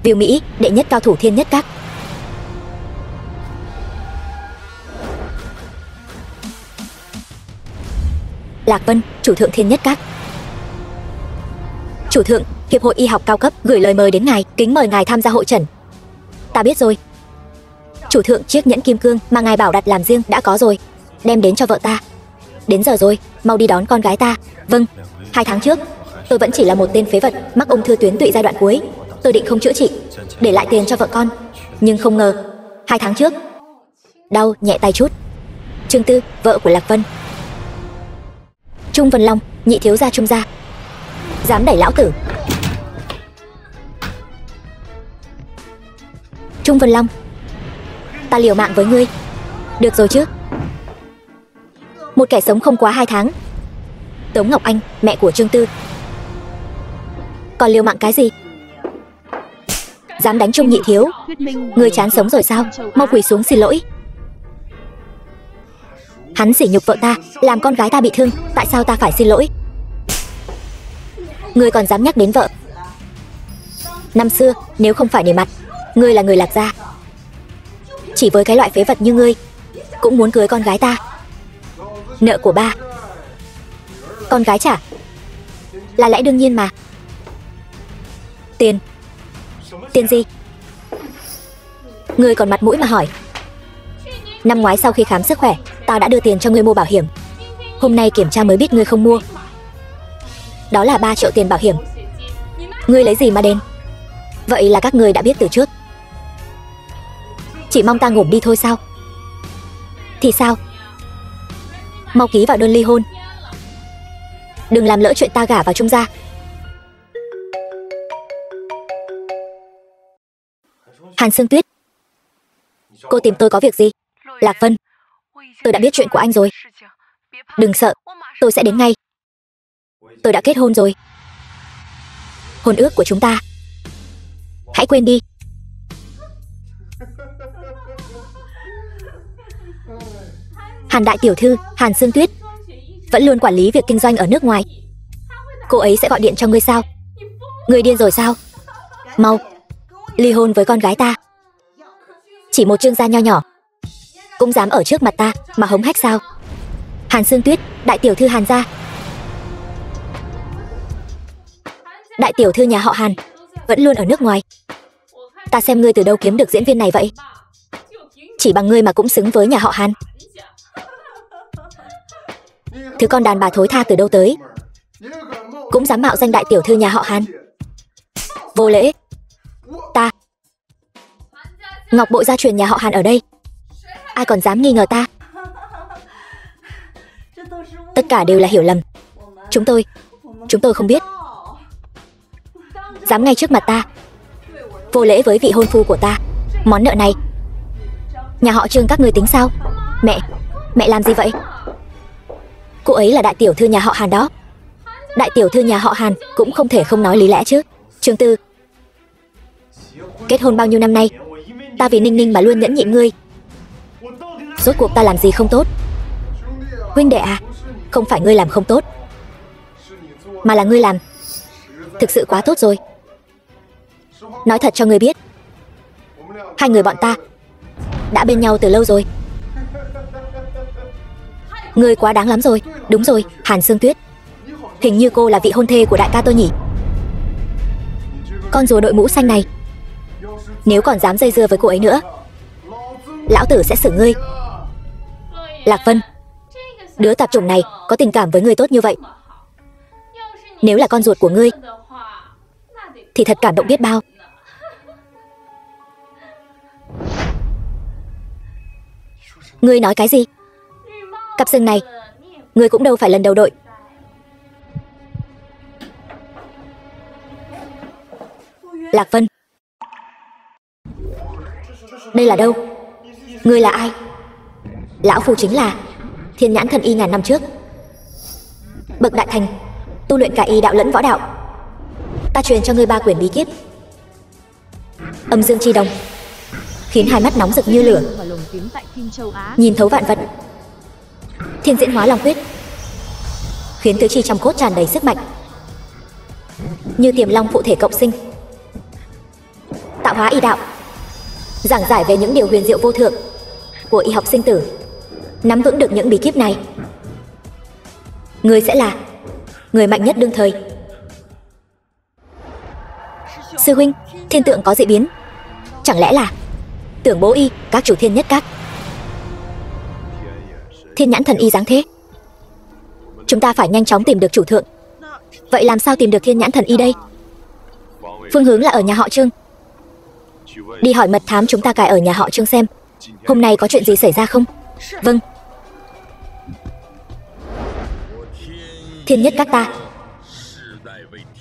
Viu Mỹ, đệ nhất cao thủ Thiên Nhất Các. Lạc Vân, chủ thượng Thiên Nhất Các. Chủ thượng, Hiệp hội Y học cao cấp gửi lời mời đến ngài, kính mời ngài tham gia hội trần. Ta biết rồi. Chủ thượng, chiếc nhẫn kim cương mà ngài bảo đặt làm riêng đã có rồi, đem đến cho vợ ta. Đến giờ rồi, mau đi đón con gái ta. Vâng. 2 tháng trước, tôi vẫn chỉ là một tên phế vật mắc ung thư tuyến tụy giai đoạn cuối. Tôi định không chữa trị, để lại tiền cho vợ con, nhưng không ngờ 2 tháng trước. Đau nhẹ tay chút. Trương Tư, vợ của Lạc Vân. Trung Vân Long, nhị thiếu gia Trung gia. Dám đẩy lão tử. Trung Vân Long, ta liều mạng với ngươi. Được rồi chứ. Một kẻ sống không quá 2 tháng. Tống Ngọc Anh, mẹ của Trương Tư. Còn liều mạng cái gì? Dám đánh Trung nhị thiếu. Ngươi chán sống rồi sao? Mau quỳ xuống xin lỗi. Hắn sỉ nhục vợ ta, làm con gái ta bị thương. Tại sao ta phải xin lỗi? Ngươi còn dám nhắc đến vợ. Năm xưa, nếu không phải nể mặt, ngươi là người Lạc gia, chỉ với cái loại phế vật như ngươi cũng muốn cưới con gái ta. Nợ của ba, con gái trả là lẽ đương nhiên mà. Tiền? Tiền gì? Ngươi còn mặt mũi mà hỏi. Năm ngoái sau khi khám sức khỏe, ta đã đưa tiền cho ngươi mua bảo hiểm. Hôm nay kiểm tra mới biết ngươi không mua. Đó là 3 triệu tiền bảo hiểm. Ngươi lấy gì mà đền? Vậy là các ngươi đã biết từ trước. Chỉ mong ta ngủm đi thôi sao? Thì sao? Mau ký vào đơn ly hôn. Đừng làm lỡ chuyện ta gả vào Trung gia. Hàn Sương Tuyết, cô tìm tôi có việc gì? Lạc Vân, tôi đã biết chuyện của anh rồi. Đừng sợ, tôi sẽ đến ngay. Tôi đã kết hôn rồi. Hôn ước của chúng ta hãy quên đi. Hàn đại tiểu thư, Hàn Sương Tuyết vẫn luôn quản lý việc kinh doanh ở nước ngoài. Cô ấy sẽ gọi điện cho ngươi sao? Ngươi điên rồi sao? Mau ly hôn với con gái ta. Chỉ một Trương gia nho nhỏ cũng dám ở trước mặt ta mà hống hách sao? Hàn Sương Tuyết, đại tiểu thư Hàn gia. Đại tiểu thư nhà họ Hàn, vẫn luôn ở nước ngoài. Ta xem ngươi từ đâu kiếm được diễn viên này vậy? Chỉ bằng ngươi mà cũng xứng với nhà họ Hàn. Thứ con đàn bà thối tha từ đâu tới, cũng dám mạo danh đại tiểu thư nhà họ Hàn. Vô lễ. Ta ngọc bội gia truyền nhà họ Hàn ở đây, ai còn dám nghi ngờ ta? Tất cả đều là hiểu lầm. Chúng tôi không biết. Dám ngay trước mặt ta vô lễ với vị hôn phu của ta. Món nợ này nhà họ Trương các ngươi tính sao? Mẹ làm gì vậy? Cô ấy là đại tiểu thư nhà họ Hàn đó. Đại tiểu thư nhà họ Hàn cũng không thể không nói lý lẽ chứ. Trương Tư, kết hôn bao nhiêu năm nay, ta vì Ninh Ninh mà luôn nhẫn nhịn ngươi. Rốt cuộc ta làm gì không tốt? Huynh đệ à, không phải ngươi làm không tốt, mà là ngươi làm thực sự quá tốt rồi. Nói thật cho ngươi biết, hai người bọn ta đã bên nhau từ lâu rồi. Ngươi quá đáng lắm rồi. Đúng rồi, Hàn Sương Tuyết, hình như cô là vị hôn thê của đại ca tôi nhỉ? Con rùa đội mũ xanh này, nếu còn dám dây dưa với cô ấy nữa, lão tử sẽ xử ngươi. Lạc Vân, đứa tạp chủng này có tình cảm với ngươi tốt như vậy, nếu là con ruột của ngươi thì thật cảm động biết bao. Ngươi nói cái gì? Cặp sừng này, ngươi cũng đâu phải lần đầu đội. Lạc Vân, đây là đâu? Ngươi là ai? Lão phu chính là Thiên Nhãn Thần Y ngàn năm trước, bậc đại thành, tu luyện cả y đạo lẫn võ đạo. Ta truyền cho ngươi 3 quyển bí kíp. Âm dương chi đồng, khiến hai mắt nóng rực như lửa, nhìn thấu vạn vật. Thiên diễn hóa long quyết, khiến tứ chi trong cốt tràn đầy sức mạnh, như tiềm long phụ thể cộng sinh. tạo hóa y đạo, giảng giải về những điều huyền diệu vô thượng của y học sinh tử. Nắm vững được những bí kíp này, ngươi sẽ là người mạnh nhất đương thời. Sư huynh, thiên tượng có dị biến, chẳng lẽ là Tưởng Bố Y, các chủ Thiên Nhất Các, Thiên Nhãn Thần Y giáng thế? Chúng ta phải nhanh chóng tìm được chủ thượng. Vậy làm sao tìm được Thiên Nhãn Thần Y đây? Phương hướng là ở nhà họ Trương. Đi hỏi mật thám chúng ta cài ở nhà họ Trương xem hôm nay có chuyện gì xảy ra không. Vâng. Thiên Nhất Các ta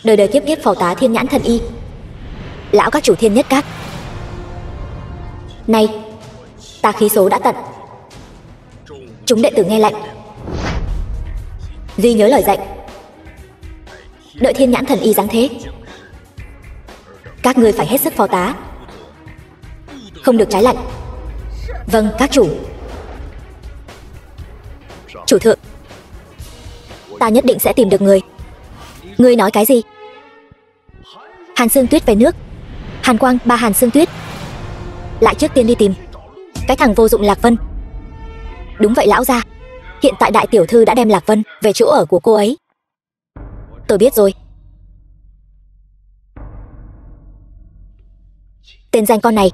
đời đời kiếp kiếp phò tá Thiên Nhãn Thần Y, lão các chủ Thiên Nhất Các. Nay ta khí số đã tận, chúng đệ tử nghe lệnh, ghi nhớ lời dạy, đợi Thiên Nhãn Thần Y giáng thế, các ngươi phải hết sức phò tá, không được trái lệnh. Vâng, các chủ. Chủ thượng, ta nhất định sẽ tìm được người. Ngươi nói cái gì? Hàn Sương Tuyết về nước. Hàn Quang ba Hàn Sương Tuyết lại trước tiên đi tìm cái thằng vô dụng Lạc Vân. Đúng vậy lão gia, hiện tại đại tiểu thư đã đem Lạc Vân về chỗ ở của cô ấy. Tôi biết rồi. Tên danh con này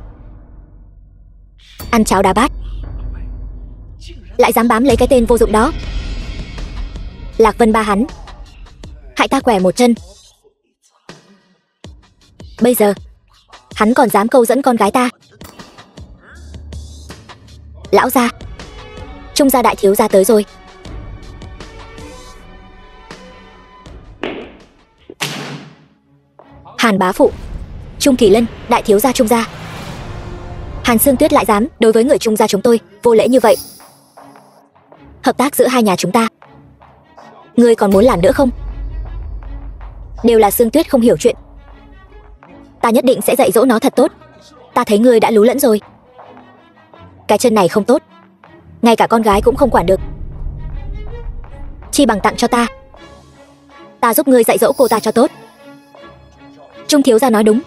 ăn cháo đá bát, lại dám bám lấy cái tên vô dụng đó. Lạc Vân ba hắn hại ta quẻ một chân, bây giờ hắn còn dám câu dẫn con gái ta. Lão gia, Trung gia đại thiếu gia tới rồi. Hàn bá phụ, Trung Kỳ Lân, đại thiếu gia Trung gia. Hàn Sương Tuyết lại dám đối với người Trung gia chúng tôi vô lễ như vậy. Hợp tác giữa hai nhà chúng ta, ngươi còn muốn làm nữa không? Đều là Sương Tuyết không hiểu chuyện, ta nhất định sẽ dạy dỗ nó thật tốt. Ta thấy ngươi đã lú lẫn rồi. Cái chân này không tốt, ngay cả con gái cũng không quản được. Chi bằng tặng cho ta, ta giúp ngươi dạy dỗ cô ta cho tốt. Trung thiếu gia nói đúng,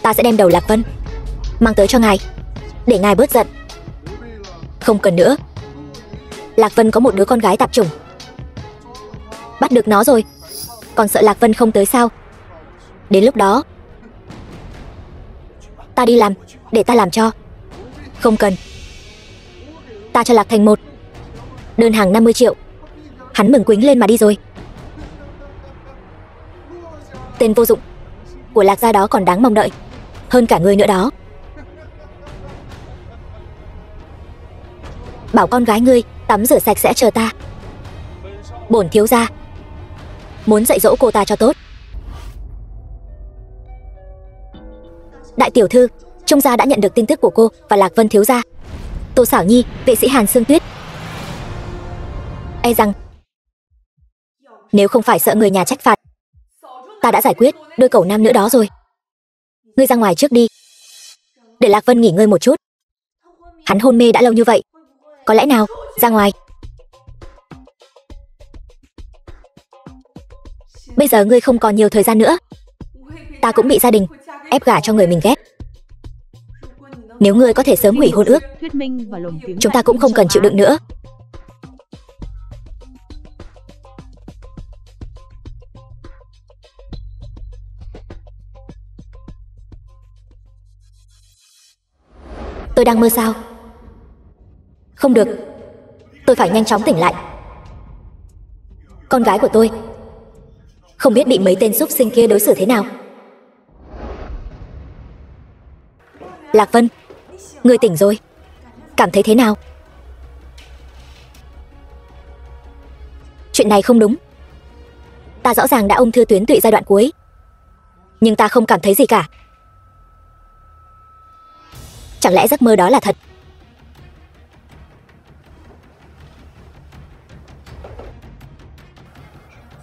ta sẽ đem đầu Lạc Vân mang tới cho ngài, để ngài bớt giận. Không cần nữa, Lạc Vân có một đứa con gái tạp chủng, bắt được nó rồi, còn sợ Lạc Vân không tới sao? Đến lúc đó ta đi làm, để ta làm cho. Không cần, ta cho Lạc Thành một đơn hàng 50 triệu. Hắn mừng quính lên mà đi rồi. Tên vô dụng của Lạc gia đó còn đáng mong đợi hơn cả ngươi nữa đó. Bảo con gái ngươi tắm rửa sạch sẽ chờ ta. Bổn thiếu gia muốn dạy dỗ cô ta cho tốt. Đại tiểu thư, Trung gia đã nhận được tin tức của cô và Lạc Vân thiếu gia. Tô Xảo Nhi, vệ sĩ Hàn Sương Tuyết. E rằng nếu không phải sợ người nhà trách phạt, ta đã giải quyết đôi cẩu nam nữ đó rồi. Ngươi ra ngoài trước đi, để Lạc Vân nghỉ ngơi một chút. Hắn hôn mê đã lâu như vậy, có lẽ nào ra ngoài. Bây giờ ngươi không còn nhiều thời gian nữa, ta cũng bị gia đình ép gả cho người mình ghét. Nếu ngươi có thể sớm hủy hôn ước, chúng ta cũng không cần chịu đựng nữa. Tôi đang mơ sao? Không được, tôi phải nhanh chóng tỉnh lại. Con gái của tôi không biết bị mấy tên súc sinh kia đối xử thế nào. Lạc Vân, ngươi tỉnh rồi, cảm thấy thế nào? Chuyện này không đúng. Ta rõ ràng đã ung thư tuyến tụy giai đoạn cuối, nhưng ta không cảm thấy gì cả. Chẳng lẽ giấc mơ đó là thật?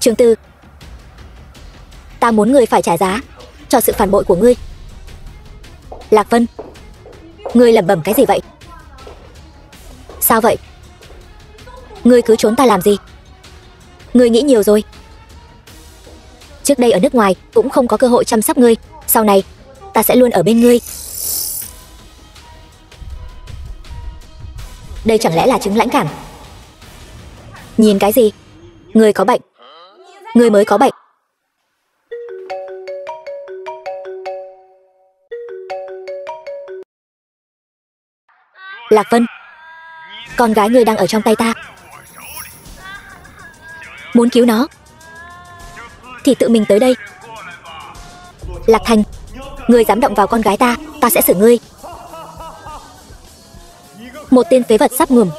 Trương Tư, ta muốn ngươi phải trả giá cho sự phản bội của ngươi. Lạc Vân, ngươi lẩm bẩm cái gì vậy? Sao vậy? Ngươi cứ trốn ta làm gì? Ngươi nghĩ nhiều rồi. Trước đây ở nước ngoài cũng không có cơ hội chăm sóc ngươi, sau này ta sẽ luôn ở bên ngươi. Đây chẳng lẽ là chứng lãnh cảm? Nhìn cái gì? Ngươi có bệnh. Ngươi mới có bệnh. Lạc Vân, con gái ngươi đang ở trong tay ta. Muốn cứu nó thì tự mình tới đây. Lạc Thành, ngươi dám động vào con gái ta, ta sẽ xử ngươi. Một tên phế vật sắp ngủm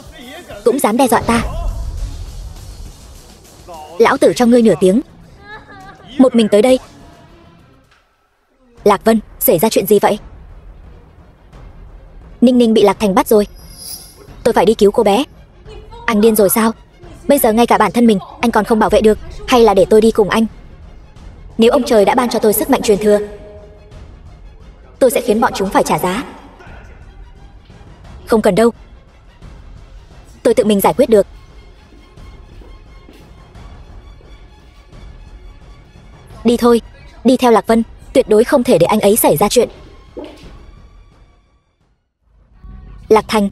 cũng dám đe dọa ta. Lão tử cho ngươi nửa tiếng, một mình tới đây. Lạc Vân, xảy ra chuyện gì vậy? Ninh Ninh bị Lạc Thành bắt rồi. Tôi phải đi cứu cô bé. Anh điên rồi sao? Bây giờ ngay cả bản thân mình anh còn không bảo vệ được. Hay là để tôi đi cùng anh? Nếu ông trời đã ban cho tôi sức mạnh truyền thừa, tôi sẽ khiến bọn chúng phải trả giá. Không cần đâu, tôi tự mình giải quyết được. Đi thôi, đi theo Lạc Vân. Tuyệt đối không thể để anh ấy xảy ra chuyện. Lạc Thành,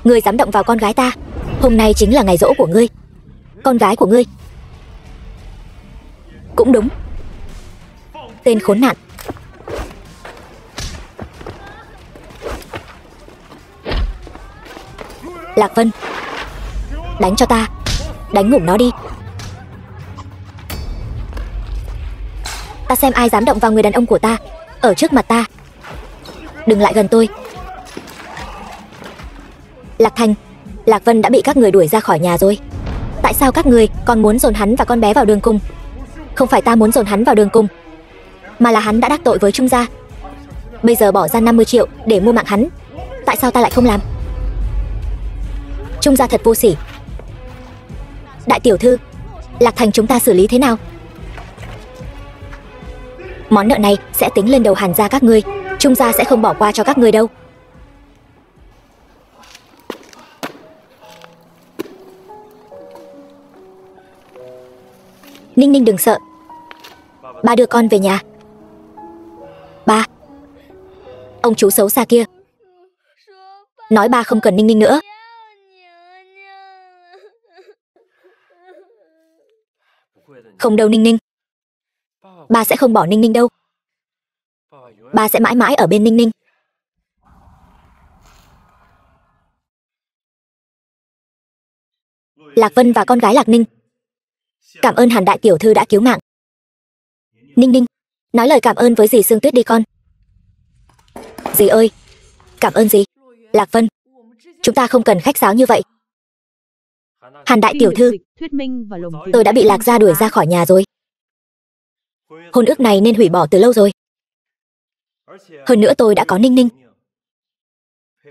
ngươi dám động vào con gái ta, hôm nay chính là ngày giỗ của ngươi. Con gái của ngươi. Cũng đúng. Tên khốn nạn. Lạc Vân, đánh cho ta. Đánh ngủm nó đi. Ta xem ai dám động vào người đàn ông của ta ở trước mặt ta. Đừng lại gần tôi. Lạc Thành, Lạc Vân đã bị các người đuổi ra khỏi nhà rồi. Tại sao các người còn muốn dồn hắn và con bé vào đường cùng? Không phải ta muốn dồn hắn vào đường cùng, mà là hắn đã đắc tội với Trung gia. Bây giờ bỏ ra 50 triệu để mua mạng hắn. Tại sao ta lại không làm? Trung gia thật vô sỉ. Đại tiểu thư, Lạc Thành chúng ta xử lý thế nào? Món nợ này sẽ tính lên đầu Hàn gia các ngươi. Trung gia sẽ không bỏ qua cho các ngươi đâu. Ninh Ninh đừng sợ. Ba đưa con về nhà. Ba. Ông chú xấu xa kia nói ba không cần Ninh Ninh nữa. Không đâu Ninh Ninh. Ba sẽ không bỏ Ninh Ninh đâu. Ba sẽ mãi mãi ở bên Ninh Ninh. Lạc Vân và con gái Lạc Ninh, cảm ơn Hàn đại tiểu thư đã cứu mạng. Ninh Ninh, nói lời cảm ơn với dì Sương Tuyết đi con. Dì ơi, cảm ơn dì. Lạc Vân, chúng ta không cần khách sáo như vậy. Hàn đại tiểu thư, tôi đã bị Lạc gia đuổi ra khỏi nhà rồi. Hôn ước này nên hủy bỏ từ lâu rồi. Hơn nữa tôi đã có Ninh Ninh.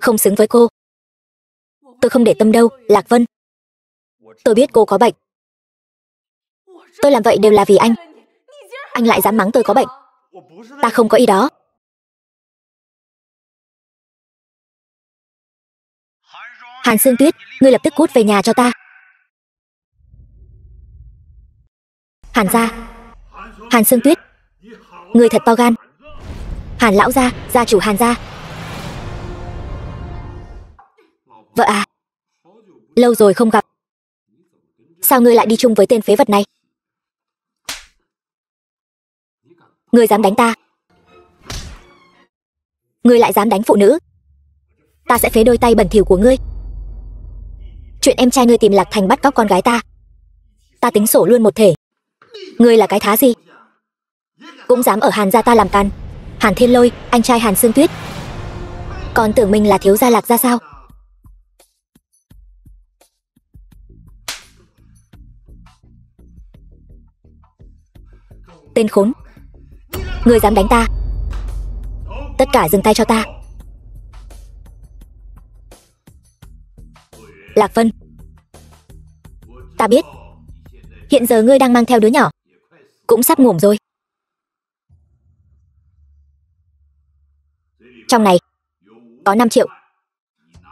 Không xứng với cô. Tôi không để tâm đâu, Lạc Vân. Tôi biết cô có bệnh. Tôi làm vậy đều là vì anh. Anh lại dám mắng tôi có bệnh. Ta không có ý đó. Hàn Sương Tuyết, ngươi lập tức cút về nhà cho ta. Hàn gia. Hàn Sương Tuyết, ngươi thật to gan. Hàn lão gia, gia chủ Hàn gia. Vợ à, lâu rồi không gặp. Sao ngươi lại đi chung với tên phế vật này? Ngươi dám đánh ta? Ngươi lại dám đánh phụ nữ? Ta sẽ phế đôi tay bẩn thỉu của ngươi. Chuyện em trai ngươi tìm Lạc Thành bắt cóc con gái ta, ta tính sổ luôn một thể. Ngươi là cái thá gì? Cũng dám ở Hàn gia ta làm càn. Hàn Thiên Lôi, anh trai Hàn Sương Tuyết, còn tưởng mình là thiếu gia Lạc gia sao? Tên khốn, ngươi dám đánh ta? Tất cả dừng tay cho ta. Lạc Vân, ta biết hiện giờ ngươi đang mang theo đứa nhỏ, cũng sắp ngủm rồi. Trong này có 5 triệu,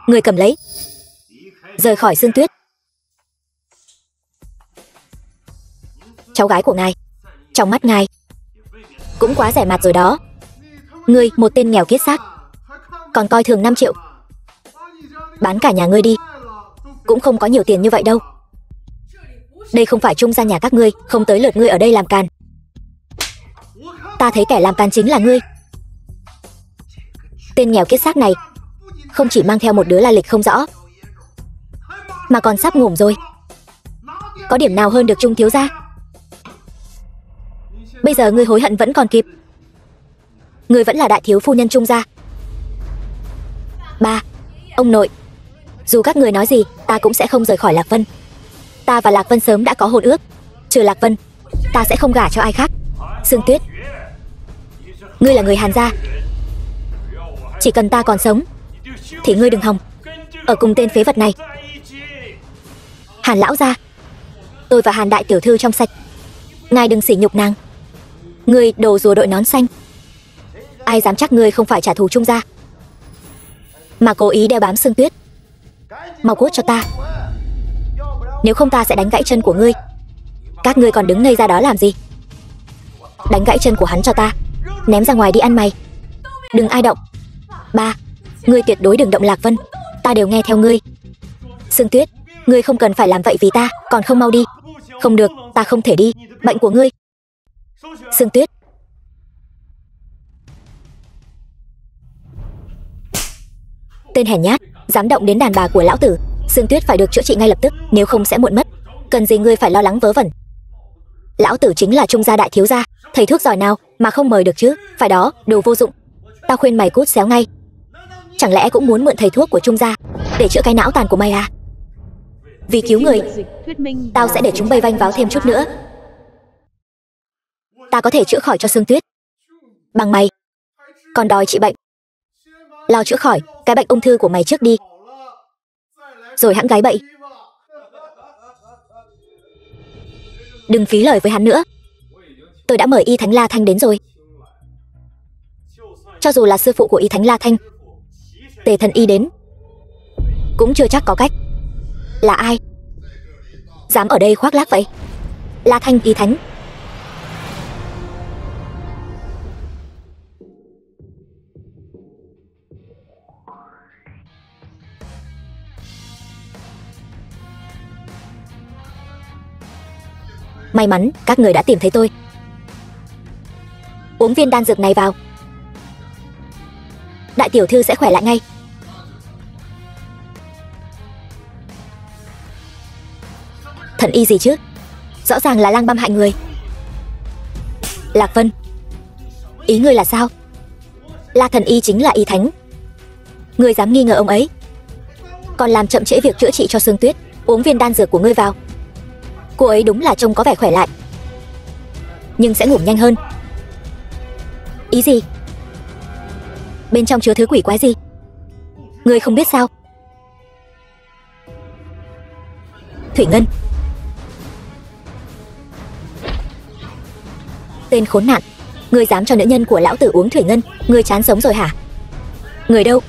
ngươi cầm lấy, rời khỏi Sương Tuyết. Cháu gái của ngài, trong mắt ngài cũng quá rẻ mạt rồi đó. Ngươi một tên nghèo kiết xác, còn coi thường 5 triệu. Bán cả nhà ngươi đi, cũng không có nhiều tiền như vậy đâu. Đây không phải Trung gia nhà các ngươi, không tới lượt ngươi ở đây làm càn. Ta thấy kẻ làm càn chính là ngươi. Tên nghèo kiết xác này không chỉ mang theo một đứa lai lịch không rõ, mà còn sắp ngủm rồi. Có điểm nào hơn được Trung thiếu gia? Bây giờ ngươi hối hận vẫn còn kịp. Ngươi vẫn là đại thiếu phu nhân Trung gia. Ba, ông nội, dù các người nói gì, ta cũng sẽ không rời khỏi Lạc Vân. Ta và Lạc Vân sớm đã có hôn ước, trừ Lạc Vân, ta sẽ không gả cho ai khác. Sương Tuyết, ngươi là người Hàn gia, chỉ cần ta còn sống thì ngươi đừng hòng ở cùng tên phế vật này. Hàn lão gia, tôi và Hàn đại tiểu thư trong sạch, ngài đừng sỉ nhục nàng. Ngươi đồ rùa đội nón xanh, ai dám chắc ngươi không phải trả thù Trung gia mà cố ý đeo bám Sương Tuyết. Mau cút cho ta, nếu không ta sẽ đánh gãy chân của ngươi. Các ngươi còn đứng ngây ra đó làm gì? Đánh gãy chân của hắn cho ta, ném ra ngoài đi ăn mày. Đừng ai động. Ba, ngươi tuyệt đối đừng động Lạc Vân, ta đều nghe theo ngươi. Sương Tuyết, ngươi không cần phải làm vậy vì ta, còn không mau đi. Không được, ta không thể đi, bệnh của ngươi. Sương Tuyết. Tên hèn nhát, dám động đến đàn bà của lão tử. Sương Tuyết phải được chữa trị ngay lập tức, nếu không sẽ muộn mất. Cần gì ngươi phải lo lắng vớ vẩn. Lão tử chính là Trung gia đại thiếu gia, thầy thuốc giỏi nào mà không mời được chứ? Phải đó, đồ vô dụng. Tao khuyên mày cút xéo ngay. Chẳng lẽ cũng muốn mượn thầy thuốc của Trung gia để chữa cái não tàn của mày à? Vì cứu người, tao sẽ để chúng bay vanh váo thêm chút nữa. Ta có thể chữa khỏi cho Sương Tuyết bằng mày, còn đòi trị bệnh. Lao chữa khỏi cái bệnh ung thư của mày trước đi, rồi hãng gái bậy. Đừng phí lời với hắn nữa. Tôi đã mời Y Thánh La Thanh đến rồi. Cho dù là sư phụ của Y Thánh La Thanh, Tề Thần Y đến cũng chưa chắc có cách. Là ai dám ở đây khoác lác vậy? La Thanh, Y Thánh. May mắn các người đã tìm thấy tôi. Uống viên đan dược này vào, đại tiểu thư sẽ khỏe lại ngay. Thần y gì chứ, rõ ràng là lang băm hại người. Lạc Vân, ý ngươi là sao? La thần y chính là Y Thánh, ngươi dám nghi ngờ ông ấy, còn làm chậm trễ việc chữa trị cho Sương Tuyết. Uống viên đan dược của ngươi vào. Cô ấy đúng là trông có vẻ khỏe lại, nhưng sẽ ngủ nhanh hơn. Ý gì? Bên trong chứa thứ quỷ quái gì? Ngươi không biết sao? Thủy Ngân. Tên khốn nạn, ngươi dám cho nữ nhân của lão tử uống Thủy Ngân? Ngươi chán sống rồi hả? Người đâu?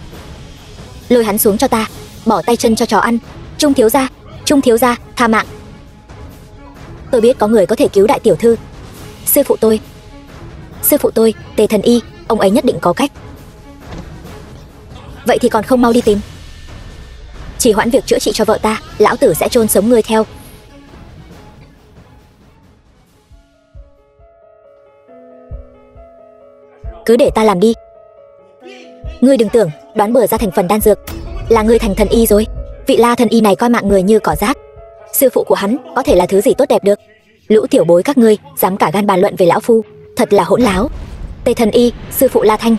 Lôi hắn xuống cho ta, bỏ tay chân cho chó ăn. Trung thiếu gia, Trung thiếu gia, tha mạng. Tôi biết có người có thể cứu đại tiểu thư. Sư phụ tôi, Tề Thần Y, ông ấy nhất định có cách. Vậy thì còn không mau đi tìm. Chỉ hoãn việc chữa trị cho vợ ta, lão tử sẽ chôn sống ngươi theo. Cứ để ta làm đi. Ngươi đừng tưởng đoán bừa ra thành phần đan dược là ngươi thành thần y rồi. Vị La thần y này coi mạng người như cỏ rác. Sư phụ của hắn có thể là thứ gì tốt đẹp được? Lũ tiểu bối các ngươi dám cả gan bàn luận về lão phu, thật là hỗn láo. Tề Thần Y, sư phụ La Thanh.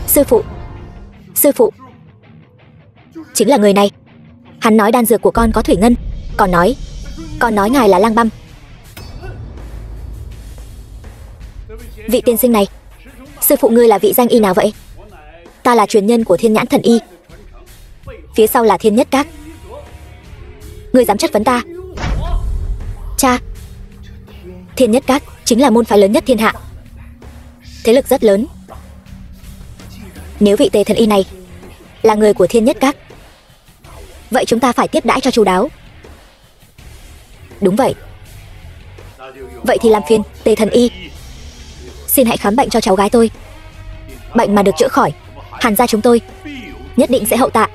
Sư phụ chính là người này. Hắn nói đan dược của con có Thủy Ngân, còn nói ngài là lang băm. Vị tiên sinh này, sư phụ ngươi là vị danh y nào vậy? Ta là truyền nhân của Thiên Nhãn Thần Y, phía sau là Thiên Nhất Các. Ngươi dám chất vấn ta? Cha, Thiên Nhất Các chính là môn phái lớn nhất thiên hạ, thế lực rất lớn. Nếu vị Tề Thần Y này là người của Thiên Nhất Các, vậy chúng ta phải tiếp đãi cho chu đáo. Đúng vậy. Vậy thì làm phiền Tề Thần Y, xin hãy khám bệnh cho cháu gái tôi. Bệnh mà được chữa khỏi, Hàn gia chúng tôi nhất định sẽ hậu tạ.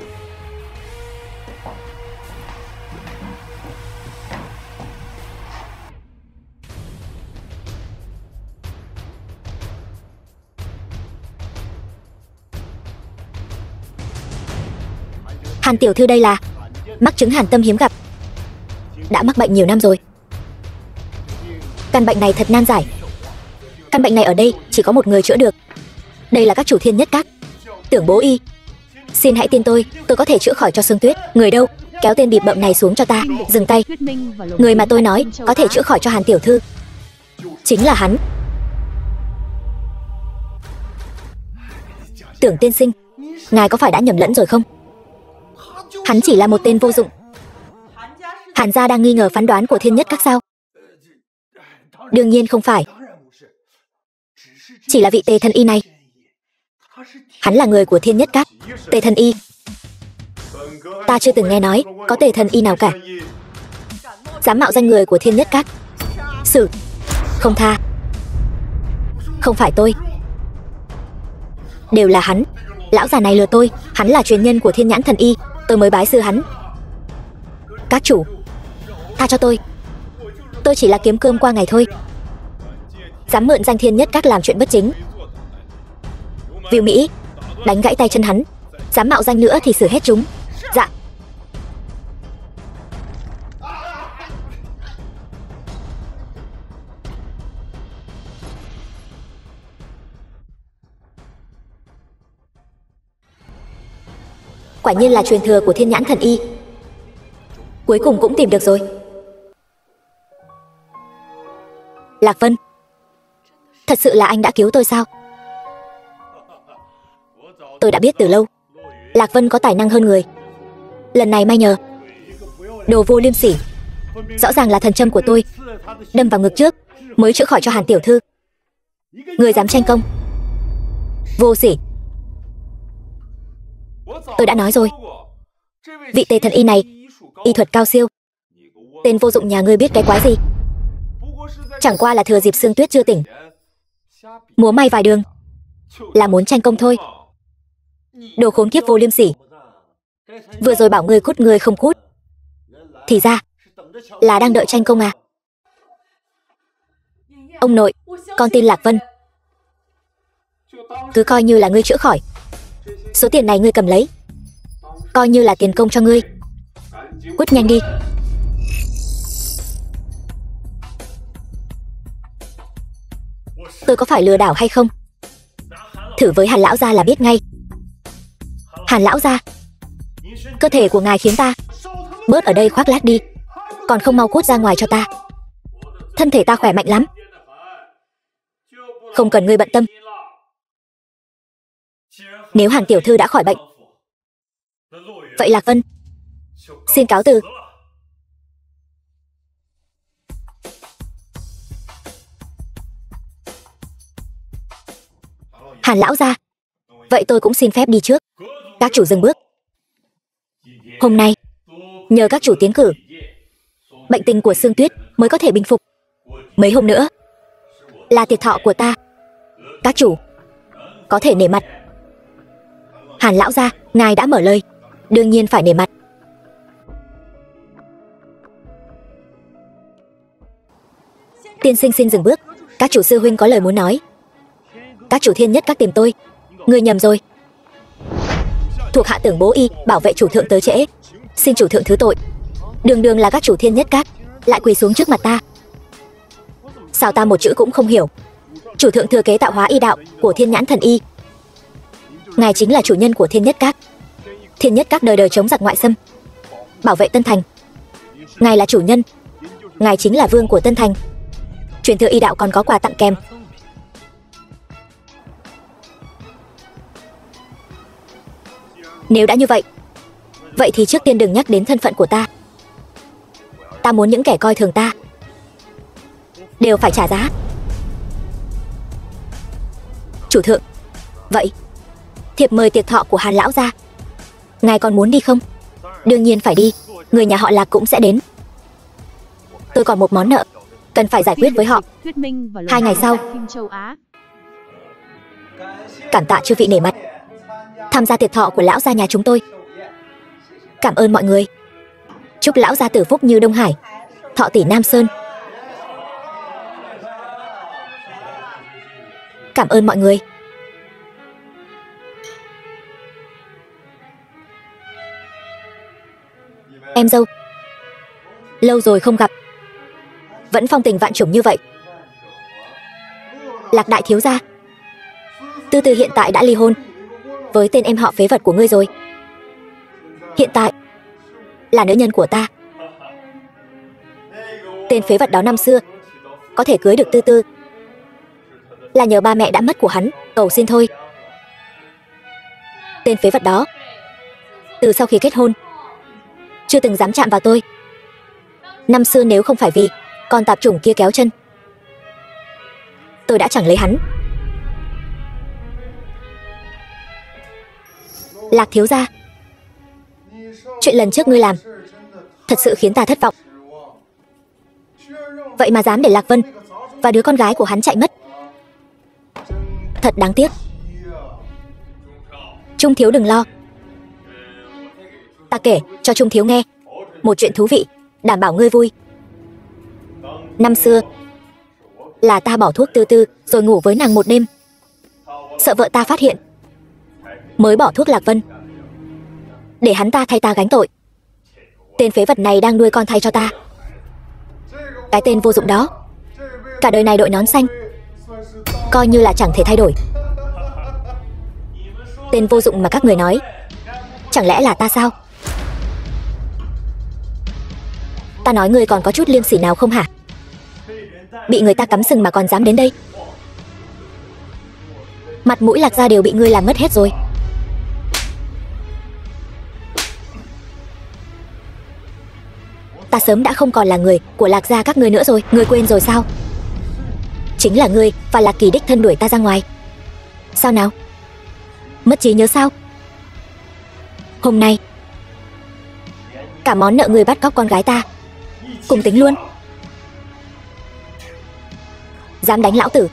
Hàn tiểu thư đây là mắc chứng hàn tâm hiếm gặp, đã mắc bệnh nhiều năm rồi. Căn bệnh này thật nan giải. Căn bệnh này ở đây chỉ có một người chữa được. Đây là các chủ Thiên Nhất Các, Tưởng bố y. Xin hãy tin tôi có thể chữa khỏi cho Sương Tuyết. Người đâu? Kéo tên bịp bợm này xuống cho ta. Dừng tay. Người mà tôi nói có thể chữa khỏi cho Hàn tiểu thư chính là hắn. Tưởng tiên sinh, ngài có phải đã nhầm lẫn rồi không? Hắn chỉ là một tên vô dụng. Hàn gia đang nghi ngờ phán đoán của Thiên Nhất Các sao? Đương nhiên không phải. Chỉ là vị Tề Thần Y này. Hắn là người của Thiên Nhất Các. Tề Thần Y? Ta chưa từng nghe nói có Tề Thần Y nào cả. Dám mạo danh người của Thiên Nhất Các, xử không tha. Không phải tôi, đều là hắn. Lão già này lừa tôi. Hắn là truyền nhân của Thiên Nhãn Thần Y, tôi mới bái sư hắn. Các chủ, tha cho tôi chỉ là kiếm cơm qua ngày thôi. Dám mượn danh Thiên Nhất Các làm chuyện bất chính. Viu Mỹ, đánh gãy tay chân hắn. Dám mạo danh nữa thì xử hết chúng. Dạ. Quả nhiên là truyền thừa của Thiên Nhãn Thần Y. Cuối cùng cũng tìm được rồi. Lạc Vân, thật sự là anh đã cứu tôi sao? Tôi đã biết từ lâu Lạc Vân có tài năng hơn người. Lần này may nhờ. Đồ vô liêm sỉ. Rõ ràng là thần châm của tôi đâm vào ngực trước mới chữa khỏi cho Hàn tiểu thư. Người dám tranh công, vô sỉ. Tôi đã nói rồi, vị Tề Thần Y này y thuật cao siêu. Tên vô dụng nhà ngươi biết cái quái gì? Chẳng qua là thừa dịp Sương Tuyết chưa tỉnh, múa may vài đường là muốn tranh công thôi. Đồ khốn kiếp vô liêm sỉ. Vừa rồi bảo ngươi cút ngươi không cút, thì ra là đang đợi tranh công à? Ông nội, con tin Lạc Vân. Cứ coi như là ngươi chữa khỏi. Số tiền này ngươi cầm lấy, coi như là tiền công cho ngươi. Cút nhanh đi. Tôi có phải lừa đảo hay không? Thử với Hàn lão gia là biết ngay. Hàn lão gia, cơ thể của ngài khiến ta bớt ở đây khoác lác đi, còn không mau cút ra ngoài cho ta. Thân thể ta khỏe mạnh lắm, không cần ngươi bận tâm. Nếu Hàn tiểu thư đã khỏi bệnh, vậy Lạc Vân xin cáo từ. Hàn lão gia, vậy tôi cũng xin phép đi trước. Các chủ dừng bước. Hôm nay nhờ các chủ tiến cử, bệnh tình của Sương Tuyết mới có thể bình phục. Mấy hôm nữa là tiệc thọ của ta. Các chủ có thể nể mặt. Hàn lão gia, ngài đã mở lời, đương nhiên phải nể mặt. Tiên sinh xin dừng bước. Các chủ sư huynh có lời muốn nói. Các chủ Thiên Nhất Các tìm tôi. Ngươi nhầm rồi. Thuộc hạ Tưởng bố y bảo vệ chủ thượng tới trễ, xin chủ thượng thứ tội. Đường đường là các chủ Thiên Nhất Các lại quỳ xuống trước mặt ta. Sao ta một chữ cũng không hiểu? Chủ thượng thừa kế tạo hóa y đạo của Thiên Nhãn Thần Y. Ngài chính là chủ nhân của Thiên Nhất Các. Thiên Nhất Các đời đời chống giặc ngoại xâm, bảo vệ Tân Thành. Ngài là chủ nhân, ngài chính là vương của Tân Thành. Truyền thừa y đạo còn có quà tặng kèm. Nếu đã như vậy, vậy thì trước tiên đừng nhắc đến thân phận của ta. Ta muốn những kẻ coi thường ta đều phải trả giá. Chủ thượng, vậy thiệp mời tiệc thọ của Hàn lão gia, ngài còn muốn đi không? Đương nhiên phải đi, người nhà họ Lạc cũng sẽ đến. Tôi còn một món nợ cần phải giải quyết với họ. 2 ngày sau. Cảm tạ chư vị nể mặt tham gia tiệc thọ của lão gia nhà chúng tôi. Cảm ơn mọi người. Chúc lão gia tử phúc như Đông Hải, thọ tỷ Nam Sơn. Cảm ơn mọi người. Em dâu, lâu rồi không gặp, vẫn phong tình vạn trùng như vậy. Lạc đại thiếu gia, Tư Tư hiện tại đã ly hôn với tên em họ phế vật của ngươi rồi. Hiện tại là nữ nhân của ta. Tên phế vật đó năm xưa có thể cưới được Tư Tư là nhờ ba mẹ đã mất của hắn cầu xin thôi. Tên phế vật đó từ sau khi kết hôn chưa từng dám chạm vào tôi. Năm xưa nếu không phải vì con tạp chủng kia kéo chân, tôi đã chẳng lấy hắn. Lạc thiếu gia, chuyện lần trước ngươi làm thật sự khiến ta thất vọng. Vậy mà dám để Lạc Vân và đứa con gái của hắn chạy mất, thật đáng tiếc. Trung thiếu đừng lo, ta kể cho Trung thiếu nghe một chuyện thú vị, đảm bảo ngươi vui. Năm xưa là ta bỏ thuốc Tư Tư rồi ngủ với nàng một đêm, sợ vợ ta phát hiện mới bỏ thuốc Lạc Vân để hắn ta thay ta gánh tội. Tên phế vật này đang nuôi con thay cho ta. Cái tên vô dụng đó cả đời này đội nón xanh coi như là chẳng thể thay đổi. Tên vô dụng mà các người nói chẳng lẽ là ta sao? Ta nói ngươi còn có chút liêm sỉ nào không hả? Bị người ta cắm sừng mà còn dám đến đây. Mặt mũi Lạc gia đều bị ngươi làm mất hết rồi. Ta sớm đã không còn là người của Lạc gia các ngươi nữa rồi. Ngươi quên rồi sao? Chính là ngươi và Lạc Kỳ đích thân đuổi ta ra ngoài. Sao nào? Mất trí nhớ sao? Hôm nay cả món nợ ngươi bắt cóc con gái ta cùng tính luôn. Dám đánh lão tử,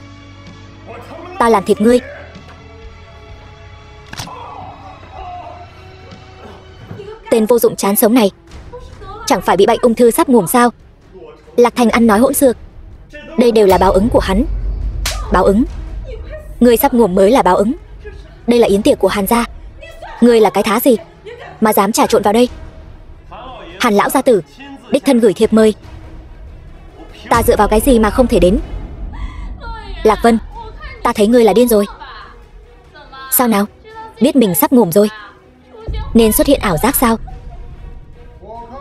ta làm thịt ngươi. Tên vô dụng chán sống này chẳng phải bị bệnh ung thư sắp ngủm sao? Lạc Thành ăn nói hỗn xược. Đây đều là báo ứng của hắn. Báo ứng? Ngươi sắp ngủm mới là báo ứng. Đây là yến tiệc của Hàn gia. Ngươi là cái thá gì mà dám trà trộn vào đây? Hàn lão gia tử đích thân gửi thiệp mời, ta dựa vào cái gì mà không thể đến? Lạc Vân, ta thấy ngươi là điên rồi. Sao nào? Biết mình sắp ngủm rồi nên xuất hiện ảo giác sao?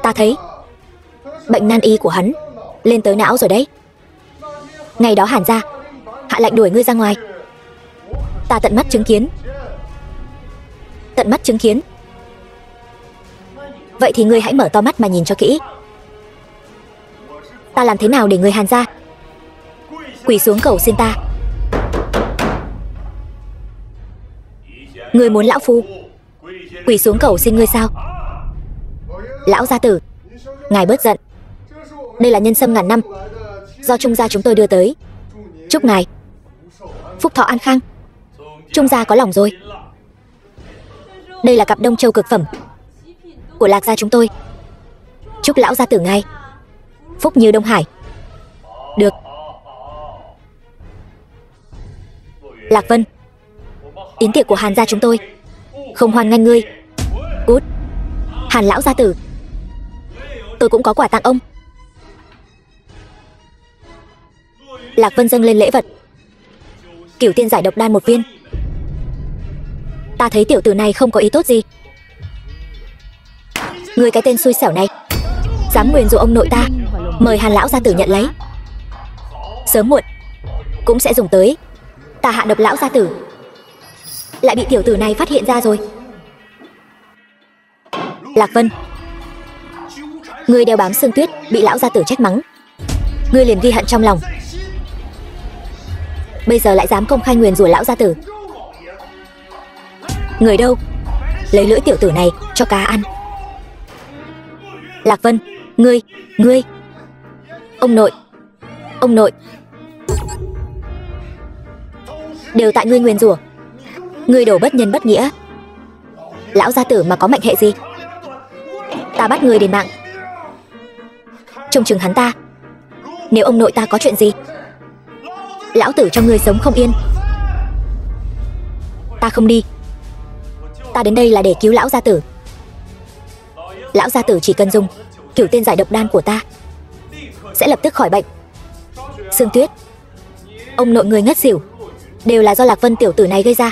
Ta thấy bệnh nan y của hắn lên tới não rồi đấy. Ngày đó Hàn gia hạ lệnh đuổi ngươi ra ngoài, ta tận mắt chứng kiến. Tận mắt chứng kiến? Vậy thì ngươi hãy mở to mắt mà nhìn cho kỹ. Ta làm thế nào để người Hàn gia quỳ xuống cầu xin ta? Ngươi muốn lão phu quỳ xuống cầu xin ngươi sao? Lão gia tử, ngài bớt giận. Đây là nhân sâm ngàn năm do Trung gia chúng tôi đưa tới, chúc ngài phúc thọ an khang. Trung gia có lòng rồi. Đây là cặp Đông Châu cực phẩm của Lạc gia chúng tôi, chúc lão gia tử ngài phúc như Đông Hải. Được. Lạc Vân, yến tiệc của Hàn gia chúng tôi không hoan nghênh ngươi. Cút. Hàn lão gia tử, tôi cũng có quà tặng ông. Lạc Vân dâng lên lễ vật Cửu Tiên giải độc đan một viên. Ta thấy tiểu tử này không có ý tốt gì. Người cái tên xui xẻo này dám nguyền rủa ông nội ta, mời Hàn lão gia tử nhận lấy. Sớm muộn cũng sẽ dùng tới. Ta hạ độc lão gia tử lại bị tiểu tử này phát hiện ra rồi. Lạc Vân, ngươi đeo bám xương tuyết bị lão gia tử trách mắng, ngươi liền ghi hận trong lòng. Bây giờ lại dám công khai nguyền rủa lão gia tử. Người đâu? Lấy lưỡi tiểu tử này cho cá ăn. Lạc Vân, ngươi ông nội, đều tại ngươi nguyền rủa. Ngươi đồ bất nhân bất nghĩa. Lão gia tử mà có mệnh hệ gì? Ta bắt ngươi đền mạng. Trông chừng hắn ta. Nếu ông nội ta có chuyện gì, lão tử cho ngươi sống không yên. Ta không đi. Ta đến đây là để cứu lão gia tử. Lão gia tử chỉ cần dùng Cửu Tiên giải độc đan của ta sẽ lập tức khỏi bệnh. Sương Tuyết, ông nội người ngất xỉu đều là do Lạc Vân tiểu tử này gây ra.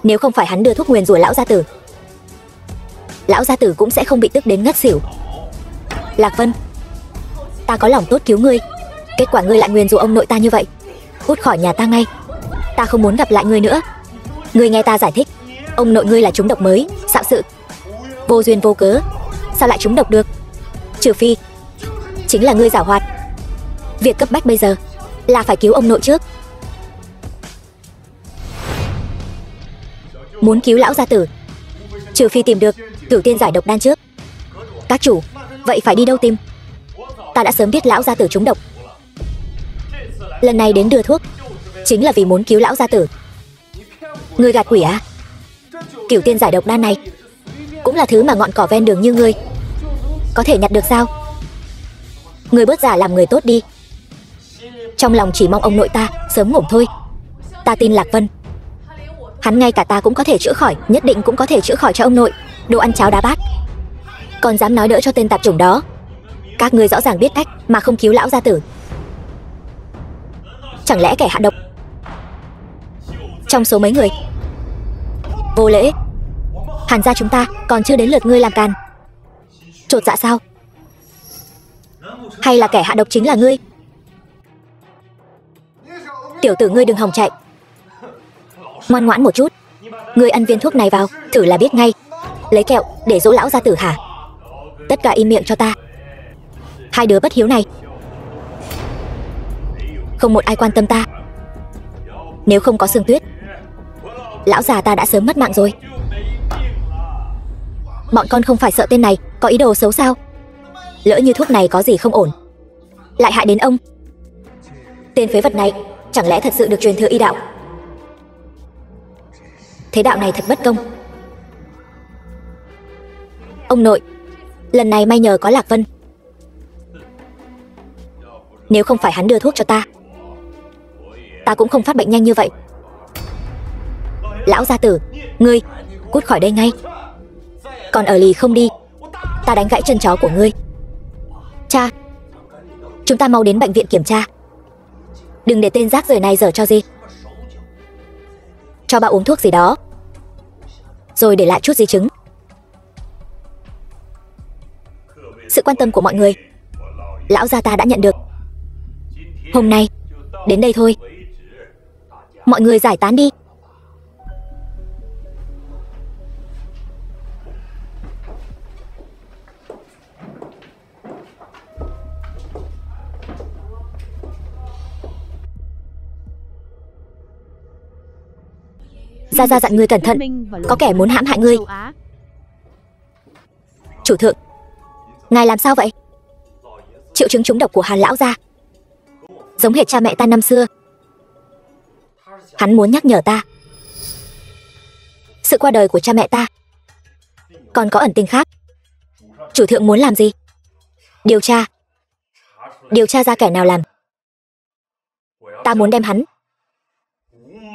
Nếu không phải hắn đưa thuốc nguyền rủa lão gia tử cũng sẽ không bị tức đến ngất xỉu. Lạc Vân, ta có lòng tốt cứu ngươi, kết quả ngươi lại nguyền rủa ông nội ta như vậy. Cút khỏi nhà ta ngay. Ta không muốn gặp lại ngươi nữa. Ngươi nghe ta giải thích. Ông nội ngươi là trúng độc mới, xạo sự, vô duyên vô cớ. Sao lại trúng độc được? Trừ phi chính là ngươi giảo hoạt. Việc cấp bách bây giờ là phải cứu ông nội trước. Muốn cứu lão gia tử, trừ phi tìm được Cửu Tiên giải độc đan trước. Các chủ, vậy phải đi đâu tìm? Ta đã sớm biết lão gia tử trúng độc. Lần này đến đưa thuốc chính là vì muốn cứu lão gia tử. Ngươi gạt quỷ à? Cửu Tiên giải độc đan này cũng là thứ mà ngọn cỏ ven đường như ngươi có thể nhặt được sao? Ngươi bớt giả làm người tốt đi. Trong lòng chỉ mong ông nội ta sớm ngủm thôi. Ta tin Lạc Vân, hắn ngay cả ta cũng có thể chữa khỏi, nhất định cũng có thể chữa khỏi cho ông nội. Đồ ăn cháo đá bát, còn dám nói đỡ cho tên tạp chủng đó. Các ngươi rõ ràng biết cách mà không cứu lão gia tử. Chẳng lẽ kẻ hạ độc trong số mấy người? Vô lễ. Hàn gia chúng ta còn chưa đến lượt ngươi làm càn. Chột dạ sao? Hay là kẻ hạ độc chính là ngươi? Tiểu tử ngươi đừng hòng chạy. Ngoan ngoãn một chút. Ngươi ăn viên thuốc này vào thử là biết ngay. Lấy kẹo để dỗ lão gia tử hả? Tất cả im miệng cho ta. Hai đứa bất hiếu này không một ai quan tâm ta. Nếu không có Sương Tuyết, lão già ta đã sớm mất mạng rồi. Bọn con không phải sợ tên này có ý đồ xấu sao? Lỡ như thuốc này có gì không ổn, lại hại đến ông. Tên phế vật này chẳng lẽ thật sự được truyền thừa y đạo? Thế đạo này thật bất công. Ông nội, lần này may nhờ có Lạc Vân. Nếu không phải hắn đưa thuốc cho ta, ta cũng không phát bệnh nhanh như vậy. Lão gia tử, ngươi cút khỏi đây ngay. Còn ở lì không đi, ta đánh gãy chân chó của ngươi. Cha, chúng ta mau đến bệnh viện kiểm tra. Đừng để tên rác rưởi này dở cho gì. Cho bà uống thuốc gì đó, rồi để lại chút di chứng. Sự quan tâm của mọi người lão gia ta đã nhận được. Hôm nay đến đây thôi. Mọi người giải tán đi. Gia Gia dặn ngươi cẩn thận, có kẻ muốn hãm hại ngươi. Chủ thượng, ngài làm sao vậy? Triệu chứng trúng độc của Hàn lão gia giống hệt cha mẹ ta năm xưa. Hắn muốn nhắc nhở ta, sự qua đời của cha mẹ ta còn có ẩn tình khác. Chủ thượng muốn làm gì? Điều tra ra kẻ nào làm. Ta muốn đem hắn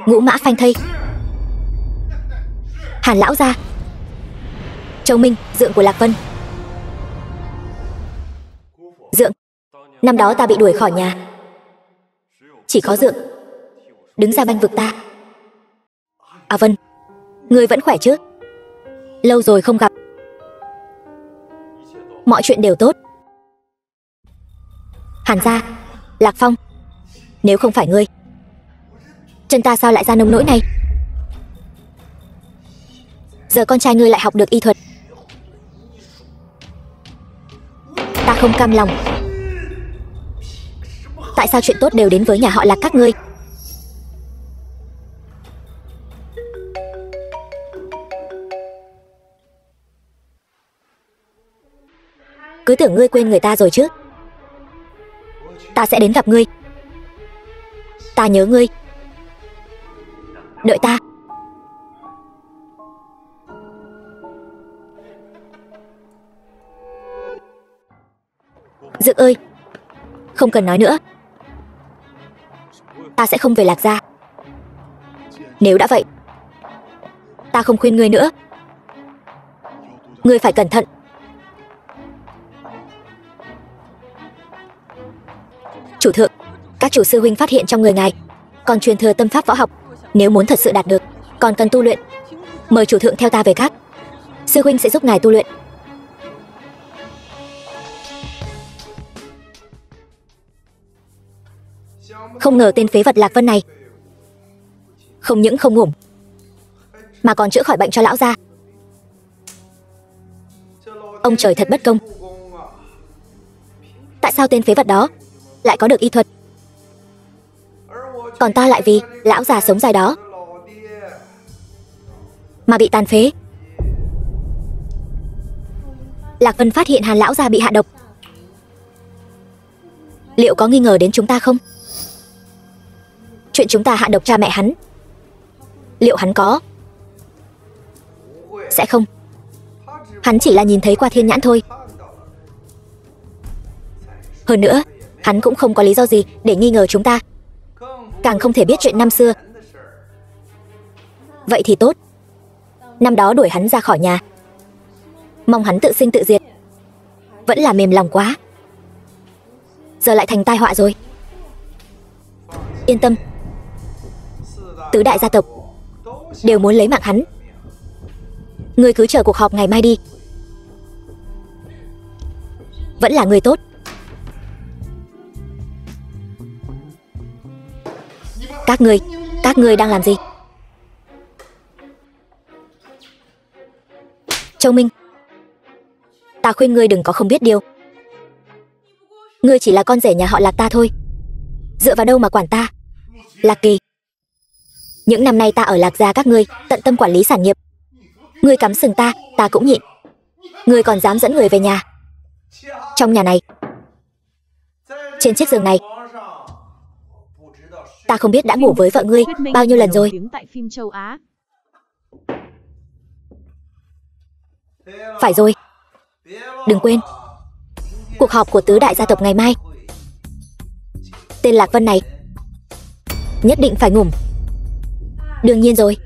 ngũ mã phanh thây. Hàn lão gia, Châu Minh, dượng của Lạc Vân. Dượng, năm đó ta bị đuổi khỏi nhà, chỉ có dượng đứng ra bênh vực ta. À Vân, ngươi vẫn khỏe chứ? Lâu rồi không gặp. Mọi chuyện đều tốt. Hàn gia, Lạc Phong, nếu không phải ngươi, chân ta sao lại ra nông nỗi này? Giờ con trai ngươi lại học được y thuật, ta không cam lòng. Tại sao chuyện tốt đều đến với nhà họ Lạc các ngươi? Cứ tưởng ngươi quên người ta rồi chứ. Ta sẽ đến gặp ngươi. Ta nhớ ngươi. Đợi ta. Không cần nói nữa. Ta sẽ không về Lạc Gia. Nếu đã vậy, ta không khuyên ngươi nữa. Ngươi phải cẩn thận. Chủ thượng, các chủ sư huynh phát hiện trong người ngài còn truyền thừa tâm pháp võ học. Nếu muốn thật sự đạt được, còn cần tu luyện. Mời chủ thượng theo ta về các. Sư huynh sẽ giúp ngài tu luyện. Không ngờ tên phế vật Lạc Vân này không những không ngủm, mà còn chữa khỏi bệnh cho lão gia. Ông trời thật bất công. Tại sao tên phế vật đó lại có được y thuật, còn ta lại vì lão già sống dài đó mà bị tàn phế? Lạc Vân phát hiện Hàn lão già bị hạ độc. Liệu có nghi ngờ đến chúng ta không? Chuyện chúng ta hạ độc cha mẹ hắn, liệu hắn có? Sẽ không. Hắn chỉ là nhìn thấy qua thiên nhãn thôi. Hơn nữa, hắn cũng không có lý do gì để nghi ngờ chúng ta, càng không thể biết chuyện năm xưa. Vậy thì tốt. Năm đó đuổi hắn ra khỏi nhà, mong hắn tự sinh tự diệt, vẫn là mềm lòng quá. Giờ lại thành tai họa rồi. Yên tâm, tứ đại gia tộc đều muốn lấy mạng hắn. Ngươi cứ chờ cuộc họp ngày mai đi. Vẫn là người tốt. Các ngươi đang làm gì? Châu Minh, ta khuyên ngươi đừng có không biết điều. Ngươi chỉ là con rể nhà họ Lạc ta thôi, dựa vào đâu mà quản ta? Lạc Kỳ, những năm nay ta ở Lạc gia các ngươi tận tâm quản lý sản nghiệp. Ngươi cắm sừng ta cũng nhịn. Ngươi còn dám dẫn người về nhà. Trong nhà này, trên chiếc giường này, ta không biết đã ngủ với vợ ngươi bao nhiêu lần rồi. Phải rồi, đừng quên cuộc họp của tứ đại gia tộc ngày mai. Tên Lạc Vân này nhất định phải ngủm. Đương nhiên rồi.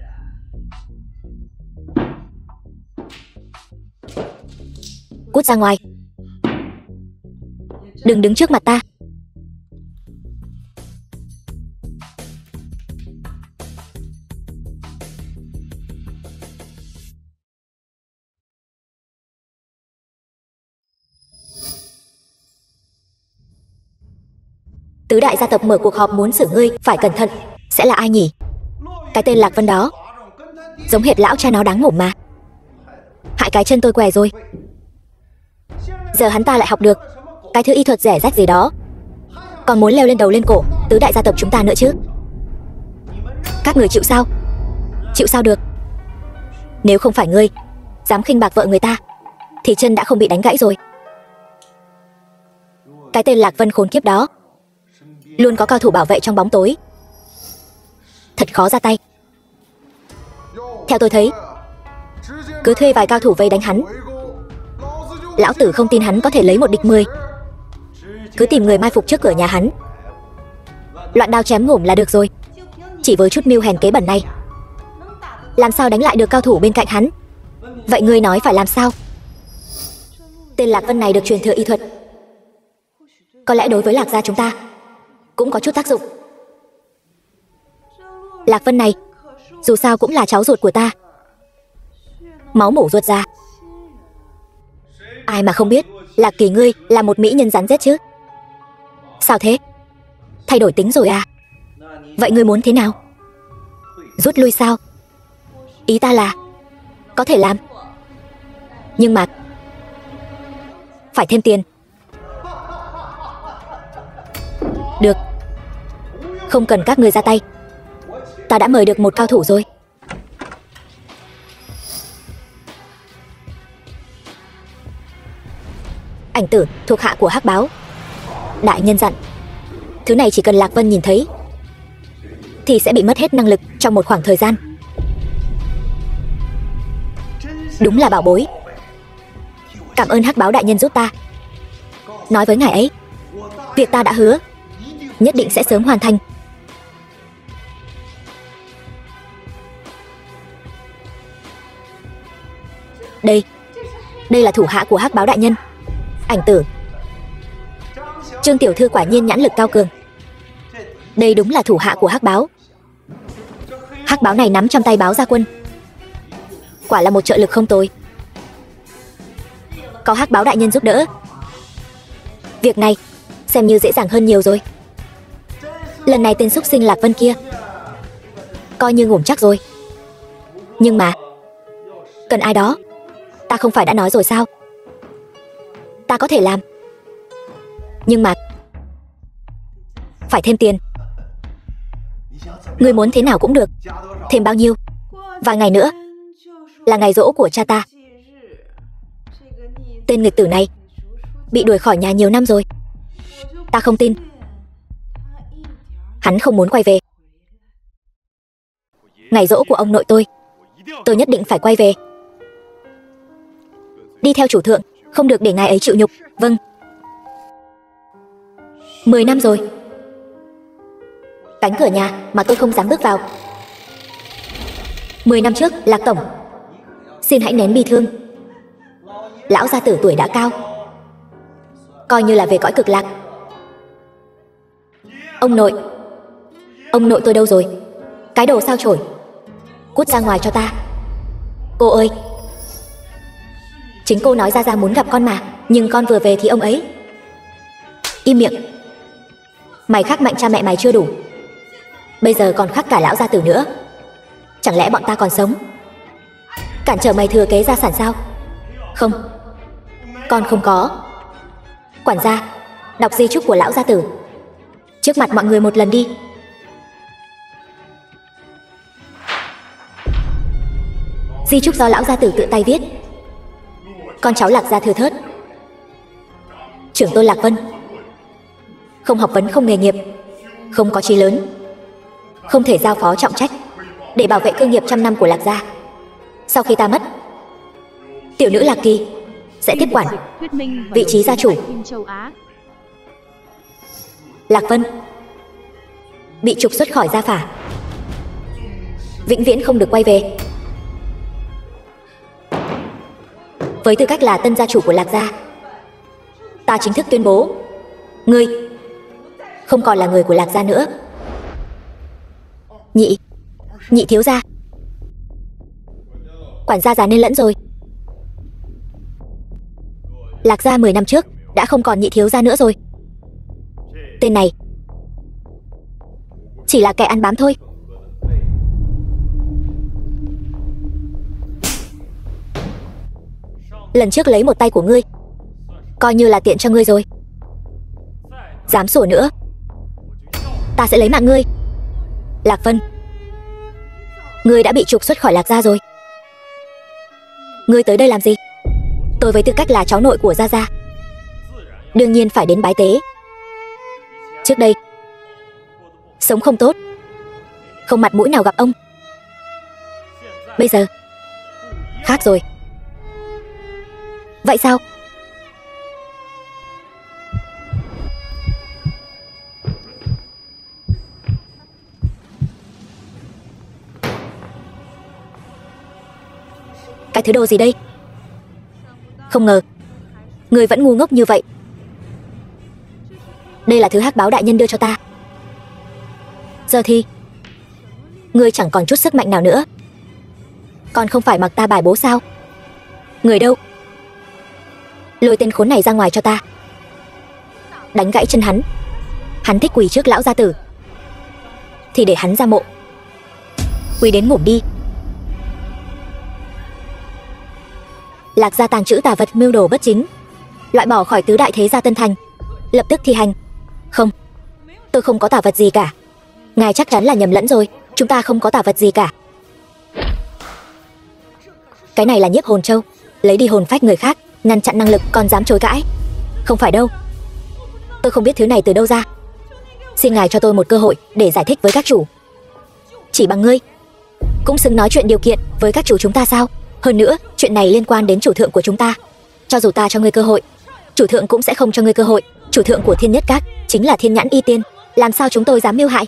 Cút ra ngoài. Đừng đứng trước mặt ta. Tứ đại gia tộc mở cuộc họp muốn xử ngươi, phải cẩn thận. Sẽ là ai nhỉ? Cái tên Lạc Vân đó giống hệt lão cha nó đáng ngủm mà. Hại cái chân tôi què rồi. Giờ hắn ta lại học được cái thứ y thuật rẻ rách gì đó, còn muốn leo lên đầu lên cổ tứ đại gia tộc chúng ta nữa chứ. Các người chịu sao? Chịu sao được? Nếu không phải ngươi dám khinh bạc vợ người ta, thì chân đã không bị đánh gãy rồi. Cái tên Lạc Vân khốn kiếp đó luôn có cao thủ bảo vệ trong bóng tối, thật khó ra tay. Theo tôi thấy, cứ thuê vài cao thủ vây đánh hắn. Lão tử không tin hắn có thể lấy một địch 10. Cứ tìm người mai phục trước cửa nhà hắn, loạn đao chém ngủm là được rồi. Chỉ với chút mưu hèn kế bẩn này, làm sao đánh lại được cao thủ bên cạnh hắn? Vậy ngươi nói phải làm sao? Tên Lạc Vân này được truyền thừa y thuật, có lẽ đối với Lạc gia chúng ta cũng có chút tác dụng. Lạc Vân này dù sao cũng là cháu ruột của ta, máu mủ ruột già. Ai mà không biết Lạc Kỳ ngươi là một mỹ nhân rắn rết chứ? Sao thế? Thay đổi tính rồi à? Vậy ngươi muốn thế nào? Rút lui sao? Ý ta là có thể làm, nhưng mà phải thêm tiền. Được, không cần các ngươi ra tay. Ta đã mời được một cao thủ rồi. Ảnh Tử, thuộc hạ của Hắc Báo. Đại nhân dặn, thứ này chỉ cần Lạc Vân nhìn thấy thì sẽ bị mất hết năng lực trong một khoảng thời gian. Đúng là bảo bối. Cảm ơn Hắc Báo đại nhân giúp ta. Nói với ngài ấy, Việc ta đã hứa nhất định sẽ sớm hoàn thành. Đây là thủ hạ của Hắc Báo đại nhân, Ảnh Tử. Trương tiểu thư quả nhiên nhãn lực cao cường. Đây đúng là thủ hạ của Hắc Báo. Hắc Báo này nắm trong tay Báo Gia Quân, quả là một trợ lực không tồi. Có Hắc Báo đại nhân giúp đỡ, việc này xem như dễ dàng hơn nhiều rồi. Lần này tên xúc sinh Lạc Vân kia coi như ngủm chắc rồi. Nhưng mà cần ai đó, ta không phải đã nói rồi sao? Ta có thể làm, nhưng mà phải thêm tiền. Ngươi muốn thế nào cũng được. Thêm bao nhiêu? Vài ngày nữa là ngày giỗ của cha ta. Tên nghịch tử này bị đuổi khỏi nhà nhiều năm rồi. Ta không tin hắn không muốn quay về. Ngày giỗ của ông nội tôi nhất định phải quay về. Đi theo chủ thượng, không được để ngài ấy chịu nhục. Vâng. 10 năm rồi. Cánh cửa nhà mà tôi không dám bước vào. 10 năm trước, Lạc tổng, xin hãy nén bi thương. Lão gia tử tuổi đã cao, coi như là về cõi cực lạc. Ông nội tôi đâu rồi? Cái đồ sao chổi, cút ra ngoài cho ta. Cô ơi, chính cô nói ra muốn gặp con mà, nhưng con vừa về thì ông ấy. Im miệng. Mày khắc mạnh cha mẹ mày chưa đủ, bây giờ còn khắc cả lão gia tử nữa. Chẳng lẽ bọn ta còn sống cản trở mày thừa kế gia sản sao? Không, con không có. Quản gia, đọc di chúc của lão gia tử trước mặt mọi người một lần đi. Di chúc do lão gia tử tự tay viết. Con cháu Lạc gia thưa thớt, trưởng tôn Lạc Vân, không học vấn, không nghề nghiệp, không có chí lớn, không thể giao phó trọng trách để bảo vệ cơ nghiệp trăm năm của Lạc gia. Sau khi ta mất, tiểu nữ Lạc Kỳ sẽ tiếp quản vị trí gia chủ. Lạc Vân bị trục xuất khỏi gia phả, vĩnh viễn không được quay về. Với tư cách là tân gia chủ của Lạc gia, ta chính thức tuyên bố ngươi không còn là người của Lạc gia nữa. Nhị thiếu gia. Quản gia già nên lẫn rồi. Lạc gia 10 năm trước đã không còn nhị thiếu gia nữa rồi. Tên này chỉ là kẻ ăn bám thôi. Lần trước lấy một tay của ngươi, coi như là tiện cho ngươi rồi. Dám sủa nữa, ta sẽ lấy mạng ngươi. Lạc Vân, ngươi đã bị trục xuất khỏi Lạc gia rồi. Ngươi tới đây làm gì? Tôi với tư cách là cháu nội của Gia Gia, đương nhiên phải đến bái tế. Trước đây sống không tốt, không mặt mũi nào gặp ông. Bây giờ khác rồi. Vậy sao? Cái thứ đồ gì đây? Không ngờ người vẫn ngu ngốc như vậy. Đây là thứ Hắc Báo đại nhân đưa cho ta. Giờ thì ngươi chẳng còn chút sức mạnh nào nữa. Còn không phải mặc ta bài bố sao? Người đâu? Lôi tên khốn này ra ngoài cho ta. Đánh gãy chân hắn. Hắn thích quỳ trước lão gia tử thì để hắn ra mộ, quỳ đến ngủ đi. Lạc gia tàng trữ tà vật, mưu đồ bất chính, loại bỏ khỏi tứ đại thế gia Tân Thành, lập tức thi hành. Không, tôi không có tà vật gì cả. Ngài chắc chắn là nhầm lẫn rồi, chúng ta không có tà vật gì cả. Cái này là nhiếp hồn châu, lấy đi hồn phách người khác, ngăn chặn năng lực, còn dám chối cãi. Không phải đâu, tôi không biết thứ này từ đâu ra. Xin ngài cho tôi một cơ hội để giải thích với các chủ. Chỉ bằng ngươi cũng xứng nói chuyện điều kiện với các chủ chúng ta sao? Hơn nữa, chuyện này liên quan đến chủ thượng của chúng ta. Cho dù ta cho ngươi cơ hội, chủ thượng cũng sẽ không cho ngươi cơ hội. Chủ thượng của Thiên Nhất Các chính là Thiên Nhãn Y Tiên, làm sao chúng tôi dám mưu hại?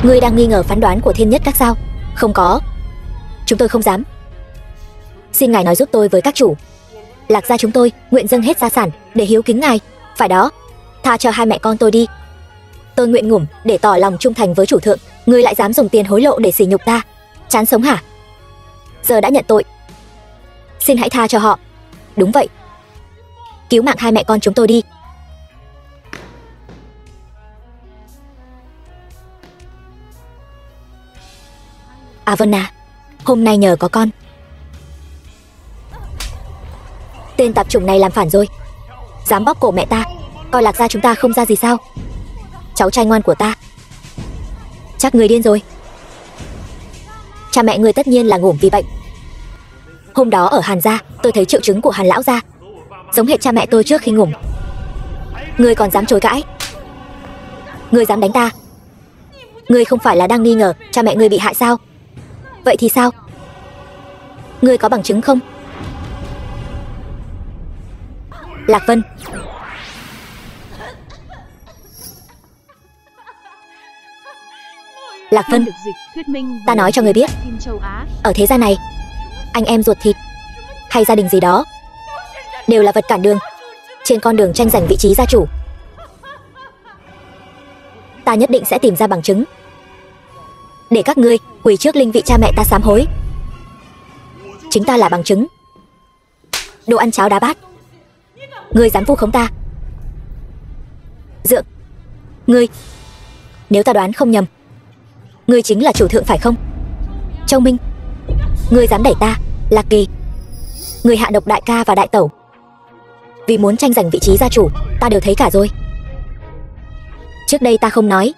Ngươi đang nghi ngờ phán đoán của Thiên Nhất Các sao? Không có, chúng tôi không dám. Xin ngài nói giúp tôi với các chủ. Lạc gia chúng tôi nguyện dâng hết gia sản để hiếu kính ngài. Phải đó, tha cho hai mẹ con tôi đi. Tôi nguyện ngủm để tỏ lòng trung thành với chủ thượng. Ngươi lại dám dùng tiền hối lộ để sỉ nhục ta, chán sống hả? Giờ đã nhận tội, xin hãy tha cho họ. Đúng vậy, cứu mạng hai mẹ con chúng tôi đi. À Vân à, hôm nay nhờ có con. Tên tạp chủng này làm phản rồi, dám bóp cổ mẹ ta, coi Lạc gia chúng ta không ra gì sao? Cháu trai ngoan của ta. Chắc người điên rồi. Cha mẹ người tất nhiên là ngủm vì bệnh. Hôm đó ở Hàn gia, tôi thấy triệu chứng của Hàn lão gia giống hệt cha mẹ tôi trước khi ngủm. Ngươi còn dám chối cãi? Ngươi dám đánh ta? Ngươi không phải là đang nghi ngờ cha mẹ ngươi bị hại sao? Vậy thì sao? Ngươi có bằng chứng không? Lạc Vân. Lạc Vân, ta nói cho ngươi biết, ở thế gian này, anh em ruột thịt hay gia đình gì đó đều là vật cản đường trên con đường tranh giành vị trí gia chủ. Ta nhất định sẽ tìm ra bằng chứng để các ngươi quỳ trước linh vị cha mẹ ta sám hối. Chính ta là bằng chứng. Đồ ăn cháo đá bát, ngươi dám vu khống ta? Dượng, ngươi, nếu ta đoán không nhầm, ngươi chính là chủ thượng phải không? Châu Minh, ngươi dám đẩy ta, Lạc Kỳ, ngươi hạ độc đại ca và đại tẩu vì muốn tranh giành vị trí gia chủ, ta đều thấy cả rồi. Trước đây ta không nói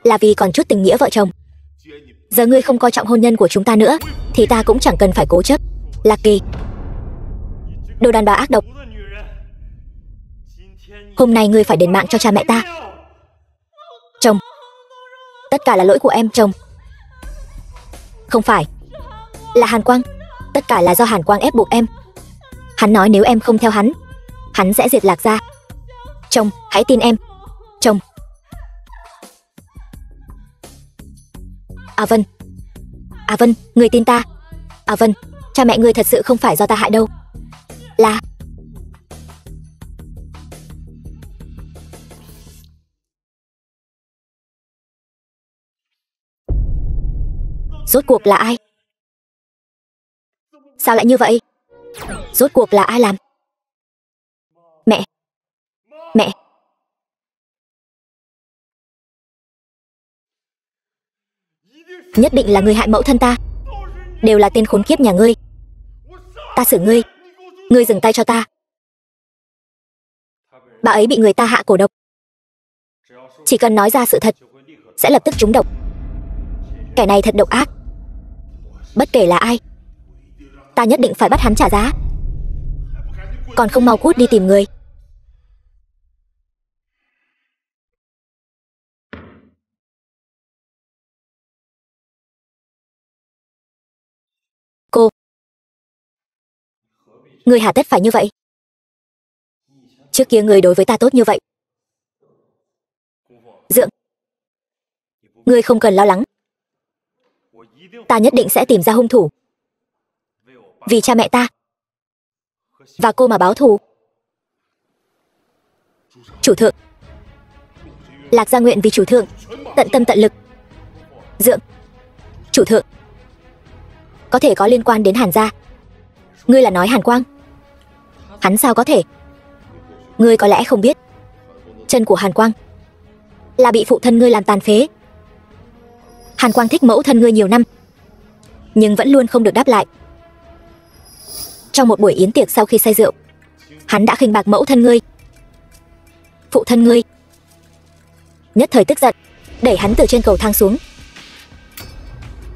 là vì còn chút tình nghĩa vợ chồng. Giờ ngươi không coi trọng hôn nhân của chúng ta nữa thì ta cũng chẳng cần phải cố chấp. Lạc Kỳ, đồ đàn bà ác độc, hôm nay ngươi phải đền mạng cho cha mẹ ta. Chồng, tất cả là lỗi của em chồng. Không phải, là Hàn Quang. Tất cả là do Hàn Quang ép buộc em. Hắn nói nếu em không theo hắn sẽ diệt Lạc gia. Chồng, hãy tin em. Chồng. À Vân, à Vân, người tin ta. À Vân, cha mẹ ngươi thật sự không phải do ta hại đâu. Là rốt cuộc là ai? Sao lại như vậy? Rốt cuộc là ai làm? Mẹ. Mẹ. Nhất định là người hại mẫu thân ta. Đều là tên khốn kiếp nhà ngươi. Ta xử ngươi. Ngươi dừng tay cho ta. Bà ấy bị người ta hạ cổ độc. Chỉ cần nói ra sự thật sẽ lập tức trúng độc. Kẻ này thật độc ác. Bất kể là ai, ta nhất định phải bắt hắn trả giá. Còn không mau cút đi tìm người. Cô, người hà tất phải như vậy? Trước kia người đối với ta tốt như vậy. Dượng, ngươi không cần lo lắng. Ta nhất định sẽ tìm ra hung thủ. Vì cha mẹ ta và cô mà báo thù. Chủ thượng, Lạc gia nguyện vì chủ thượng tận tâm tận lực. Dượng, chủ thượng, có thể có liên quan đến Hàn gia. Ngươi là nói Hàn Quang? Hắn sao có thể? Ngươi có lẽ không biết, chân của Hàn Quang là bị phụ thân ngươi làm tàn phế. Hàn Quang thích mẫu thân ngươi nhiều năm, nhưng vẫn luôn không được đáp lại. Trong một buổi yến tiệc sau khi say rượu, hắn đã khinh bạc mẫu thân ngươi. Phụ thân ngươi nhất thời tức giận, đẩy hắn từ trên cầu thang xuống.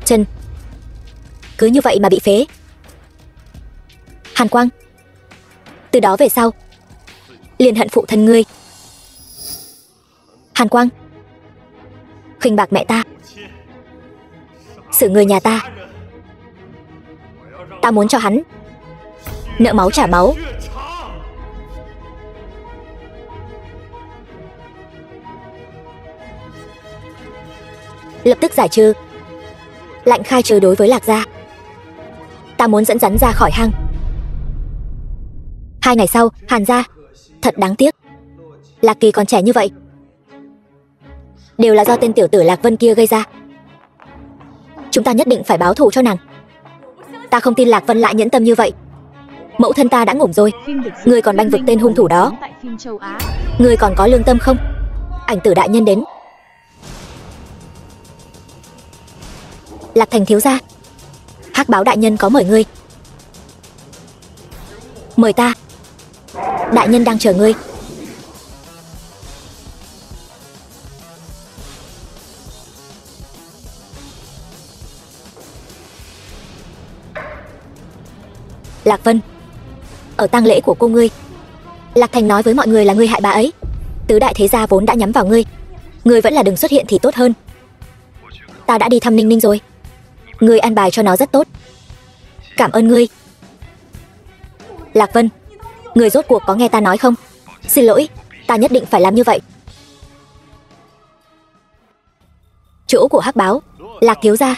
Chân cứ như vậy mà bị phế. Hàn Quang từ đó về sau liền hận phụ thân ngươi. Hàn Quang khinh bạc mẹ ta, xử người nhà ta. Ta muốn cho hắn nợ máu trả máu. lập tức giải trừ lệnh khai trừ đối với Lạc gia. Ta muốn dẫn rắn ra khỏi hang. 2 ngày sau, Hàn gia. Thật đáng tiếc, Lạc Kỳ còn trẻ như vậy. Đều là do tên tiểu tử Lạc Vân kia gây ra. Chúng ta nhất định phải báo thù cho nàng. Ta không tin Lạc Vân lại nhẫn tâm như vậy. Mẫu thân ta đã ngủm rồi, ngươi còn banh vực tên hung thủ đó. Ngươi còn có lương tâm không? Ảnh Tử đại nhân đến. Lạc Thành thiếu gia, Hắc Báo đại nhân có mời ngươi. Mời ta. Đại nhân đang chờ ngươi. Lạc Vân, ở tang lễ của cô ngươi, Lạc Thành nói với mọi người là ngươi hại bà ấy. Tứ đại thế gia vốn đã nhắm vào ngươi, ngươi vẫn là đừng xuất hiện thì tốt hơn. Ta đã đi thăm Ninh Ninh rồi, ngươi an bài cho nó rất tốt. Cảm ơn ngươi. Lạc Vân, ngươi rốt cuộc có nghe ta nói không? Xin lỗi, ta nhất định phải làm như vậy. Chỗ của Hắc Báo, Lạc thiếu gia,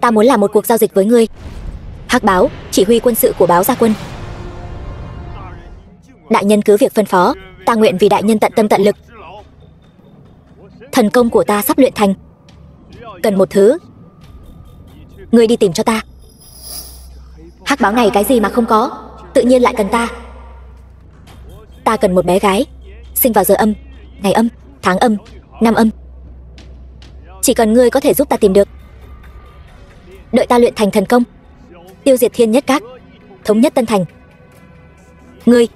ta muốn làm một cuộc giao dịch với ngươi. Hắc Báo, chỉ huy quân sự của Báo gia quân. Đại nhân cứ việc phân phó, ta nguyện vì đại nhân tận tâm tận lực. Thần công của ta sắp luyện thành, cần một thứ, ngươi đi tìm cho ta. Hắc Báo này cái gì mà không có, tự nhiên lại cần ta. Ta cần một bé gái, sinh vào giờ âm, ngày âm, tháng âm, năm âm. Chỉ cần ngươi có thể giúp ta tìm được. Đợi ta luyện thành thần công, tiêu diệt Thiên Nhất Các, thống nhất Tân Thành. Ngươi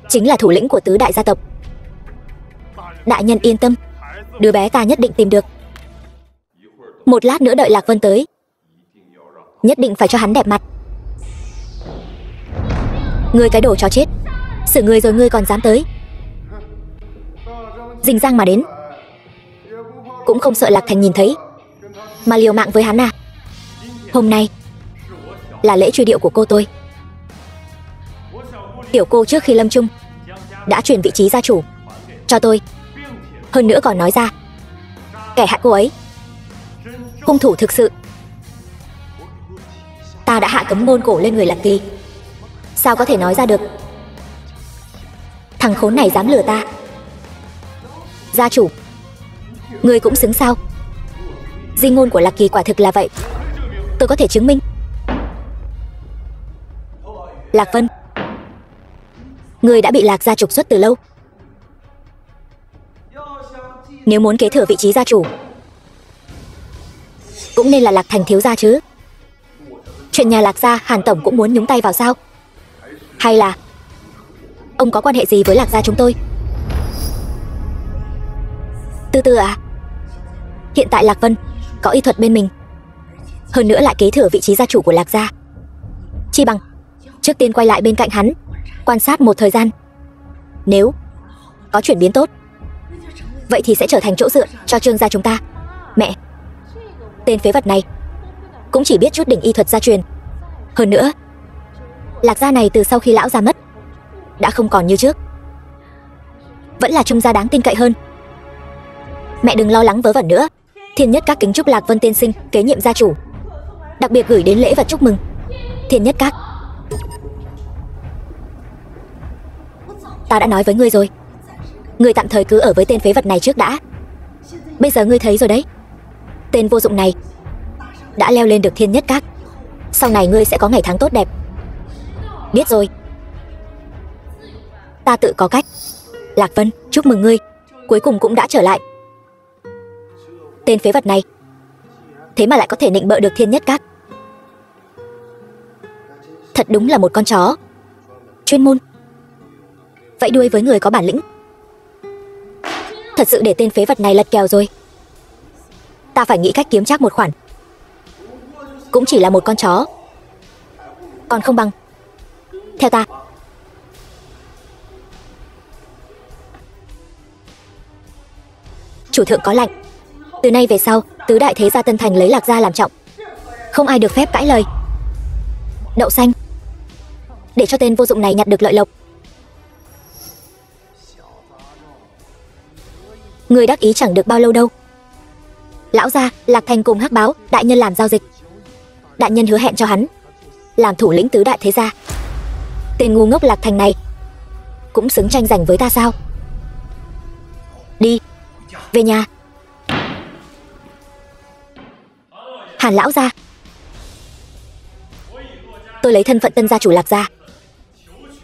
chính là thủ lĩnh của tứ đại gia tộc. Đại nhân yên tâm, đứa bé ta nhất định tìm được. Một lát nữa đợi Lạc Vân tới, nhất định phải cho hắn đẹp mặt. Ngươi cái đồ chó chết, xử ngươi rồi ngươi còn dám tới. Rình răng mà đến, cũng không sợ Lạc Thành nhìn thấy mà liều mạng với hắn à? Hôm nay là lễ truy điệu của cô tôi. Tiểu cô trước khi lâm chung đã chuyển vị trí gia chủ cho tôi, hơn nữa còn nói ra kẻ hại cô ấy hung thủ thực sự. Ta đã hạ cấm môn cổ lên người Lạc Kỳ, sao có thể nói ra được? Thằng khốn này dám lừa ta. Gia chủ, ngươi cũng xứng sao? Di ngôn của Lạc Kỳ quả thực là vậy, tôi có thể chứng minh. Lạc Vân, ngươi đã bị Lạc gia trục xuất từ lâu. Nếu muốn kế thừa vị trí gia chủ, cũng nên là Lạc Thành thiếu gia chứ. Chuyện nhà Lạc gia, Hàn tổng cũng muốn nhúng tay vào sao? Hay là ông có quan hệ gì với Lạc gia chúng tôi? Từ từ à? Hiện tại Lạc Vân có y thuật bên mình, hơn nữa lại kế thừa vị trí gia chủ của Lạc gia. Chi bằng trước tiên quay lại bên cạnh hắn, quan sát một thời gian. Nếu có chuyển biến tốt, vậy thì sẽ trở thành chỗ dựa cho Trương gia chúng ta. Mẹ, tên phế vật này cũng chỉ biết chút đỉnh y thuật gia truyền. Hơn nữa, Lạc gia này từ sau khi lão gia mất đã không còn như trước, vẫn là Trung gia đáng tin cậy hơn. Mẹ đừng lo lắng vớ vẩn nữa. Thiên Nhất Các kính chúc Lạc Vân tiên sinh kế nhiệm gia chủ, đặc biệt gửi đến lễ vật chúc mừng. Thiên Nhất Các, ta đã nói với ngươi rồi, ngươi tạm thời cứ ở với tên phế vật này trước đã. Bây giờ ngươi thấy rồi đấy, tên vô dụng này đã leo lên được Thiên Nhất Các, sau này ngươi sẽ có ngày tháng tốt đẹp. Biết rồi, ta tự có cách. Lạc Vân, chúc mừng ngươi, cuối cùng cũng đã trở lại. Tên phế vật này thế mà lại có thể nịnh bợ được Thiên Nhất Các, thật đúng là một con chó chuyên môn vẫy đuôi với người có bản lĩnh. Thật sự để tên phế vật này lật kèo rồi. Ta phải nghĩ cách kiếm trác một khoản. Cũng chỉ là một con chó, còn không bằng theo ta. Chủ thượng có lệnh, từ nay về sau tứ đại thế gia Tân Thành lấy Lạc gia làm trọng, không ai được phép cãi lời. Đậu xanh, để cho tên vô dụng này nhặt được lợi lộc. Người đắc ý chẳng được bao lâu đâu. Lão gia, Lạc Thành cùng Hắc Báo đại nhân làm giao dịch. Đại nhân hứa hẹn cho hắn làm thủ lĩnh tứ đại thế gia. Tên ngu ngốc Lạc Thành này cũng xứng tranh giành với ta sao? Đi, về nhà. Hàn lão gia, tôi lấy thân phận tân gia chủ Lạc gia,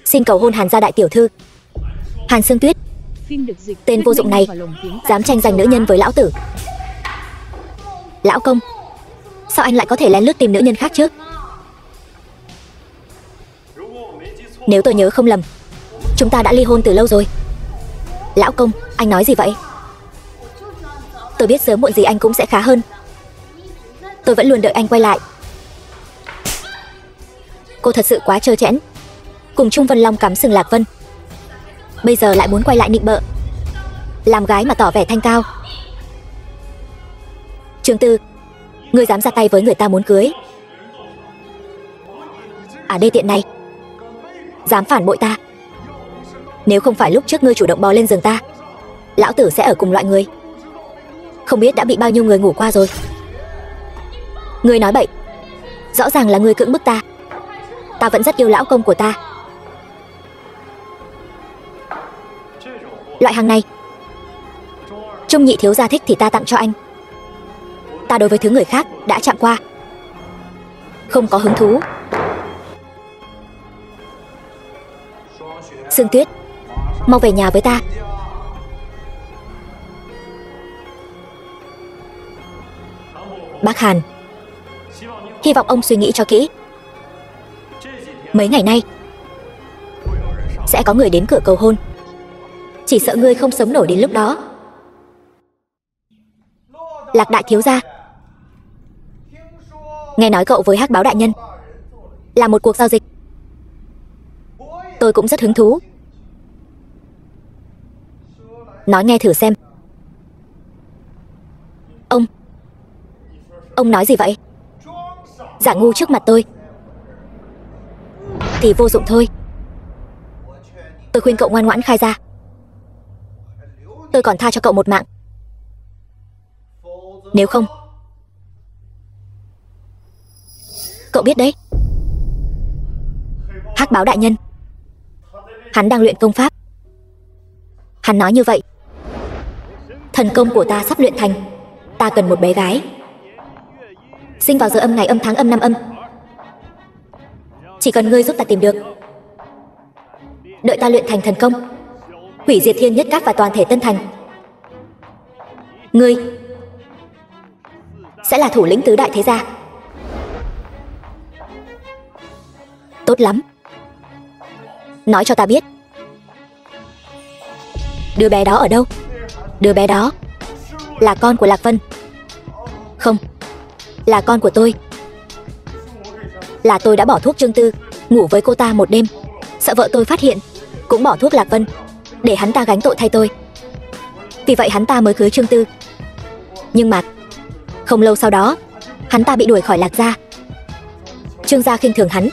xin cầu hôn Hàn gia đại tiểu thư Hàn Sương Tuyết. Tên vô dụng này dám tranh giành nữ nhân với lão tử. Lão công, sao anh lại có thể lén lút tìm nữ nhân khác chứ? Nếu tôi nhớ không lầm, chúng ta đã ly hôn từ lâu rồi. Lão công, anh nói gì vậy? Tôi biết sớm muộn gì anh cũng sẽ khá hơn. Tôi vẫn luôn đợi anh quay lại. Cô thật sự quá trơ trẽn, cùng Trung Vân Long cắm sừng Lạc Vân, bây giờ lại muốn quay lại nịnh bợ, làm gái mà tỏ vẻ thanh cao. Trương Tư, ngươi dám ra tay với người ta muốn cưới. À đê tiện này, dám phản bội ta. Nếu không phải lúc trước ngươi chủ động bò lên giường ta, lão tử sẽ ở cùng loại người. Không biết đã bị bao nhiêu người ngủ qua rồi. Ngươi nói bậy, rõ ràng là ngươi cưỡng bức ta. Ta vẫn rất yêu lão công của ta. Loại hàng này, Trung nhị thiếu gia thích thì ta tặng cho anh. Ta đối với thứ người khác đã chạm qua không có hứng thú. Sương Tuyết, mau về nhà với ta. Bác Hàn, hy vọng ông suy nghĩ cho kỹ. Mấy ngày nay sẽ có người đến cửa cầu hôn, chỉ sợ ngươi không sống nổi đến lúc đó. Lạc đại thiếu gia, nghe nói cậu với Hắc Báo đại nhân là một cuộc giao dịch. Tôi cũng rất hứng thú. Nói nghe thử xem. Ông nói gì vậy? Giả ngu trước mặt tôi thì vô dụng thôi. Tôi khuyên cậu ngoan ngoãn khai ra, tôi còn tha cho cậu một mạng. Nếu không, cậu biết đấy, Hắc Báo đại nhân, hắn đang luyện công pháp. Hắn nói như vậy, thần công của ta sắp luyện thành. Ta cần một bé gái, sinh vào giờ âm ngày âm tháng âm năm âm. Chỉ cần ngươi giúp ta tìm được, đợi ta luyện thành thần công, hủy diệt Thiên Nhất Các và toàn thể Tân Thành, ngươi sẽ là thủ lĩnh tứ đại thế gia. Tốt lắm, nói cho ta biết, đứa bé đó ở đâu? Đứa bé đó là con của Lạc Vân. Không, là con của tôi. Là tôi đã bỏ thuốc Trương Tư, ngủ với cô ta một đêm, sợ vợ tôi phát hiện, cũng bỏ thuốc Lạc Vân để hắn ta gánh tội thay tôi. Vì vậy hắn ta mới cưới Trương Tư. Nhưng mà không lâu sau đó, hắn ta bị đuổi khỏi Lạc gia. Trương gia khinh thường hắn,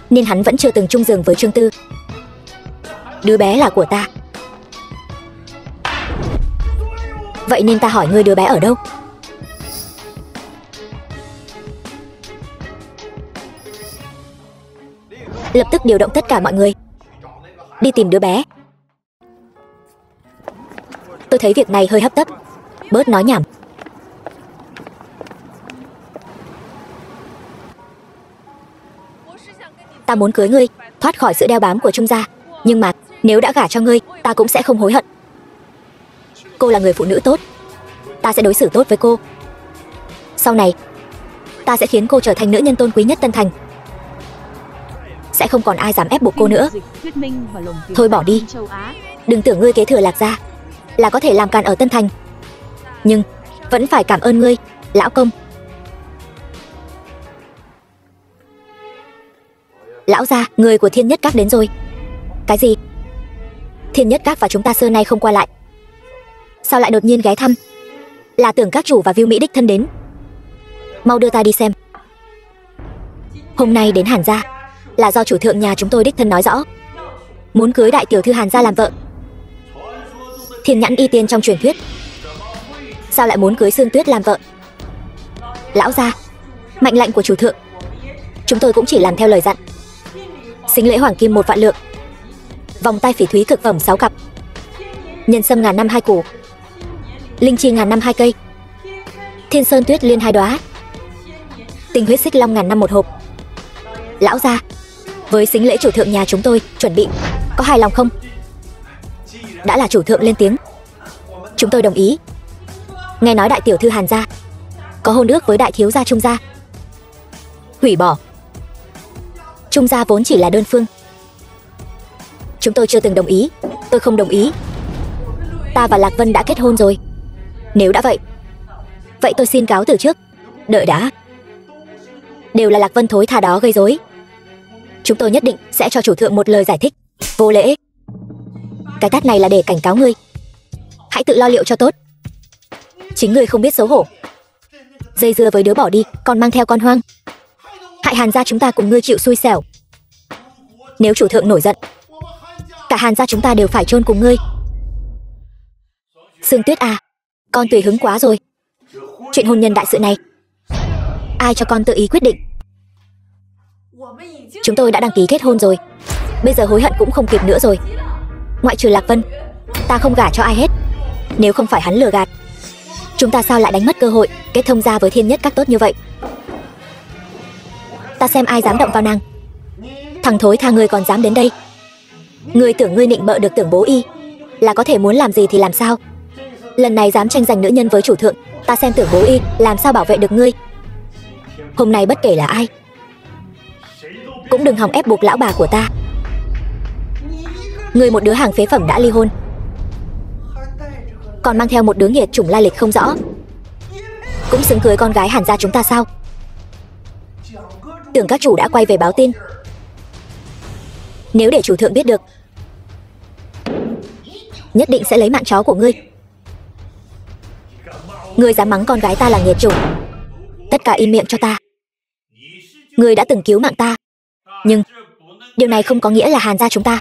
nên hắn vẫn chưa từng chung giường với Trương Tư. Đứa bé là của ta. Vậy nên ta hỏi ngươi, đứa bé ở đâu? Lập tức điều động tất cả mọi người đi tìm đứa bé. Tôi thấy việc này hơi hấp tấp, bớt nói nhảm. Ta muốn cưới ngươi, thoát khỏi sự đeo bám của Trung gia. Nhưng mà nếu đã gả cho ngươi, ta cũng sẽ không hối hận. Cô là người phụ nữ tốt, ta sẽ đối xử tốt với cô. Sau này, ta sẽ khiến cô trở thành nữ nhân tôn quý nhất Tân Thành. Sẽ không còn ai dám ép buộc cô nữa. Thôi bỏ đi, đừng tưởng ngươi kế thừa Lạc gia là có thể làm càn ở Tân Thành. Nhưng vẫn phải cảm ơn ngươi, lão công. Lão gia, người của Thiên Nhất Các đến rồi. Cái gì? Thiên Nhất Các và chúng ta xưa nay không qua lại, sao lại đột nhiên ghé thăm? Là tưởng các chủ và Viu Mỹ đích thân đến. Mau đưa ta đi xem. Hôm nay đến Hàn gia là do chủ thượng nhà chúng tôi đích thân nói rõ, muốn cưới đại tiểu thư Hàn gia làm vợ. Thiên nhãn y tiên trong truyền thuyết, sao lại muốn cưới Sương Tuyết làm vợ? Lão gia, mệnh lệnh của chủ thượng, chúng tôi cũng chỉ làm theo lời dặn. Sính lễ hoàng kim 1 vạn lượng, vòng tay phỉ thúy cực phẩm 6 cặp, nhân sâm ngàn năm 2 củ, linh chi ngàn năm 2 cây, thiên sơn tuyết liên 2 đóa, tinh huyết xích long ngàn năm 1 hộp. Lão gia, với sính lễ chủ thượng nhà chúng tôi chuẩn bị, có hài lòng không? Đã là chủ thượng lên tiếng, chúng tôi đồng ý. Nghe nói đại tiểu thư Hàn gia có hôn ước với đại thiếu gia Trung gia. Hủy bỏ. Trung gia vốn chỉ là đơn phương, chúng tôi chưa từng đồng ý. Tôi không đồng ý. Ta và Lạc Vân đã kết hôn rồi. Nếu đã vậy, vậy tôi xin cáo từ trước. Đợi đã. Đều là Lạc Vân thối tha đó gây rối. Chúng tôi nhất định sẽ cho chủ thượng một lời giải thích. Vô lễ. Cái tát này là để cảnh cáo ngươi. Hãy tự lo liệu cho tốt. Chính ngươi không biết xấu hổ, dây dưa với đứa bỏ đi còn mang theo con hoang, hại Hàn gia chúng ta cùng ngươi chịu xui xẻo. Nếu chủ thượng nổi giận, cả Hàn gia chúng ta đều phải chôn cùng ngươi. Sương Tuyết à, con tùy hứng quá rồi. Chuyện hôn nhân đại sự này, ai cho con tự ý quyết định? Chúng tôi đã đăng ký kết hôn rồi, bây giờ hối hận cũng không kịp nữa rồi. Ngoại trừ Lạc Vân, ta không gả cho ai hết. Nếu không phải hắn lừa gạt, chúng ta sao lại đánh mất cơ hội kết thông gia với Thiên Nhất Các tốt như vậy? Ta xem ai dám động vào nàng. Thằng thối tha ngươi còn dám đến đây. Ngươi tưởng ngươi nịnh bợ được Tưởng Bố Y là có thể muốn làm gì thì làm sao? Lần này dám tranh giành nữ nhân với chủ thượng, ta xem Tưởng Bố Y làm sao bảo vệ được ngươi. Hôm nay bất kể là ai, cũng đừng hòng ép buộc lão bà của ta. Ngươi một đứa hàng phế phẩm đã ly hôn, còn mang theo một đứa nghiệt chủng lai lịch không rõ, cũng xứng cưới con gái Hàn gia chúng ta sao? Tưởng các chủ đã quay về báo tin. Nếu để chủ thượng biết được, nhất định sẽ lấy mạng chó của ngươi. Ngươi dám mắng con gái ta là nghiệt chủng, tất cả im miệng cho ta. Ngươi đã từng cứu mạng ta, nhưng điều này không có nghĩa là Hàn gia chúng ta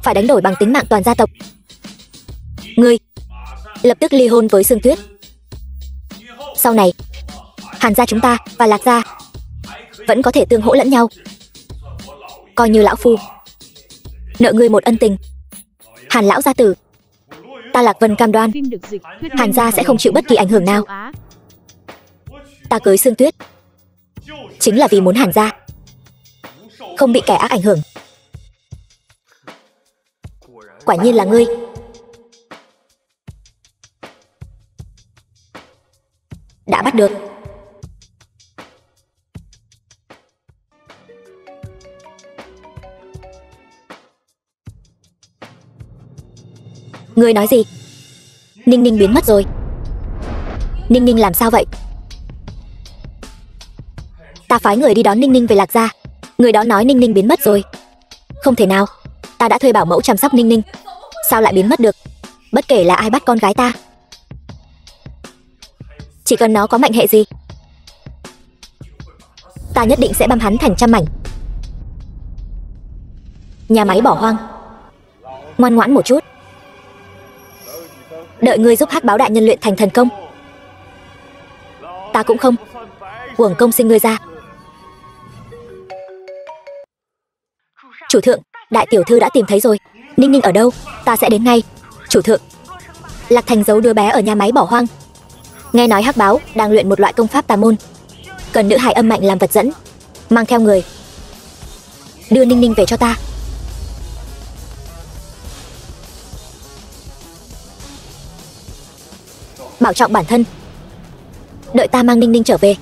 phải đánh đổi bằng tính mạng toàn gia tộc. Ngươi lập tức ly hôn với Sương Tuyết. Sau này Hàn gia chúng ta và Lạc gia vẫn có thể tương hỗ lẫn nhau. Coi như lão phu nợ ngươi một ân tình. Hàn lão gia tử, ta Lạc Vân cam đoan Hàn gia sẽ không chịu bất kỳ ảnh hưởng nào. Ta cưới Sương Tuyết chính là vì muốn Hàn gia không bị kẻ ác ảnh hưởng. Quả nhiên là ngươi. Đã bắt được. Ngươi nói gì? Ninh Ninh biến mất rồi. Ninh Ninh làm sao vậy? Ta phái người đi đón Ninh Ninh về Lạc gia. Người đó nói Ninh Ninh biến mất rồi. Không thể nào, ta đã thuê bảo mẫu chăm sóc Ninh Ninh, sao lại biến mất được? Bất kể là ai bắt con gái ta, chỉ cần nó có mệnh hệ gì, ta nhất định sẽ băm hắn thành trăm mảnh. Nhà máy bỏ hoang, ngoan ngoãn một chút, đợi ngươi giúp Hắc Báo đại nhân luyện thành thần công. Ta cũng không uổng công sinh ngươi ra. Chủ thượng, đại tiểu thư đã tìm thấy rồi. Ninh Ninh ở đâu? Ta sẽ đến ngay. Chủ thượng, Lạc Thành giấu đứa bé ở nhà máy bỏ hoang. Nghe nói Hắc Báo đang luyện một loại công pháp tà môn, cần nữ hài âm mạnh làm vật dẫn, mang theo người. Đưa Ninh Ninh về cho ta. Bảo trọng bản thân, đợi ta mang Ninh Ninh trở về.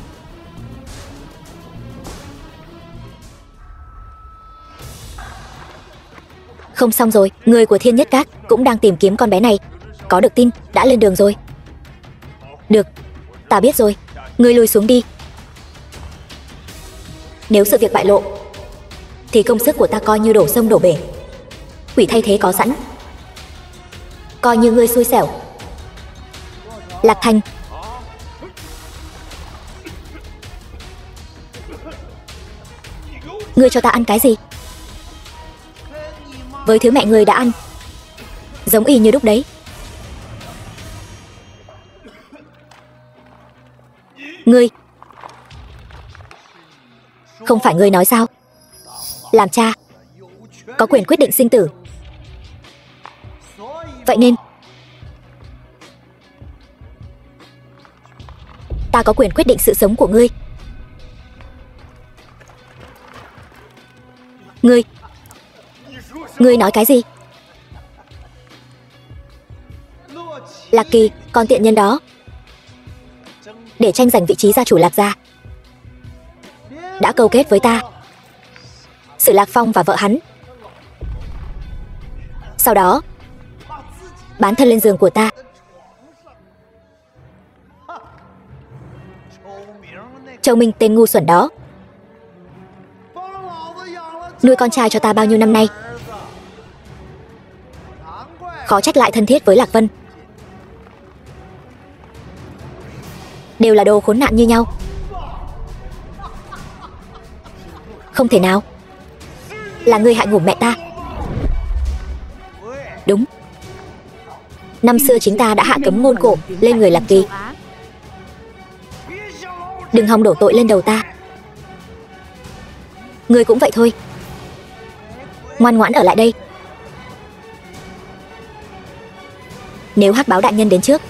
Không xong rồi, người của Thiên Nhất Các cũng đang tìm kiếm con bé này. Có được tin, đã lên đường rồi. Được, ta biết rồi, ngươi lùi xuống đi. Nếu sự việc bại lộ, thì công sức của ta coi như đổ sông đổ bể. Quỷ thay thế có sẵn, coi như ngươi xui xẻo. Lạc Thành, ngươi cho ta ăn cái gì? Với thứ mẹ ngươi đã ăn, giống y như đúc đấy. Ngươi, không phải ngươi nói sao? Làm cha có quyền quyết định sinh tử. Vậy nên ta có quyền quyết định sự sống của ngươi. Ngươi nói cái gì? Lạc Kỳ, con tiện nhân đó, để tranh giành vị trí gia chủ Lạc gia, đã câu kết với ta, Sử Lạc Phong và vợ hắn. Sau đó bán thân lên giường của ta. Châu Minh tên ngu xuẩn đó nuôi con trai cho ta bao nhiêu năm nay, khó trách lại thân thiết với Lạc Vân. Đều là đồ khốn nạn như nhau. Không thể nào. Là ngươi hại ngủ mẹ ta. Đúng. Năm xưa chính ta đã hạ cấm ngôn cổ lên người Lạc Kỳ. Đừng hòng đổ tội lên đầu ta. Ngươi cũng vậy thôi. Ngoan ngoãn ở lại đây. Nếu Hắc Báo đại nhân đến trước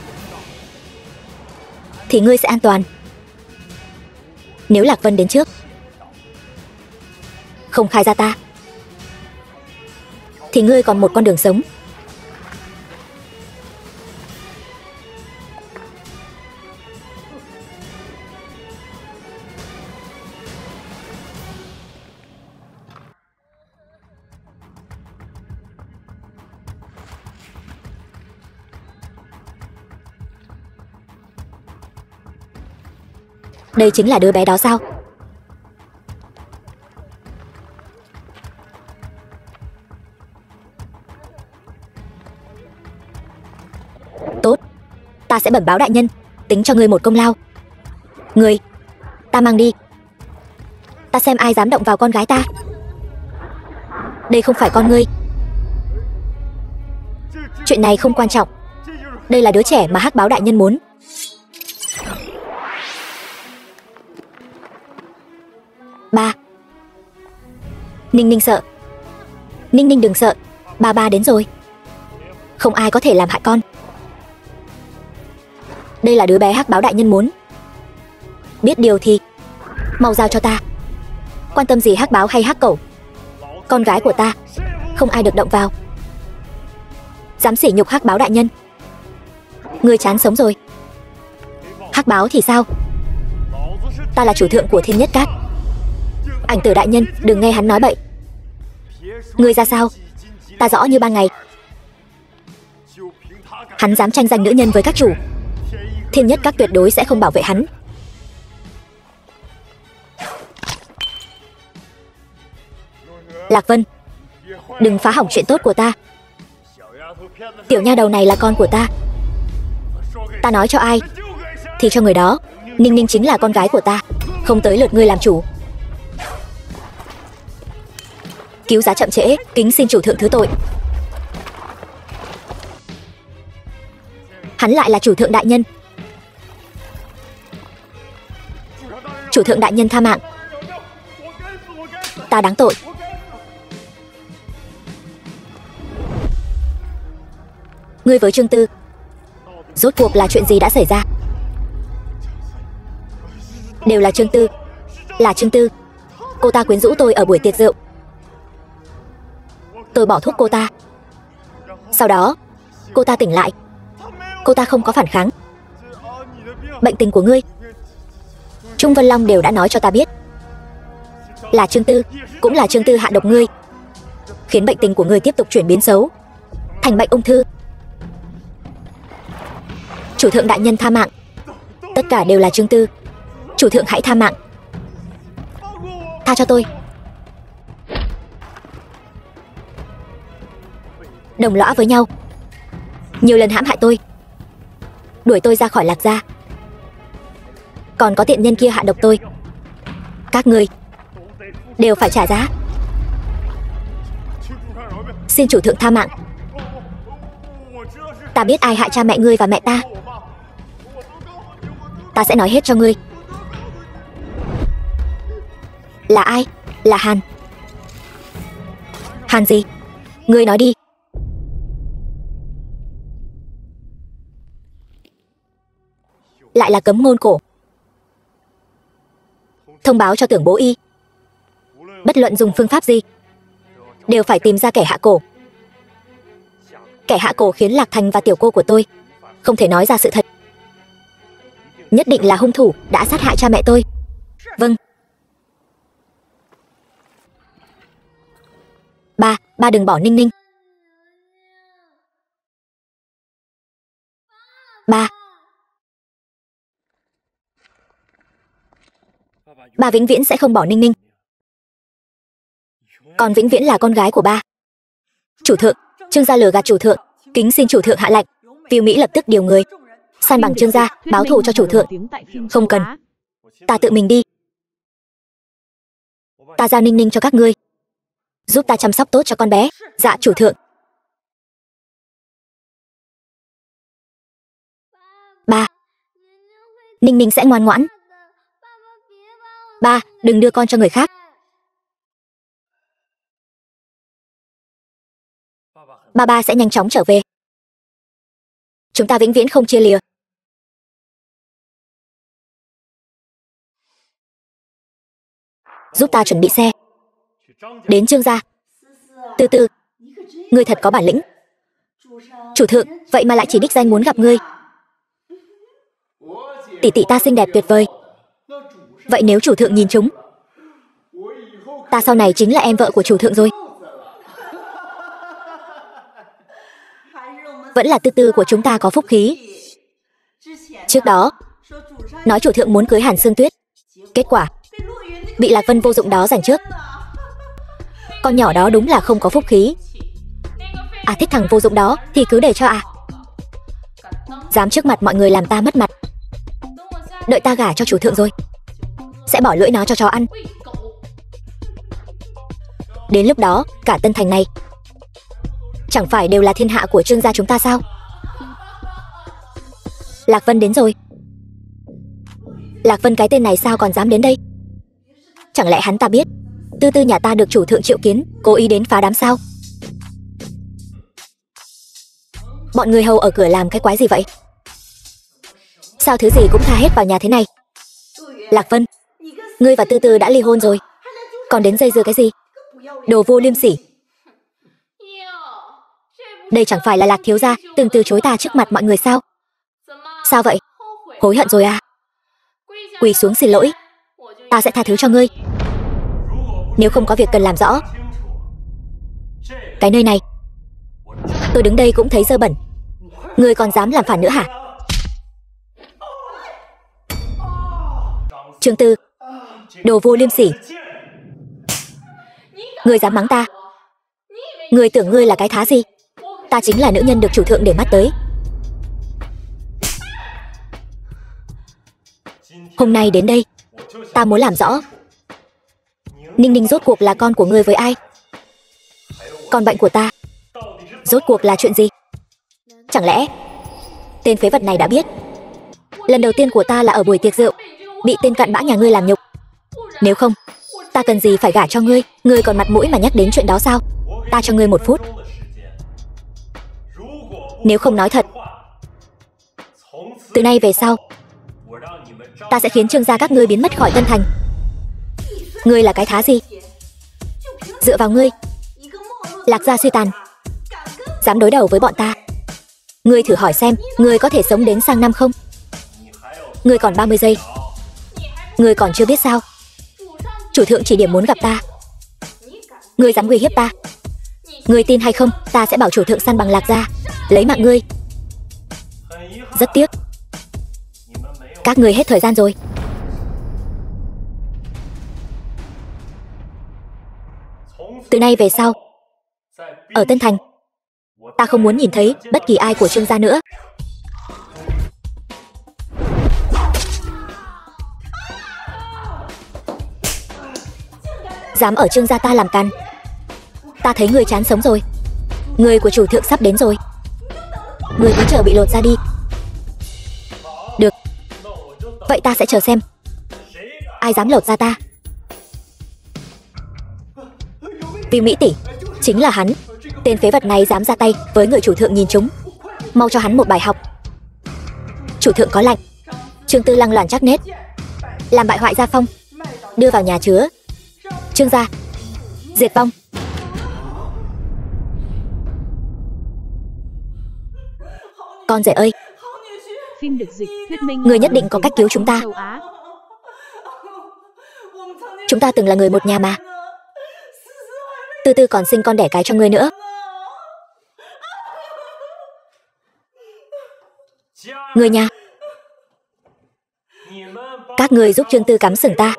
thì ngươi sẽ an toàn. Nếu Lạc Vân đến trước, không khai ra ta, thì ngươi còn một con đường sống. Đây chính là đứa bé đó sao? Tốt, ta sẽ bẩm báo đại nhân, tính cho ngươi một công lao. Ngươi, ta mang đi. Ta xem ai dám động vào con gái ta. Đây không phải con ngươi. Chuyện này không quan trọng. Đây là đứa trẻ mà Hắc Báo đại nhân muốn. Ba. Ninh Ninh sợ. Ninh Ninh đừng sợ, ba đến rồi. Không ai có thể làm hại con. Đây là đứa bé Hắc Báo đại nhân muốn. Biết điều thì mau giao cho ta. Quan tâm gì Hắc Báo hay Hắc Cẩu. Con gái của ta không ai được động vào. Dám sỉ nhục Hắc Báo đại nhân, ngươi chán sống rồi. Hắc Báo thì sao? Ta là chủ thượng của Thiên Nhất Cát. Ảnh Tử đại nhân đừng nghe hắn nói bậy. Ngươi ra sao? Ta rõ như ban ngày. Hắn dám tranh giành nữ nhân với các chủ, Thiên Nhất Các tuyệt đối sẽ không bảo vệ hắn. Lạc Vân, đừng phá hỏng chuyện tốt của ta. Tiểu nha đầu này là con của ta. Ta nói cho ai thì cho người đó. Ninh Ninh chính là con gái của ta, không tới lượt ngươi làm chủ. Cứu giá chậm trễ, kính xin chủ thượng thứ tội. Hắn lại là chủ thượng đại nhân. Chủ thượng đại nhân tha mạng. Ta đáng tội. Ngươi với Trương Tư, rốt cuộc là chuyện gì đã xảy ra? Đều là Trương Tư. Là Trương Tư. Cô ta quyến rũ tôi ở buổi tiệc rượu. Tôi bỏ thuốc cô ta. Sau đó cô ta tỉnh lại. Cô ta không có phản kháng. Bệnh tình của ngươi, Trung Vân Long đều đã nói cho ta biết. Là Trương Tư, cũng là Trương Tư hạ độc ngươi, khiến bệnh tình của ngươi tiếp tục chuyển biến xấu, thành bệnh ung thư. Chủ thượng đại nhân tha mạng. Tất cả đều là Trương Tư. Chủ thượng hãy tha mạng. Tha cho tôi. Đồng lõa với nhau, nhiều lần hãm hại tôi, đuổi tôi ra khỏi Lạc gia. Còn có tiện nhân kia hạ độc tôi. Các ngươi đều phải trả giá. Xin chủ thượng tha mạng. Ta biết ai hại cha mẹ ngươi và mẹ ta. Ta sẽ nói hết cho ngươi. Là ai? Là Hàn. Hàn gì? Ngươi nói đi. Lại là cấm ngôn cổ. Thông báo cho Tưởng Bố Y, bất luận dùng phương pháp gì, đều phải tìm ra kẻ hạ cổ. Kẻ hạ cổ khiến Lạc Thành và tiểu cô của tôi không thể nói ra sự thật. Nhất định là hung thủ đã sát hại cha mẹ tôi. Vâng. Ba đừng bỏ Ninh Ninh. Ba vĩnh viễn sẽ không bỏ Ninh Ninh. Con vĩnh viễn là con gái của ba. Chủ thượng, Trương gia lừa gạt chủ thượng, kính xin chủ thượng hạ lệnh. Viu Mỹ lập tức điều người san bằng Trương gia, báo thù cho chủ thượng. Không cần, ta tự mình đi. Ta giao Ninh Ninh cho các ngươi, giúp ta chăm sóc tốt cho con bé. Dạ chủ thượng. Ba, Ninh Ninh sẽ ngoan ngoãn. Ba, đừng đưa con cho người khác. Ba sẽ nhanh chóng trở về. Chúng ta vĩnh viễn không chia lìa. Giúp ta chuẩn bị xe đến Trương gia. Từ từ, ngươi thật có bản lĩnh. Chủ thượng, vậy mà lại chỉ đích danh muốn gặp ngươi. Tỷ tỷ ta xinh đẹp tuyệt vời. Vậy nếu chủ thượng nhìn chúng, ta sau này chính là em vợ của chủ thượng rồi. Vẫn là Tư của chúng ta có phúc khí. Trước đó nói chủ thượng muốn cưới Hàn Sương Tuyết, kết quả bị Lạc Vân vô dụng đó giành trước. Con nhỏ đó đúng là không có phúc khí. À, thích thằng vô dụng đó thì cứ để cho à. Dám trước mặt mọi người làm ta mất mặt. Đợi ta gả cho chủ thượng rồi sẽ bỏ lưỡi nó cho chó ăn. Đến lúc đó cả Tân Thành này chẳng phải đều là thiên hạ của Trương gia chúng ta sao? Lạc Vân đến rồi. Lạc Vân cái tên này sao còn dám đến đây? Chẳng lẽ hắn ta biết Tư nhà ta được chủ thượng triệu kiến, cố ý đến phá đám sao? Bọn người hầu ở cửa làm cái quái gì vậy? Sao thứ gì cũng tha hết vào nhà thế này? Lạc Vân, ngươi và Tư đã ly hôn rồi, còn đến dây dưa cái gì? Đồ vô liêm sỉ. Đây chẳng phải là Lạc thiếu gia từng từ chối ta trước mặt mọi người sao? Sao vậy? Hối hận rồi à? Quỳ xuống xin lỗi, ta sẽ tha thứ cho ngươi. Nếu không có việc cần làm rõ, cái nơi này tôi đứng đây cũng thấy dơ bẩn. Ngươi còn dám làm phản nữa hả? Trương Tư, đồ vô liêm sỉ. Ngươi dám mắng ta? Ngươi tưởng ngươi là cái thá gì? Ta chính là nữ nhân được chủ thượng để mắt tới. Hôm nay đến đây, ta muốn làm rõ Ninh Ninh rốt cuộc là con của ngươi với ai? Con bệnh của ta rốt cuộc là chuyện gì? Chẳng lẽ tên phế vật này đã biết lần đầu tiên của ta là ở buổi tiệc rượu, bị tên cặn bã nhà ngươi làm nhục? Nếu không, ta cần gì phải gả cho ngươi? Ngươi còn mặt mũi mà nhắc đến chuyện đó sao? Ta cho ngươi 1 phút. Nếu không nói thật, từ nay về sau ta sẽ khiến Trương gia các ngươi biến mất khỏi Tân Thành. Ngươi là cái thá gì? Dựa vào ngươi, Lạc gia suy tàn, dám đối đầu với bọn ta. Ngươi thử hỏi xem, ngươi có thể sống đến sang năm không? Ngươi còn 30 giây. Ngươi còn chưa biết sao? Chủ thượng chỉ điểm muốn gặp ta. Ngươi dám uy hiếp ta? Ngươi tin hay không, ta sẽ bảo chủ thượng săn bằng Lạc gia, lấy mạng ngươi. Rất tiếc, các ngươi hết thời gian rồi. Từ nay về sau, ở Tân Thành, ta không muốn nhìn thấy bất kỳ ai của Trương gia nữa. Dám ở Trương gia ta làm càn, ta thấy ngươi chán sống rồi. Người của chủ thượng sắp đến rồi. Người cứ chờ bị lột ra đi. Được, vậy ta sẽ chờ xem ai dám lột ra ta. Vì Mỹ tỷ, chính là hắn. Tên phế vật này dám ra tay với người chủ thượng nhìn chúng. Mau cho hắn một bài học. Chủ thượng có lệnh. Trương Tư Lăng loàn chắc nết, làm bại hoại gia phong, đưa vào nhà chứa. Trương gia diệt vong. Con rể ơi, Phim được dịch thuyết minh người nhất định có cách cứu chúng ta. Chúng ta từng là người một nhà mà. Từ từ còn sinh con đẻ cái cho ngươi nữa. Người nhà, các người giúp Trương Tư cắm sừng ta,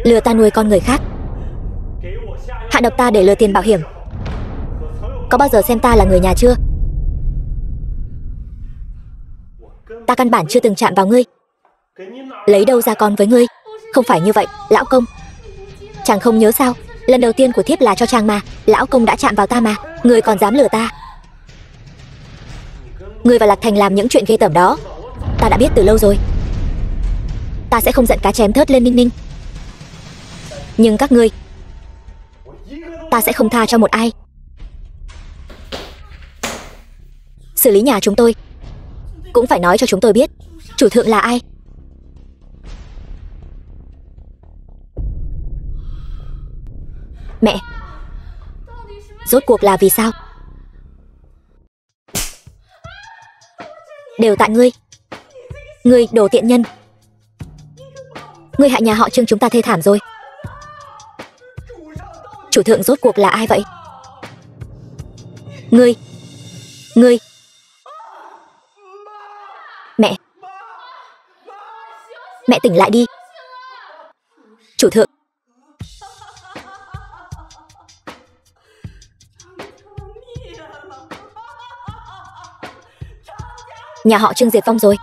lừa ta nuôi con người khác, hạ độc ta để lừa tiền bảo hiểm. Có bao giờ xem ta là người nhà chưa? Ta căn bản chưa từng chạm vào ngươi. Lấy đâu ra con với ngươi? Không phải như vậy, lão công. Chàng không nhớ sao? Lần đầu tiên của thiếp là cho chàng mà. Lão công đã chạm vào ta mà. Ngươi còn dám lừa ta? Ngươi và Lạc Thành làm những chuyện ghê tởm đó, ta đã biết từ lâu rồi. Ta sẽ không giận cá chém thớt lên Ninh Ninh. Nhưng các ngươi, ta sẽ không tha cho một ai. Xử lý nhà chúng tôi, cũng phải nói cho chúng tôi biết chủ thượng là ai. Mẹ, rốt cuộc là vì sao? Đều tại ngươi. Ngươi đồ tiện nhân. Ngươi hại nhà họ Trương chúng ta thê thảm rồi. Chủ thượng rốt cuộc là ai vậy? Ngươi. Mẹ. Mẹ tỉnh lại đi. Chủ thượng. Nhà họ Trương diệt vong rồi.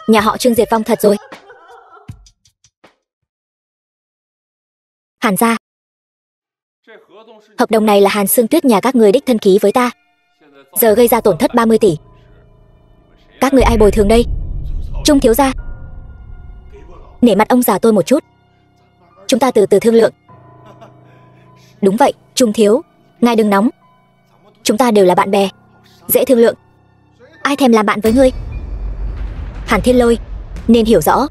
Nhà họ Trương diệt vong thật rồi. Hàn gia, hợp đồng này là Hàn Sương Tuyết nhà các người đích thân ký với ta. Giờ gây ra tổn thất 30 tỷ. Các người ai bồi thường đây? Trung thiếu gia, nể mặt ông già tôi một chút, chúng ta từ từ thương lượng. Đúng vậy, Trung thiếu, ngài đừng nóng. Chúng ta đều là bạn bè, dễ thương lượng. Ai thèm làm bạn với ngươi? Hàn Thiên Lôi nên hiểu rõ,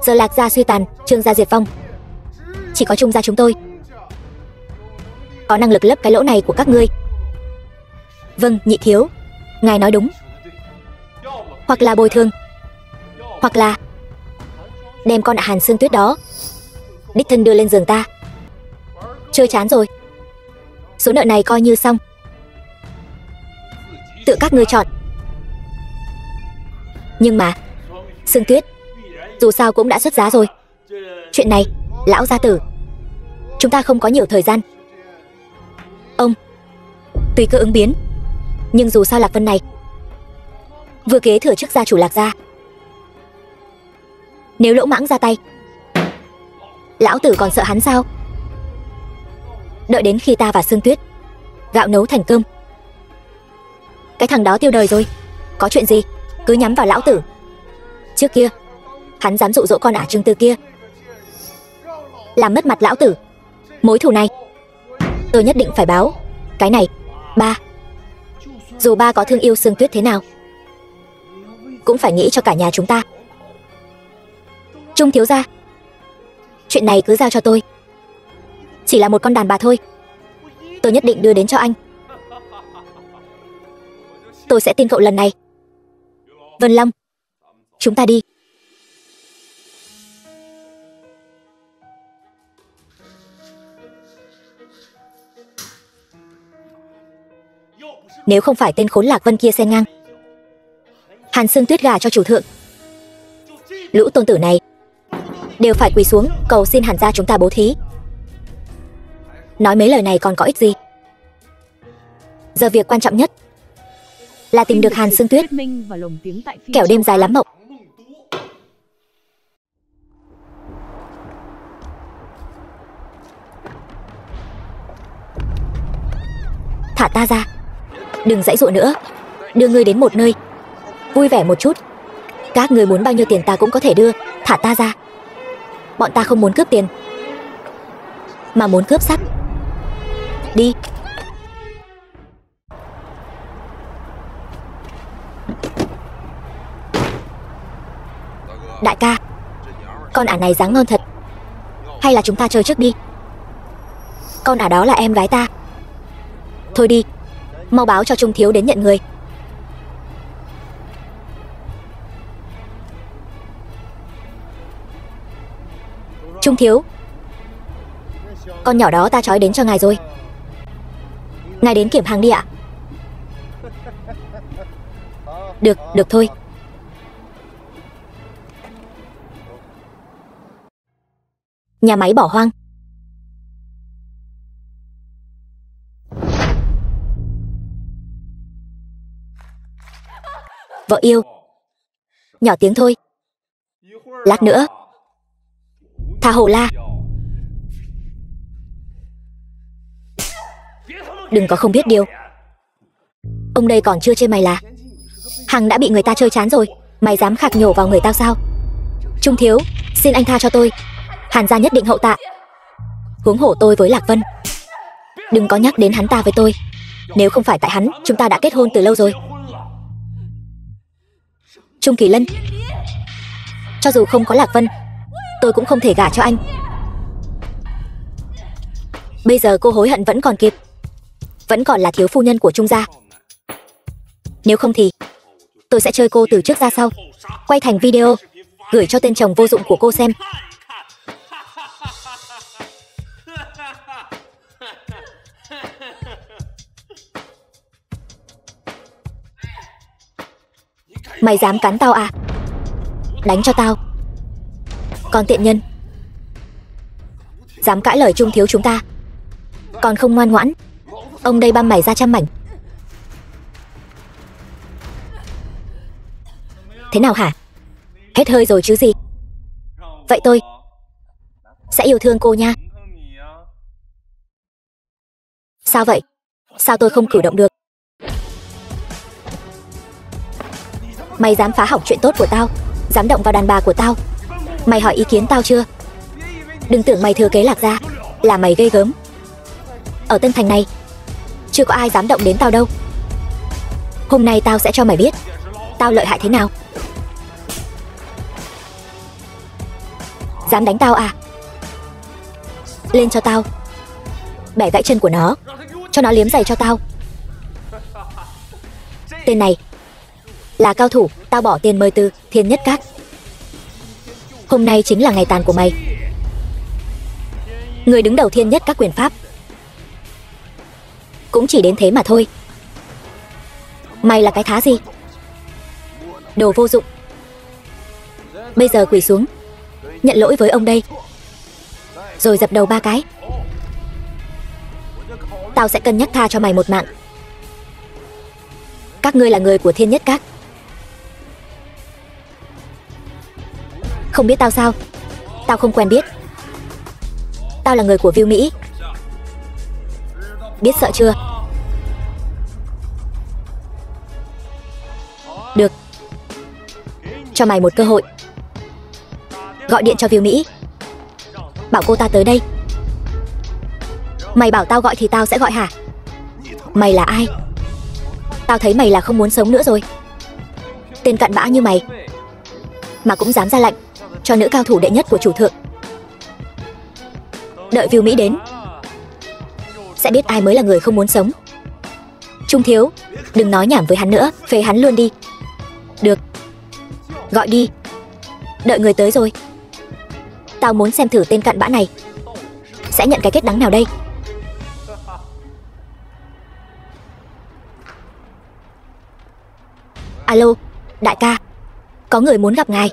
giờ Lạc gia suy tàn, Trương gia diệt vong, chỉ có Trung gia chúng tôi có năng lực lấp cái lỗ này của các ngươi. Vâng, nhị thiếu, ngài nói đúng. Hoặc là bồi thường, hoặc là đem con Hàn Sương Tuyết đó đích thân đưa lên giường ta. Chơi chán rồi. Số nợ này coi như xong. Tự các ngươi chọn. Nhưng mà Sương Tuyết dù sao cũng đã xuất giá rồi. Chuyện này, lão gia tử, chúng ta không có nhiều thời gian. Ông tùy cơ ứng biến. Nhưng dù sao Lạc Vân này vừa kế thừa chức gia chủ Lạc gia, nếu lỗ mãng ra tay, lão tử còn sợ hắn sao? Đợi đến khi ta và Sương Tuyết gạo nấu thành cơm, cái thằng đó tiêu đời rồi, có chuyện gì cứ nhắm vào lão tử. Trước kia hắn dám dụ dỗ con ả Trương Tư kia, làm mất mặt lão tử. Mối thù này tôi nhất định phải báo. Cái này ba, dù ba có thương yêu Sương Tuyết thế nào, cũng phải nghĩ cho cả nhà chúng ta. Trung thiếu gia, chuyện này cứ giao cho tôi. Chỉ là một con đàn bà thôi, tôi nhất định đưa đến cho anh. Tôi sẽ tin cậu lần này. Vân Long, chúng ta đi. Nếu không phải tên khốn Lạc Vân kia xen ngang, Hàn Sương Tuyết gả cho chủ thượng, lũ tôn tử này đều phải quỳ xuống cầu xin Hàn gia chúng ta bố thí. Nói mấy lời này còn có ích gì? Giờ việc quan trọng nhất là tìm được Hàn Sương Tuyết, kẻo đêm dài lắm mộng. ta ra. Đừng giãy giụa nữa. Đưa ngươi đến một nơi vui vẻ một chút. Các ngươi muốn bao nhiêu tiền ta cũng có thể đưa. Thả ta ra. Bọn ta không muốn cướp tiền, mà muốn cướp sắt. Đi. Đại ca, con ả này dáng ngon thật. Hay là chúng ta chơi trước đi. Con ả đó là em gái ta. Thôi đi, mau báo cho Trung thiếu đến nhận người. Trung thiếu, con nhỏ đó ta trói đến cho ngài rồi. Ngài đến kiểm hàng đi ạ. Được, được thôi. Nhà máy bỏ hoang. Vợ yêu. Nhỏ tiếng thôi. Lát nữa. Tha hồ la. Đừng có không biết điều. Ông đây còn chưa chê mày là Hằng đã bị người ta chơi chán rồi. Mày dám khạc nhổ vào người tao sao? Trung thiếu, xin anh tha cho tôi. Hàn gia nhất định hậu tạ. Huống hổ tôi với Lạc Vân. Đừng có nhắc đến hắn ta với tôi. Nếu không phải tại hắn, chúng ta đã kết hôn từ lâu rồi. Trung Kỳ Lân, cho dù không có Lạc Vân, tôi cũng không thể gả cho anh. Bây giờ cô hối hận vẫn còn kịp. Vẫn còn là thiếu phu nhân của Trung gia. Nếu không thì tôi sẽ chơi cô từ trước ra sau, quay thành video, gửi cho tên chồng vô dụng của cô xem. Mày dám cắn tao à? Đánh cho tao. Con tiện nhân, dám cãi lời Trung thiếu chúng ta, còn không ngoan ngoãn, ông đây băm mày ra trăm mảnh. Thế nào hả? Hết hơi rồi chứ gì? Vậy tôi sẽ yêu thương cô nha. Sao vậy? Sao tôi không cử động được? Mày dám phá hỏng chuyện tốt của tao, dám động vào đàn bà của tao. Mày hỏi ý kiến tao chưa? Đừng tưởng mày thừa kế Lạc gia là mày ghê gớm. Ở Tân Thành này chưa có ai dám động đến tao đâu. Hôm nay tao sẽ cho mày biết tao lợi hại thế nào. Dám đánh tao à? Lên cho tao. Bẻ gãy chân của nó, cho nó liếm giày cho tao. Tên này là cao thủ tao bỏ tiền mời từ Thiên Nhất Các. Hôm nay chính là ngày tàn của mày. Người đứng đầu Thiên Nhất Các quyền pháp cũng chỉ đến thế mà thôi. Mày là cái thá gì? Đồ vô dụng. Bây giờ quỳ xuống, nhận lỗi với ông đây, rồi dập đầu 3 cái. Tao sẽ cân nhắc tha cho mày một mạng. Các ngươi là người của Thiên Nhất Các. Không biết tao sao? Tao không quen biết. Tao là người của Viu Mỹ. Biết sợ chưa? Được, cho mày một cơ hội. Gọi điện cho Viu Mỹ, bảo cô ta tới đây. Mày bảo tao gọi thì tao sẽ gọi hả? Mày là ai? Tao thấy mày là không muốn sống nữa rồi. Tên cặn bã như mày mà cũng dám ra lệnh cho nữ cao thủ đệ nhất của chủ thượng. Đợi Viu Mỹ đến sẽ biết ai mới là người không muốn sống. Trung thiếu, đừng nói nhảm với hắn nữa, phế hắn luôn đi. Được, gọi đi. Đợi người tới rồi. Tao muốn xem thử tên cặn bã này sẽ nhận cái kết đắng nào đây. Alo, đại ca, có người muốn gặp ngài.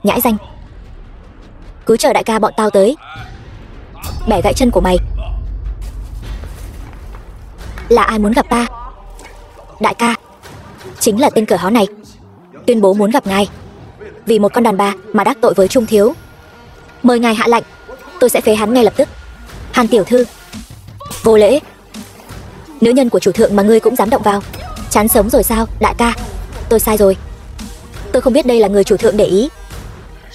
Nhãi danh, cứ chờ đại ca bọn tao tới, bẻ gãy chân của mày. Là ai muốn gặp ta? Đại ca, chính là tên cờ hó này, tuyên bố muốn gặp ngài. Vì một con đàn bà mà đắc tội với Trung thiếu, mời ngài hạ lệnh tôi sẽ phế hắn ngay lập tức. Hàn tiểu thư, vô lễ. Nữ nhân của chủ thượng mà ngươi cũng dám động vào, chán sống rồi sao? Đại ca, tôi sai rồi. Tôi không biết đây là người chủ thượng để ý.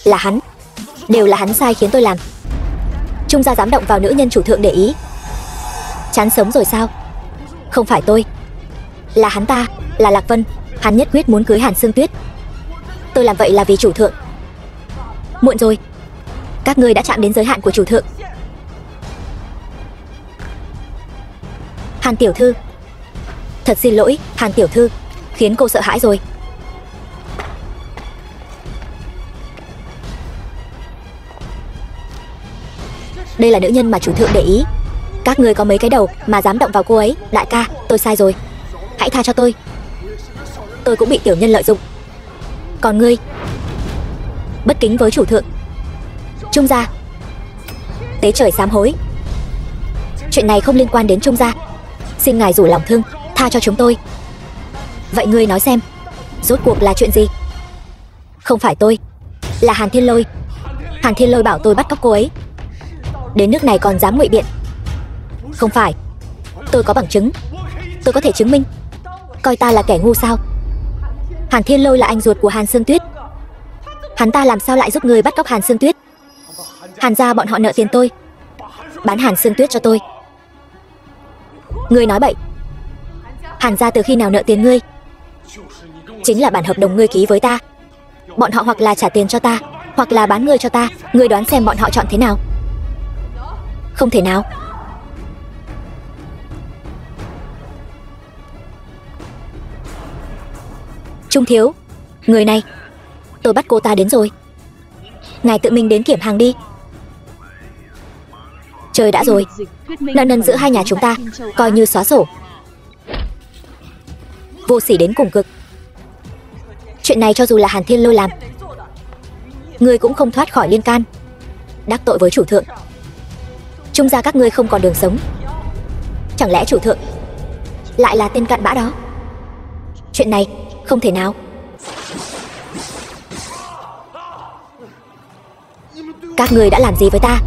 Là hắn, đều là hắn sai khiến tôi làm. Trung gia dám động vào nữ nhân chủ thượng để ý, chán sống rồi sao? Không phải tôi, là hắn ta, là Lạc Vân. Hắn nhất quyết muốn cưới Hàn Sương Tuyết. Tôi làm vậy là vì chủ thượng. Muộn rồi, các ngươi đã chạm đến giới hạn của chủ thượng. Hàn tiểu thư, thật xin lỗi. Hàn tiểu thư, khiến cô sợ hãi rồi. Đây là nữ nhân mà chủ thượng để ý. Các ngươi có mấy cái đầu mà dám động vào cô ấy? Đại ca, tôi sai rồi, hãy tha cho tôi. Tôi cũng bị tiểu nhân lợi dụng. Còn ngươi, bất kính với chủ thượng. Trung gia, tế trời sám hối. Chuyện này không liên quan đến Trung gia, xin ngài rủ lòng thương, tha cho chúng tôi. Vậy ngươi nói xem, rốt cuộc là chuyện gì? Không phải tôi, là Hàn Thiên Lôi. Hàn Thiên Lôi bảo tôi bắt cóc cô ấy. Đến nước này còn dám ngụy biện. Không phải, tôi có bằng chứng, tôi có thể chứng minh. Coi ta là kẻ ngu sao? Hàn Thiên Lôi là anh ruột của Hàn Sương Tuyết. Hắn ta làm sao lại giúp người bắt cóc Hàn Sương Tuyết? Hàn gia bọn họ nợ tiền tôi, bán Hàn Sương Tuyết cho tôi. Ngươi nói bậy. Hàn gia từ khi nào nợ tiền ngươi? Chính là bản hợp đồng ngươi ký với ta. Bọn họ hoặc là trả tiền cho ta, hoặc là bán ngươi cho ta. Ngươi đoán xem bọn họ chọn thế nào? Không thể nào. Trung thiếu, người này, tôi bắt cô ta đến rồi. Ngài tự mình đến kiểm hàng đi. Trời đã rồi, nợ nần giữa hai nhà chúng ta coi như xóa sổ. Vô sỉ đến cùng cực. Chuyện này cho dù là Hàn Thiên Lôi làm, ngươi cũng không thoát khỏi liên can. Đắc tội với chủ thượng, Trung gia các ngươi không còn đường sống. Chẳng lẽ chủ thượng lại là tên cặn bã đó? Chuyện này không thể nào. Các ngươi đã làm gì với ta?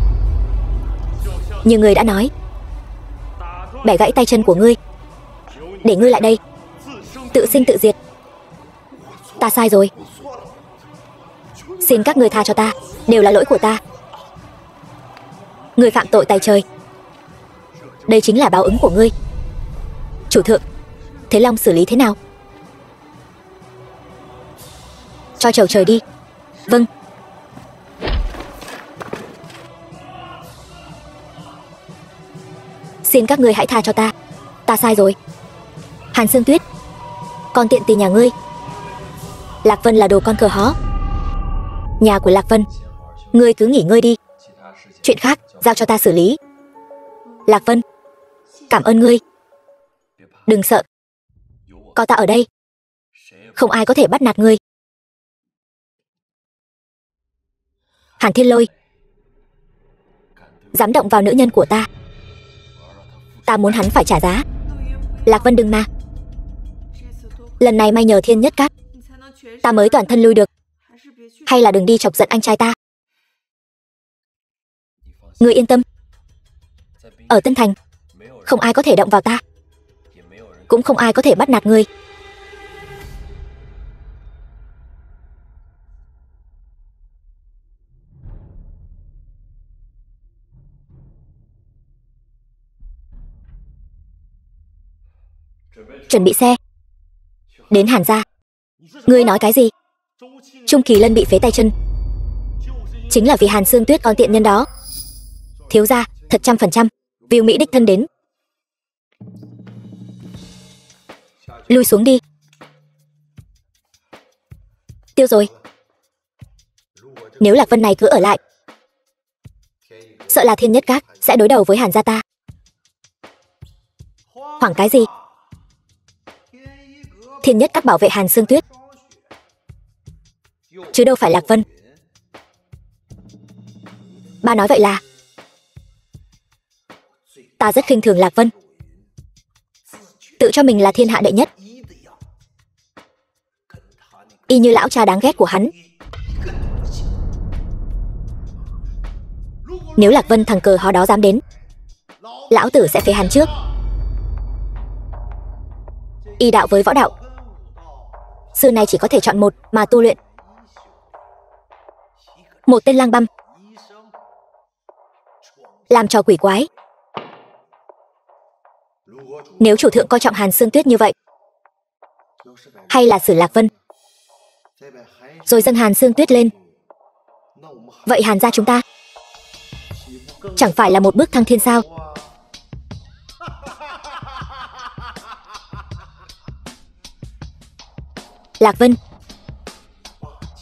Như ngươi đã nói, bẻ gãy tay chân của ngươi, để ngươi lại đây tự sinh tự diệt. Ta sai rồi, xin các ngươi tha cho ta, đều là lỗi của ta. Ngươi phạm tội tày trời, đây chính là báo ứng của ngươi. Chủ thượng, Thế Long xử lý thế nào? Cho chầu trời đi. Vâng. Xin các ngươi hãy tha cho ta, ta sai rồi. Hàn Sương Tuyết, con tiện tì nhà ngươi. Lạc Vân là đồ con cờ hó. Nhà của Lạc Vân, ngươi cứ nghỉ ngơi đi, chuyện khác giao cho ta xử lý. Lạc Vân, cảm ơn ngươi. Đừng sợ, có ta ở đây, không ai có thể bắt nạt ngươi. Hàn Thiên Lôi dám động vào nữ nhân của ta, ta muốn hắn phải trả giá. Lạc Vân đừng mà. Lần này may nhờ Thiên Nhất Các, ta mới toàn thân lui được. Hay là đừng đi chọc giận anh trai ta. Ngươi yên tâm, ở Tân Thành không ai có thể động vào ta, cũng không ai có thể bắt nạt ngươi. Chuẩn bị xe, đến Hàn gia. Ngươi nói cái gì? Trung Kỳ Lân bị phế tay chân chính là vì Hàn Sương Tuyết con tiện nhân đó. Thiếu gia, thật 100%, Viu Mỹ đích thân đến. Lui xuống đi. Tiêu rồi. Nếu Lạc Vân này cứ ở lại, sợ là Thiên Nhất Các sẽ đối đầu với Hàn gia ta. Hoảng cái gì? Thiên Nhất Các bảo vệ Hàn Sương Tuyết, chứ đâu phải Lạc Vân. Ba nói vậy là ta rất khinh thường Lạc Vân, tự cho mình là thiên hạ đệ nhất, y như lão cha đáng ghét của hắn. Nếu Lạc Vân thằng cờ hó đó dám đến, lão tử sẽ phế hắn trước. Y đạo với võ đạo, xưa nay chỉ có thể chọn một mà tu luyện. Một tên lang băm làm trò quỷ quái. Nếu chủ thượng coi trọng Hàn Sương Tuyết như vậy, hay là xử Lạc Vân rồi dâng Hàn Sương Tuyết lên, vậy Hàn gia chúng ta chẳng phải là một bước thăng thiên sao? Lạc Vân,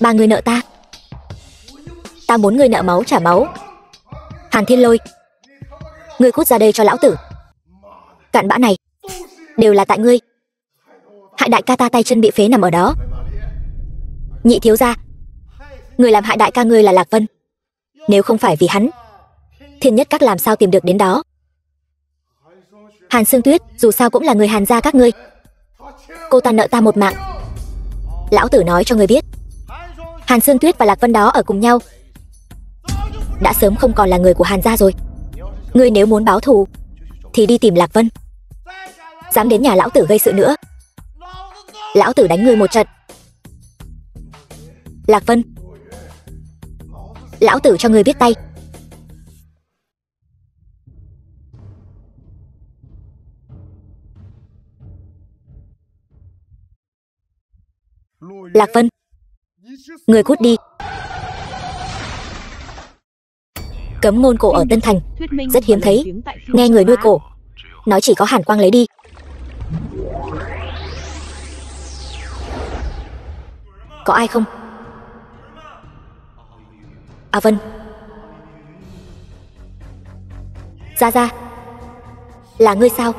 ba người nợ ta. Ta muốn người nợ máu trả máu. Hàn Thiên Lôi, ngươi cút ra đây cho lão tử. Cặn bã này đều là tại ngươi, hại đại ca ta tay chân bị phế nằm ở đó. Nhị thiếu gia, người làm hại đại ca ngươi là Lạc Vân. Nếu không phải vì hắn, Thiên Nhất Các làm sao tìm được đến đó? Hàn Sương Tuyết dù sao cũng là người Hàn gia các ngươi, cô ta nợ ta một mạng. Lão tử nói cho ngươi biết, Hàn Sương Tuyết và Lạc Vân đó ở cùng nhau đã sớm không còn là người của Hàn gia rồi. Ngươi nếu muốn báo thù thì đi tìm Lạc Vân. Dám đến nhà lão tử gây sự nữa, lão tử đánh ngươi một trận. Lạc Vân, lão tử cho ngươi biết tay. Lạc Vân, người cút đi. Cấm ngôn cổ ở Tân Thành rất hiếm thấy, nghe người nuôi cổ nói chỉ có Hàn Quang lấy đi. Có ai không? À Vân, Gia Gia, là ngươi sao?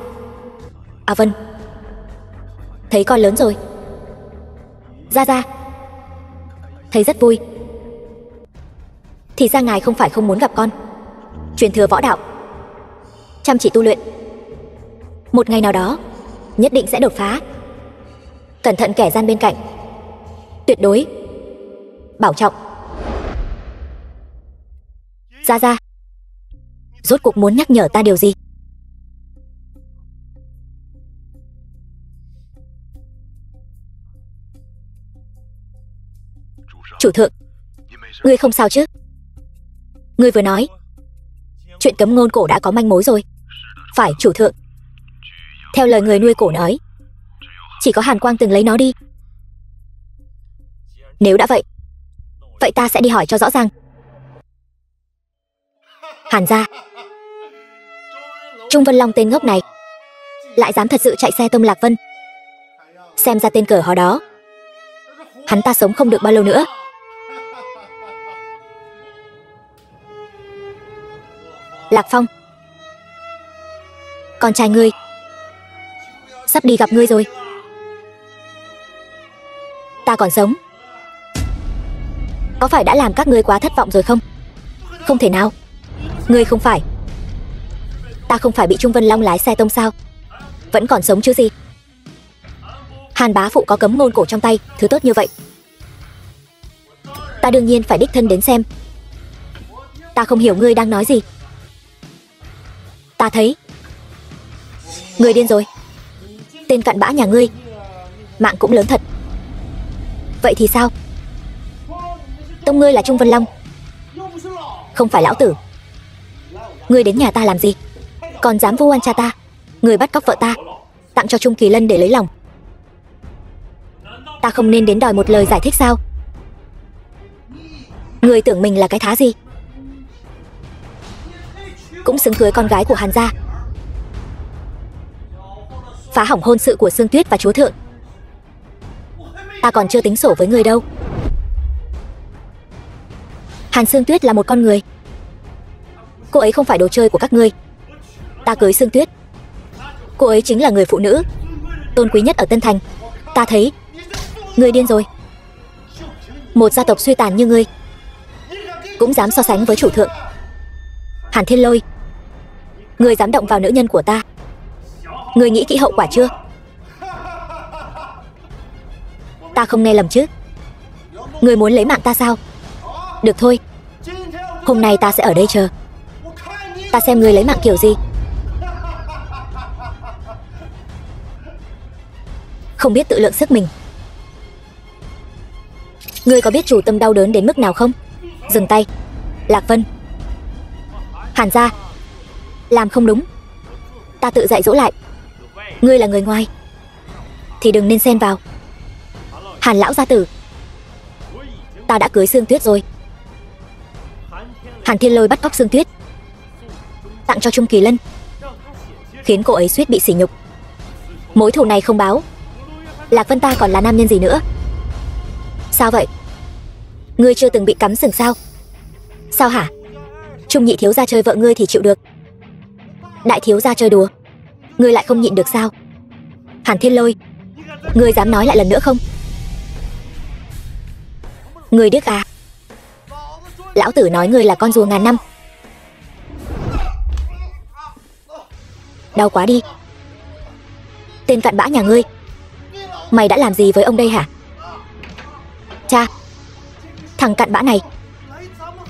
À Vân, thấy con lớn rồi. Gia Gia, thấy rất vui. Thì ra ngài không phải không muốn gặp con. Truyền thừa võ đạo, chăm chỉ tu luyện, một ngày nào đó nhất định sẽ đột phá. Cẩn thận kẻ gian bên cạnh, tuyệt đối bảo trọng. Gia Gia, rốt cuộc muốn nhắc nhở ta điều gì? Chủ thượng, ngươi không sao chứ? Ngươi vừa nói chuyện cấm ngôn cổ đã có manh mối rồi. Phải chủ thượng, theo lời người nuôi cổ nói, chỉ có Hàn Quang từng lấy nó đi. Nếu đã vậy, vậy ta sẽ đi hỏi cho rõ ràng. Hàn gia, Trung Vân Long tên ngốc này lại dám thật sự chạy xe tông Lạc Vân. Xem ra tên cờ hó đó, hắn ta sống không được bao lâu nữa. Lạc Phong, con trai ngươi sắp đi gặp ngươi rồi. Ta còn sống, có phải đã làm các ngươi quá thất vọng rồi không? Không thể nào, ngươi không phải. Ta không phải bị Trung Vân Long lái xe tông sao? Vẫn còn sống chứ gì? Hàn bá phụ có cấm ngôn cổ trong tay, thứ tốt như vậy, ta đương nhiên phải đích thân đến xem. Ta không hiểu ngươi đang nói gì. Ta thấy ngươi điên rồi. Tên cặn bã nhà ngươi mạng cũng lớn thật. Vậy thì sao? Tông ngươi là Trung Vân Long, không phải lão tử. Ngươi đến nhà ta làm gì? Còn dám vu oan cha ta. Ngươi bắt cóc vợ ta, tặng cho Trung Kỳ Lân để lấy lòng. Ta không nên đến đòi một lời giải thích sao? Ngươi tưởng mình là cái thá gì? Cũng xứng cưới con gái của Hàn gia, phá hỏng hôn sự của Sương Tuyết và chúa thượng. Ta còn chưa tính sổ với ngươi đâu. Hàn Sương Tuyết là một con người, cô ấy không phải đồ chơi của các ngươi. Ta cưới Sương Tuyết, cô ấy chính là người phụ nữ tôn quý nhất ở Tân Thành. Ta thấy ngươi điên rồi. Một gia tộc suy tàn như ngươi cũng dám so sánh với chủ thượng. Hàn Thiên Lôi, ngươi dám động vào nữ nhân của ta, ngươi nghĩ kỹ hậu quả chưa? Ta không nghe lầm chứ? Ngươi muốn lấy mạng ta sao? Được thôi, hôm nay ta sẽ ở đây chờ, Ta xem ngươi lấy mạng kiểu gì. Không biết tự lượng sức mình. Ngươi có biết chủ tâm đau đớn đến mức nào không? Dừng tay. Lạc Vân. Hàn gia. Làm không đúng. Ta tự dạy dỗ lại. Ngươi là người ngoài thì đừng nên xen vào. Hàn lão gia tử. Ta đã cưới Sương Tuyết rồi. Hàn Thiên Lôi bắt cóc Sương Tuyết, tặng cho Trung Kỳ Lân, khiến cô ấy suýt bị sỉ nhục. Mối thù này không báo, Lạc Vân ta còn là nam nhân gì nữa? Sao vậy? Ngươi chưa từng bị cắm sừng sao? Sao hả? Trung nhị thiếu gia chơi vợ ngươi thì chịu được, đại thiếu gia chơi đùa ngươi lại không nhịn được sao? Hàn Thiên Lôi, ngươi dám nói lại lần nữa không? Ngươi điếc à? Lão tử nói ngươi là con rùa ngàn năm. Đau quá đi. Tên cặn bã nhà ngươi, mày đã làm gì với ông đây hả? Cha, thằng cặn bã này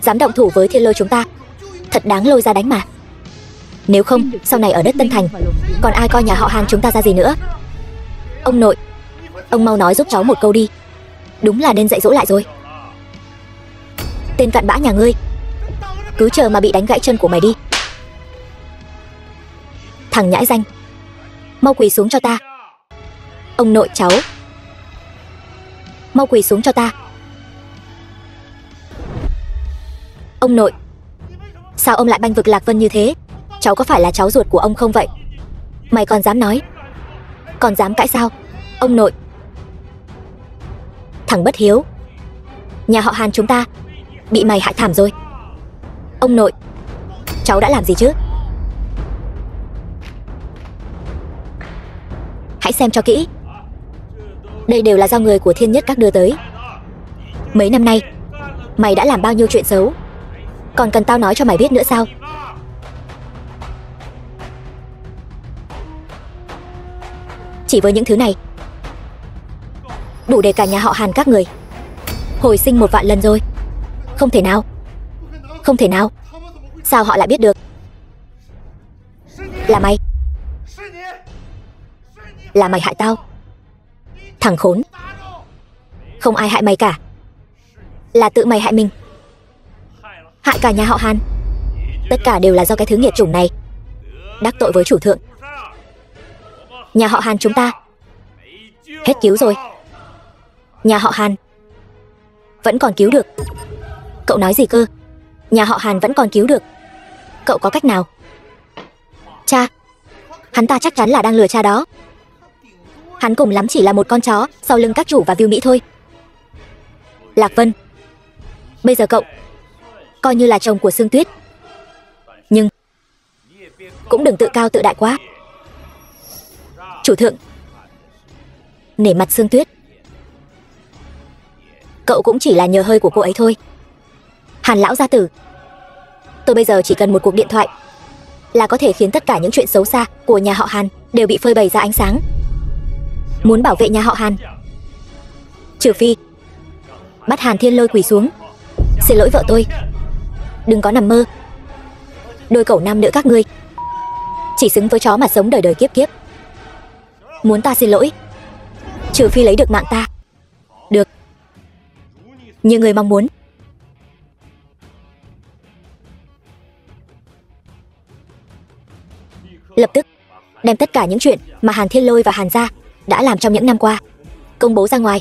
dám động thủ với Thiên Lôi chúng ta, thật đáng lôi ra đánh mà. Nếu không, sau này ở đất Tân Thành còn ai coi nhà họ Hàn chúng ta ra gì nữa? Ông nội, ông mau nói giúp cháu một câu đi. Đúng là nên dạy dỗ lại rồi. Tên cặn bã nhà ngươi, cứ chờ mà bị đánh gãy chân của mày đi. Thằng nhãi danh, mau quỳ xuống cho ta. Ông nội cháu, mau quỳ xuống cho ta. Ông nội, sao ông lại banh vực Lạc Vân như thế? Cháu có phải là cháu ruột của ông không vậy? Mày còn dám nói, còn dám cãi sao? Ông nội, thằng bất hiếu, nhà họ Hàn chúng ta bị mày hại thảm rồi. Ông nội, cháu đã làm gì chứ? Hãy xem cho kỹ. Đây đều là do người của Thiên Nhất Các đưa tới. Mấy năm nay mày đã làm bao nhiêu chuyện xấu, còn cần tao nói cho mày biết nữa sao? Chỉ với những thứ này đủ để cả nhà họ Hàn các người hồi sinh 1 vạn lần rồi. Không thể nào. Không thể nào. Sao họ lại biết được? Là mày. Là mày hại tao. Thằng khốn. Không ai hại mày cả, là tự mày hại mình, hại cả nhà họ Hàn. Tất cả đều là do cái thứ nghiệt chủng này đắc tội với chủ thượng. Nhà họ Hàn chúng ta hết cứu rồi. Nhà họ Hàn vẫn còn cứu được. Cậu nói gì cơ? Nhà họ Hàn vẫn còn cứu được. Cậu có cách nào? Cha, hắn ta chắc chắn là đang lừa cha đó. Hắn cùng lắm chỉ là một con chó sau lưng các chủ và Viu Mỹ thôi. Lạc Vân, bây giờ cậu coi như là chồng của Sương Tuyết, nhưng cũng đừng tự cao tự đại quá. Chủ thượng nể mặt Sương Tuyết, cậu cũng chỉ là nhờ hơi của cô ấy thôi. Hàn lão gia tử, tôi bây giờ chỉ cần một cuộc điện thoại là có thể khiến tất cả những chuyện xấu xa của nhà họ Hàn đều bị phơi bày ra ánh sáng. Muốn bảo vệ nhà họ Hàn, trừ phi bắt Hàn Thiên Lôi quỳ xuống, xin lỗi vợ tôi. Đừng có nằm mơ. Đôi cẩu nam nữ các ngươi chỉ xứng với chó mà sống đời đời kiếp kiếp. Muốn ta xin lỗi, trừ phi lấy được mạng ta. Được, như người mong muốn. Lập tức đem tất cả những chuyện mà Hàn Thiên Lôi và Hàn gia đã làm trong những năm qua công bố ra ngoài,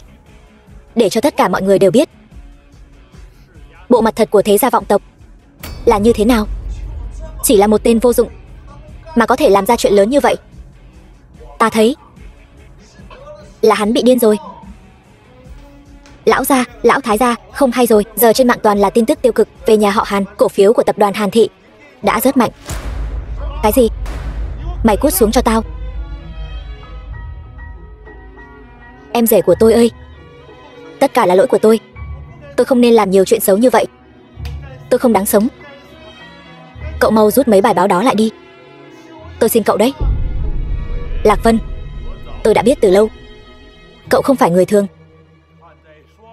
để cho tất cả mọi người đều biết bộ mặt thật của thế gia vọng tộc là như thế nào. Chỉ là một tên vô dụng mà có thể làm ra chuyện lớn như vậy. Ta thấy là hắn bị điên rồi. Lão gia, lão thái gia, không hay rồi. Giờ trên mạng toàn là tin tức tiêu cực về nhà họ Hàn. Cổ phiếu của tập đoàn Hàn Thị đã rớt mạnh. Cái gì? Mày cút xuống cho tao. Em rể của tôi ơi, tất cả là lỗi của tôi. Tôi không nên làm nhiều chuyện xấu như vậy. Tôi không đáng sống. Cậu mau rút mấy bài báo đó lại đi. Tôi xin cậu đấy. Lạc Vân, tôi đã biết từ lâu, cậu không phải người thường.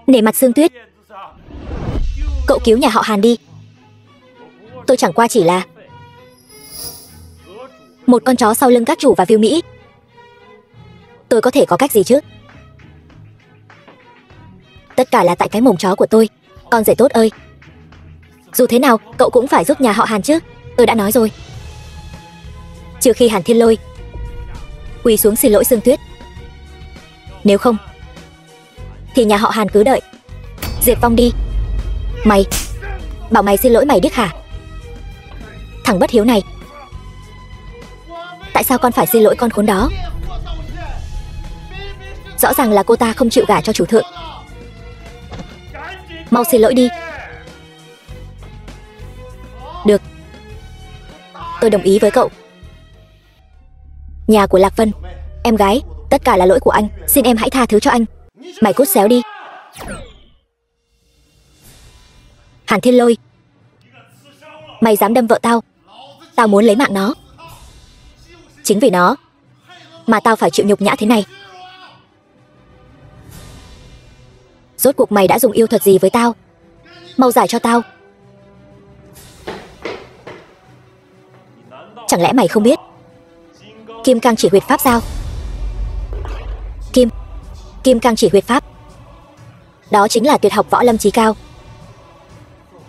Nể mặt Sương Tuyết, cậu cứu nhà họ Hàn đi. Tôi chẳng qua chỉ là Một con chó sau lưng các chủ và Viu Mỹ. Tôi có thể có cách gì chứ? Tất cả là tại cái mồm chó của tôi. Con rể tốt ơi, dù thế nào cậu cũng phải giúp nhà họ Hàn chứ. Tôi đã nói rồi. Trừ khi Hàn Thiên Lôi quỳ xuống xin lỗi Sương Tuyết. Nếu không thì nhà họ Hàn cứ đợi diệt vong đi. Mày bảo mày xin lỗi mày điếc hả? Thằng bất hiếu này. Tại sao con phải xin lỗi con khốn đó? Rõ ràng là cô ta không chịu gả cho chủ thượng. Mau xin lỗi đi. Được, tôi đồng ý với cậu. Nhà của Lạc Vân, em gái, tất cả là lỗi của anh. Xin em hãy tha thứ cho anh. Mày cút xéo đi. Hàn Thiên Lôi, mày dám đâm vợ tao. Tao muốn lấy mạng nó. Chính vì nó mà tao phải chịu nhục nhã thế này. Rốt cuộc mày đã dùng yêu thuật gì với tao? Mau giải cho tao. Chẳng lẽ mày không biết Kim Cang Chỉ Huyệt Pháp sao? Kim Cang Chỉ Huyệt Pháp, đó chính là tuyệt học võ lâm chí cao,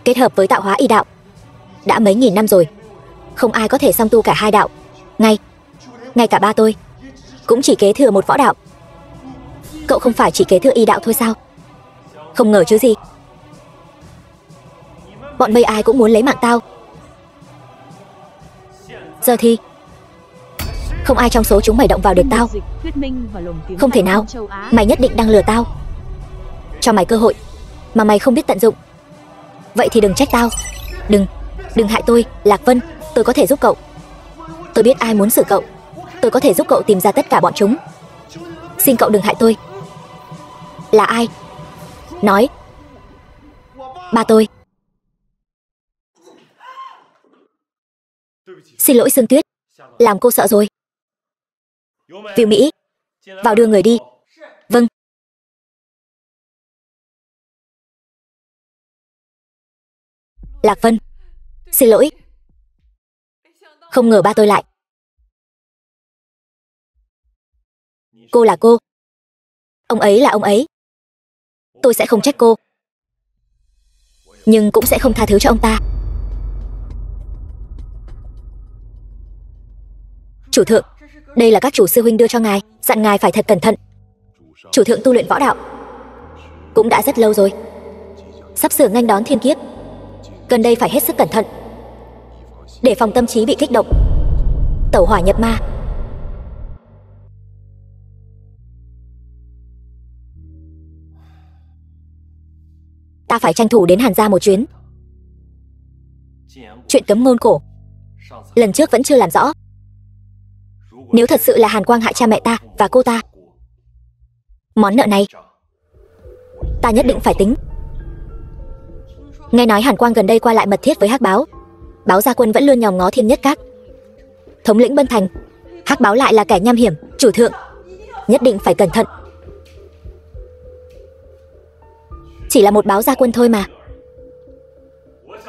kết hợp với tạo hóa y đạo. Đã mấy nghìn năm rồi, không ai có thể song tu cả hai đạo. Ngay cả ba tôi cũng chỉ kế thừa một võ đạo. Cậu không phải chỉ kế thừa y đạo thôi sao? Không ngờ chứ gì. Bọn mây ai cũng muốn lấy mạng tao. Giờ thì không ai trong số chúng mày động vào được tao. Không thể nào. Mày nhất định đang lừa tao. Cho mày cơ hội mà mày không biết tận dụng. Vậy thì đừng trách tao. Đừng hại tôi, Lạc Vân. Tôi có thể giúp cậu. Tôi biết ai muốn xử cậu. Tôi có thể giúp cậu tìm ra tất cả bọn chúng. Xin cậu đừng hại tôi. Là ai? Nói. Ba tôi. Xin lỗi Sương Tuyết, làm cô sợ rồi. Viu Mỹ, vào đưa người đi. Vâng. Lạc Vân, xin lỗi. Không ngờ ba tôi lại. Cô là cô, ông ấy là ông ấy. Tôi sẽ không trách cô, nhưng cũng sẽ không tha thứ cho ông ta. Chủ thượng, đây là các chủ sư huynh đưa cho ngài, dặn ngài phải thật cẩn thận. Chủ thượng tu luyện võ đạo cũng đã rất lâu rồi, sắp sửa nghênh đón thiên kiếp. Gần đây phải hết sức cẩn thận, để phòng tâm trí bị kích động, tẩu hỏa nhập ma. Ta phải tranh thủ đến Hàn gia một chuyến. Chuyện cấm ngôn cổ lần trước vẫn chưa làm rõ. Nếu thật sự là Hàn Quang hại cha mẹ ta và cô ta, món nợ này ta nhất định phải tính. Nghe nói Hàn Quang gần đây qua lại mật thiết với Hắc Báo. Báo Gia Quân vẫn luôn nhòm ngó Thiên Nhất Các. Thống lĩnh Bân Thành, Hắc Báo lại là kẻ nham hiểm. Chủ thượng nhất định phải cẩn thận. Chỉ là một Báo Gia Quân thôi mà.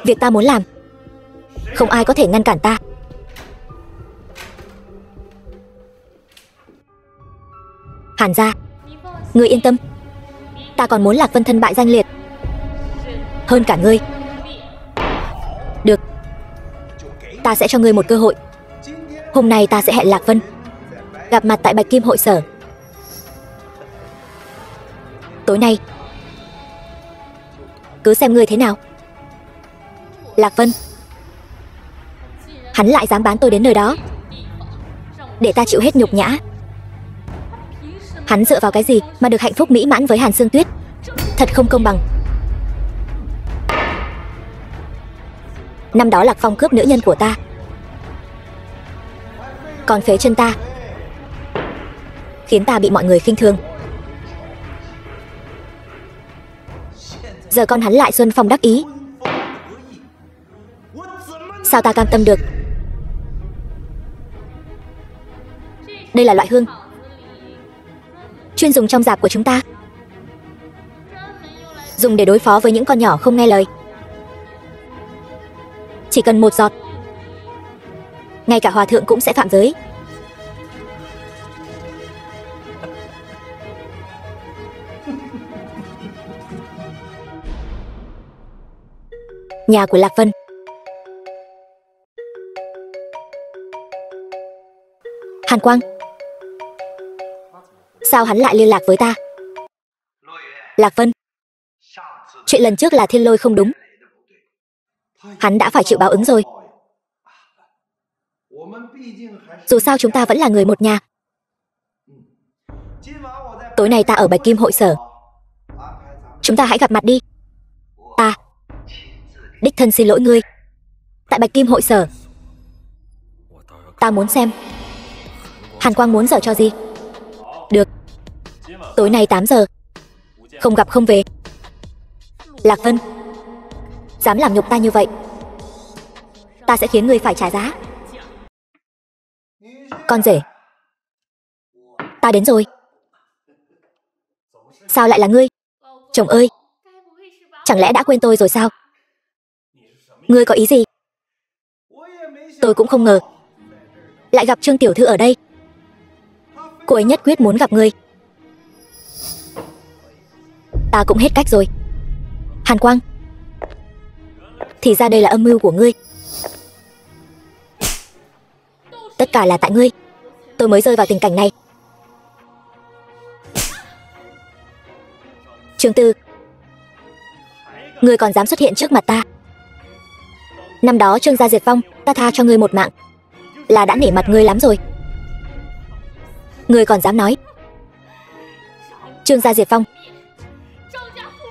Việc ta muốn làm, không ai có thể ngăn cản ta. Hàn gia, ngươi yên tâm. Ta còn muốn Lạc Vân thân bại danh liệt hơn cả ngươi. Được, ta sẽ cho ngươi một cơ hội. Hôm nay ta sẽ hẹn Lạc Vân gặp mặt tại Bạch Kim hội sở. Tối nay cứ xem ngươi thế nào. Lạc Vân, hắn lại dám bán tôi đến nơi đó để ta chịu hết nhục nhã. Hắn dựa vào cái gì mà được hạnh phúc mỹ mãn với Hàn Sương Tuyết? Thật không công bằng. Năm đó Lạc Phong cướp nữ nhân của ta, còn phế chân ta, khiến ta bị mọi người khinh thường. Giờ con hắn lại xuân phong đắc ý. Sao ta cam tâm được? Đây là loại hương chuyên dùng trong rạp của chúng ta, dùng để đối phó với những con nhỏ không nghe lời. Chỉ cần một giọt Ngay cả hòa thượng cũng sẽ phạm giới. Nhà của Lạc Vân. Hàn Quang. Sao hắn lại liên lạc với ta? Lạc Vân. Chuyện lần trước là Thiên Lôi không đúng. Hắn đã phải chịu báo ứng rồi. Dù sao chúng ta vẫn là người một nhà. Tối nay ta ở Bạch Kim hội sở. Chúng ta hãy gặp mặt đi. Ta đích thân xin lỗi ngươi. Tại Bạch Kim hội sở. Ta muốn xem Hàn Quang muốn giở cho gì. Được. Tối nay 8 giờ. Không gặp không về. Lạc Vân, dám làm nhục ta như vậy, ta sẽ khiến ngươi phải trả giá. Con rể, ta đến rồi. Sao lại là ngươi? Chồng ơi, chẳng lẽ đã quên tôi rồi sao? Ngươi có ý gì? Tôi cũng không ngờ lại gặp Trương tiểu thư ở đây. Cô ấy nhất quyết muốn gặp ngươi. Ta cũng hết cách rồi. Hàn Quang, thì ra đây là âm mưu của ngươi. Tất cả là tại ngươi, tôi mới rơi vào tình cảnh này. Trương Tư, ngươi còn dám xuất hiện trước mặt ta. Năm đó Trương gia diệt vong, ta tha cho ngươi một mạng là đã nể mặt ngươi lắm rồi. Ngươi còn dám nói Trương gia diệt vong?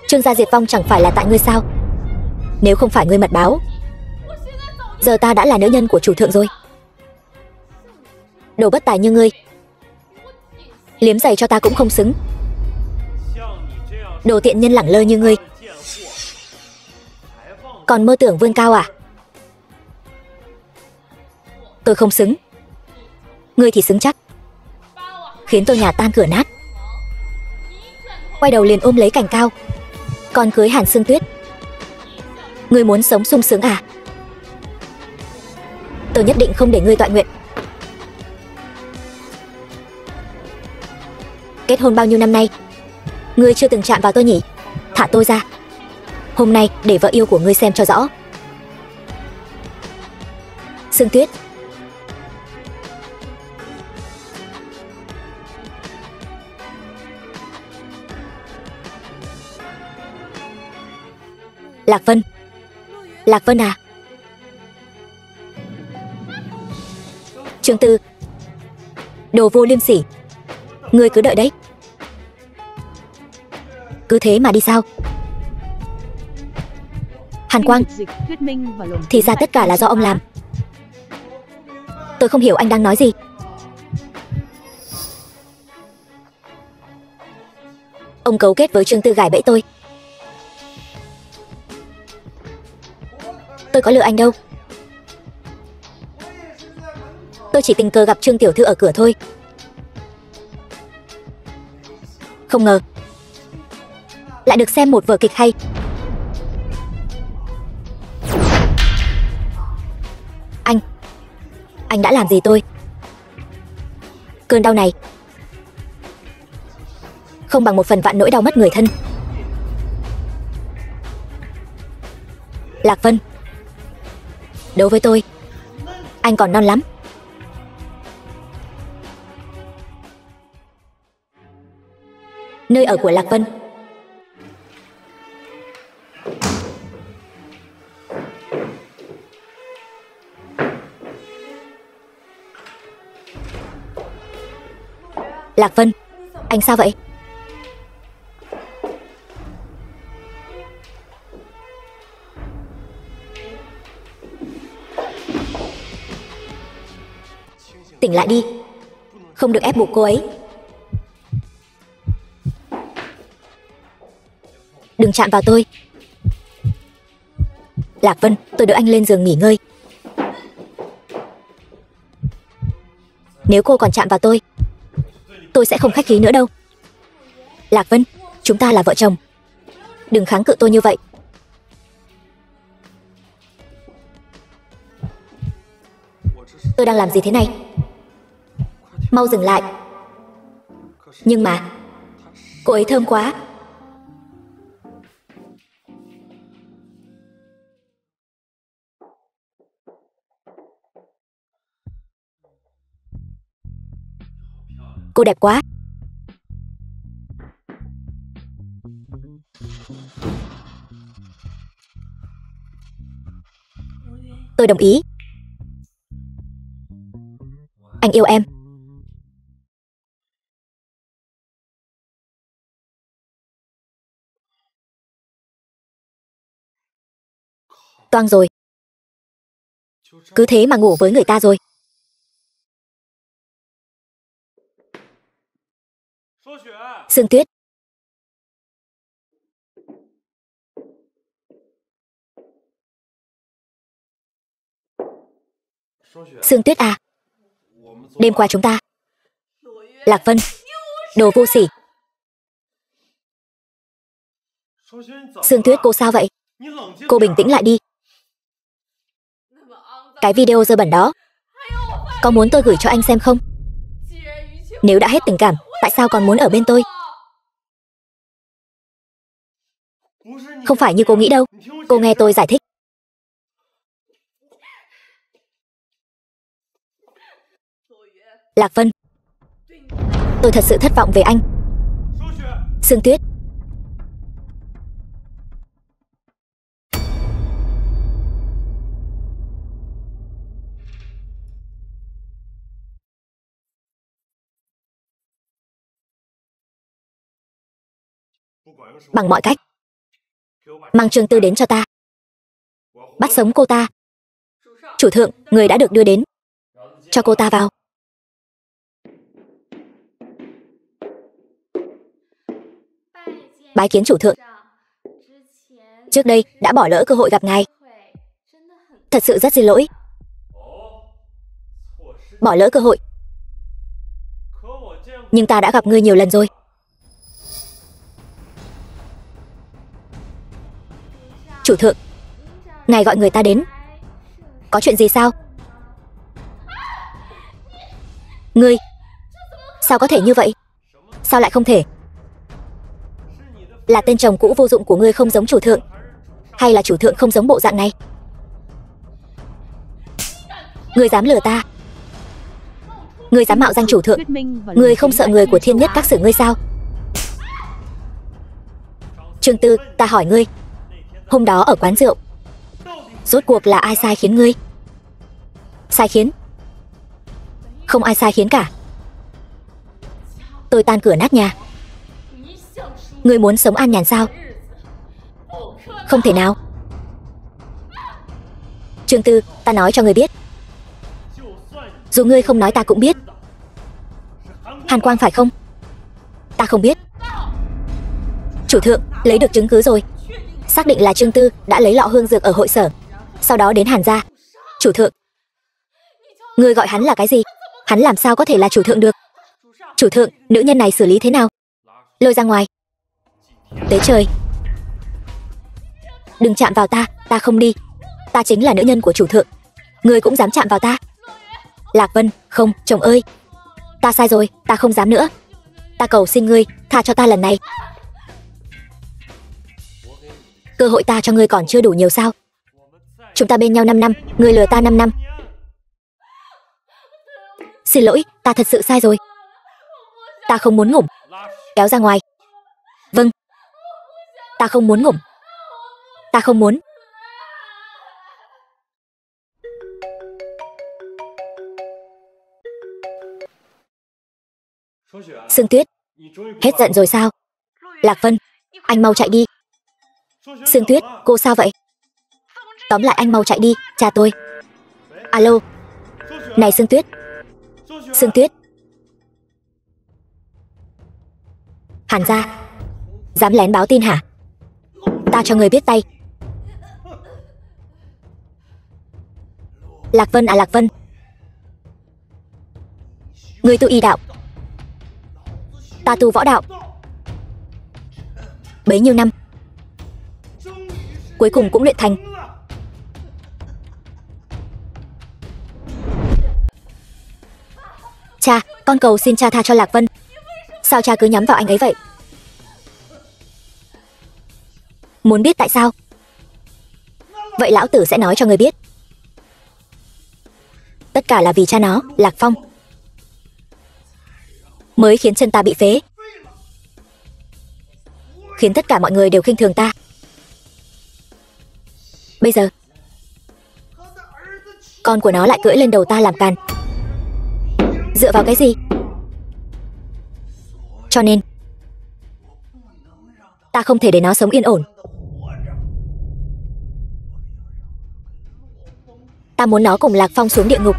Trương gia diệt vong chẳng phải là tại ngươi sao? Nếu không phải ngươi mật báo, giờ ta đã là nữ nhân của chủ thượng rồi. Đồ bất tài như ngươi, liếm giày cho ta cũng không xứng. Đồ tiện nhân lẳng lơ như ngươi, còn mơ tưởng vươn cao à? Tôi không xứng, ngươi thì xứng chắc. Khiến tôi nhà tan cửa nát. Quay đầu liền ôm lấy cành cao, còn cưới Hàn Sương Tuyết. Ngươi muốn sống sung sướng à? Tôi nhất định không để ngươi tọa nguyện. Kết hôn bao nhiêu năm nay, ngươi chưa từng chạm vào tôi nhỉ? Thả tôi ra. Hôm nay để vợ yêu của ngươi xem cho rõ. Sương Tuyết, Lạc Vân. Lạc Vân à? Trương Tư, đồ vô liêm sỉ, ngươi cứ đợi đấy. Cứ thế mà đi sao? Hàn Quang, thì ra tất cả là do ông làm. Tôi không hiểu anh đang nói gì. Ông cấu kết với Trương Tư gài bẫy tôi. Tôi có lừa anh đâu. Tôi chỉ tình cờ gặp Trương tiểu thư ở cửa thôi. Không ngờ lại được xem một vở kịch hay. Anh đã làm gì tôi? Cơn đau này không bằng 1/1000 nỗi đau mất người thân. Lạc Vân, đấu với tôi, anh còn non lắm. Nơi ở của Lạc Vân. Lạc Vân, anh sao vậy? Tỉnh lại đi, không được ép buộc cô ấy. Đừng chạm vào tôi. Lạc Vân, tôi đỡ anh lên giường nghỉ ngơi. Nếu cô còn chạm vào tôi sẽ không khách khí nữa đâu. Lạc Vân, chúng ta là vợ chồng, đừng kháng cự tôi như vậy. Tôi đang làm gì thế này? Mau dừng lại. Nhưng mà cô ấy thơm quá. Cô đẹp quá. Tôi đồng ý. Anh yêu em. Toang rồi. Cứ thế mà ngủ với người ta rồi. Sương Tuyết. Sương Tuyết à. Đêm qua chúng ta. Lạc Vân. Đồ vô sỉ. Sương Tuyết, cô sao vậy? Cô bình tĩnh lại đi. Cái video dơ bẩn đó, có muốn tôi gửi cho anh xem không? Nếu đã hết tình cảm, tại sao còn muốn ở bên tôi? Không phải như cô nghĩ đâu. Cô nghe tôi giải thích. Lạc Vân, tôi thật sự thất vọng về anh. Sương Tuyết. Bằng mọi cách, mang Trương Tư đến cho ta. Bắt sống cô ta. Chủ thượng, người đã được đưa đến. Cho cô ta vào. Bái kiến chủ thượng. Trước đây đã bỏ lỡ cơ hội gặp ngài. Thật sự rất xin lỗi. Bỏ lỡ cơ hội. Nhưng ta đã gặp ngươi nhiều lần rồi. Chủ thượng, ngài gọi người ta đến. Có chuyện gì sao? Ngươi, sao có thể như vậy? Sao lại không thể? Là tên chồng cũ vô dụng của ngươi không giống chủ thượng, hay là chủ thượng không giống bộ dạng này? Ngươi dám lừa ta? Ngươi dám mạo danh chủ thượng? Ngươi không sợ người của thiên nhất các xử ngươi sao? Trương Tư, ta hỏi ngươi, hôm đó ở quán rượu, rốt cuộc là ai sai khiến ngươi? Sai khiến? Không ai sai khiến cả. Tôi tan cửa nát nhà. Ngươi muốn sống an nhàn sao? Không thể nào. Trương Tư, ta nói cho ngươi biết. Dù ngươi không nói ta cũng biết. Hàn Quang phải không? Ta không biết. Chủ thượng, lấy được chứng cứ rồi. Xác định là Trương Tư đã lấy lọ hương dược ở hội sở, sau đó đến Hàn gia. Chủ thượng, ngươi gọi hắn là cái gì? Hắn làm sao có thể là chủ thượng được? Chủ thượng, nữ nhân này xử lý thế nào? Lôi ra ngoài. Tế trời. Đừng chạm vào ta, ta không đi. Ta chính là nữ nhân của chủ thượng. Ngươi cũng dám chạm vào ta? Lạc Vân, không, chồng ơi. Ta sai rồi, ta không dám nữa. Ta cầu xin ngươi, tha cho ta lần này. Cơ hội ta cho ngươi còn chưa đủ nhiều sao? Chúng ta bên nhau 5 năm, ngươi lừa ta 5 năm. Xin lỗi, ta thật sự sai rồi. Ta không muốn ngủm. Kéo ra ngoài. Vâng. Ta không muốn ngủm. Ta không muốn. Sương Tuyết, hết giận rồi sao? Lạc Vân, anh mau chạy đi. Sương Tuyết, cô sao vậy? Tóm lại anh mau chạy đi, cha tôi. Alo. Này Sương Tuyết. Sương Tuyết. Hàn gia, dám lén báo tin hả? Ta cho người biết tay. Lạc Vân à Lạc Vân, người tu y đạo, ta tu võ đạo. Bấy nhiêu năm, cuối cùng cũng luyện thành. Con cầu xin cha tha cho Lạc Vân. Sao cha cứ nhắm vào anh ấy vậy? Muốn biết tại sao? Vậy lão tử sẽ nói cho người biết. Tất cả là vì cha nó, Lạc Phong, mới khiến chân ta bị phế, khiến tất cả mọi người đều khinh thường ta. Bây giờ con của nó lại cưỡi lên đầu ta làm càn. Dựa vào cái gì? Cho nên ta không thể để nó sống yên ổn. Ta muốn nó cùng Lạc Phong xuống địa ngục.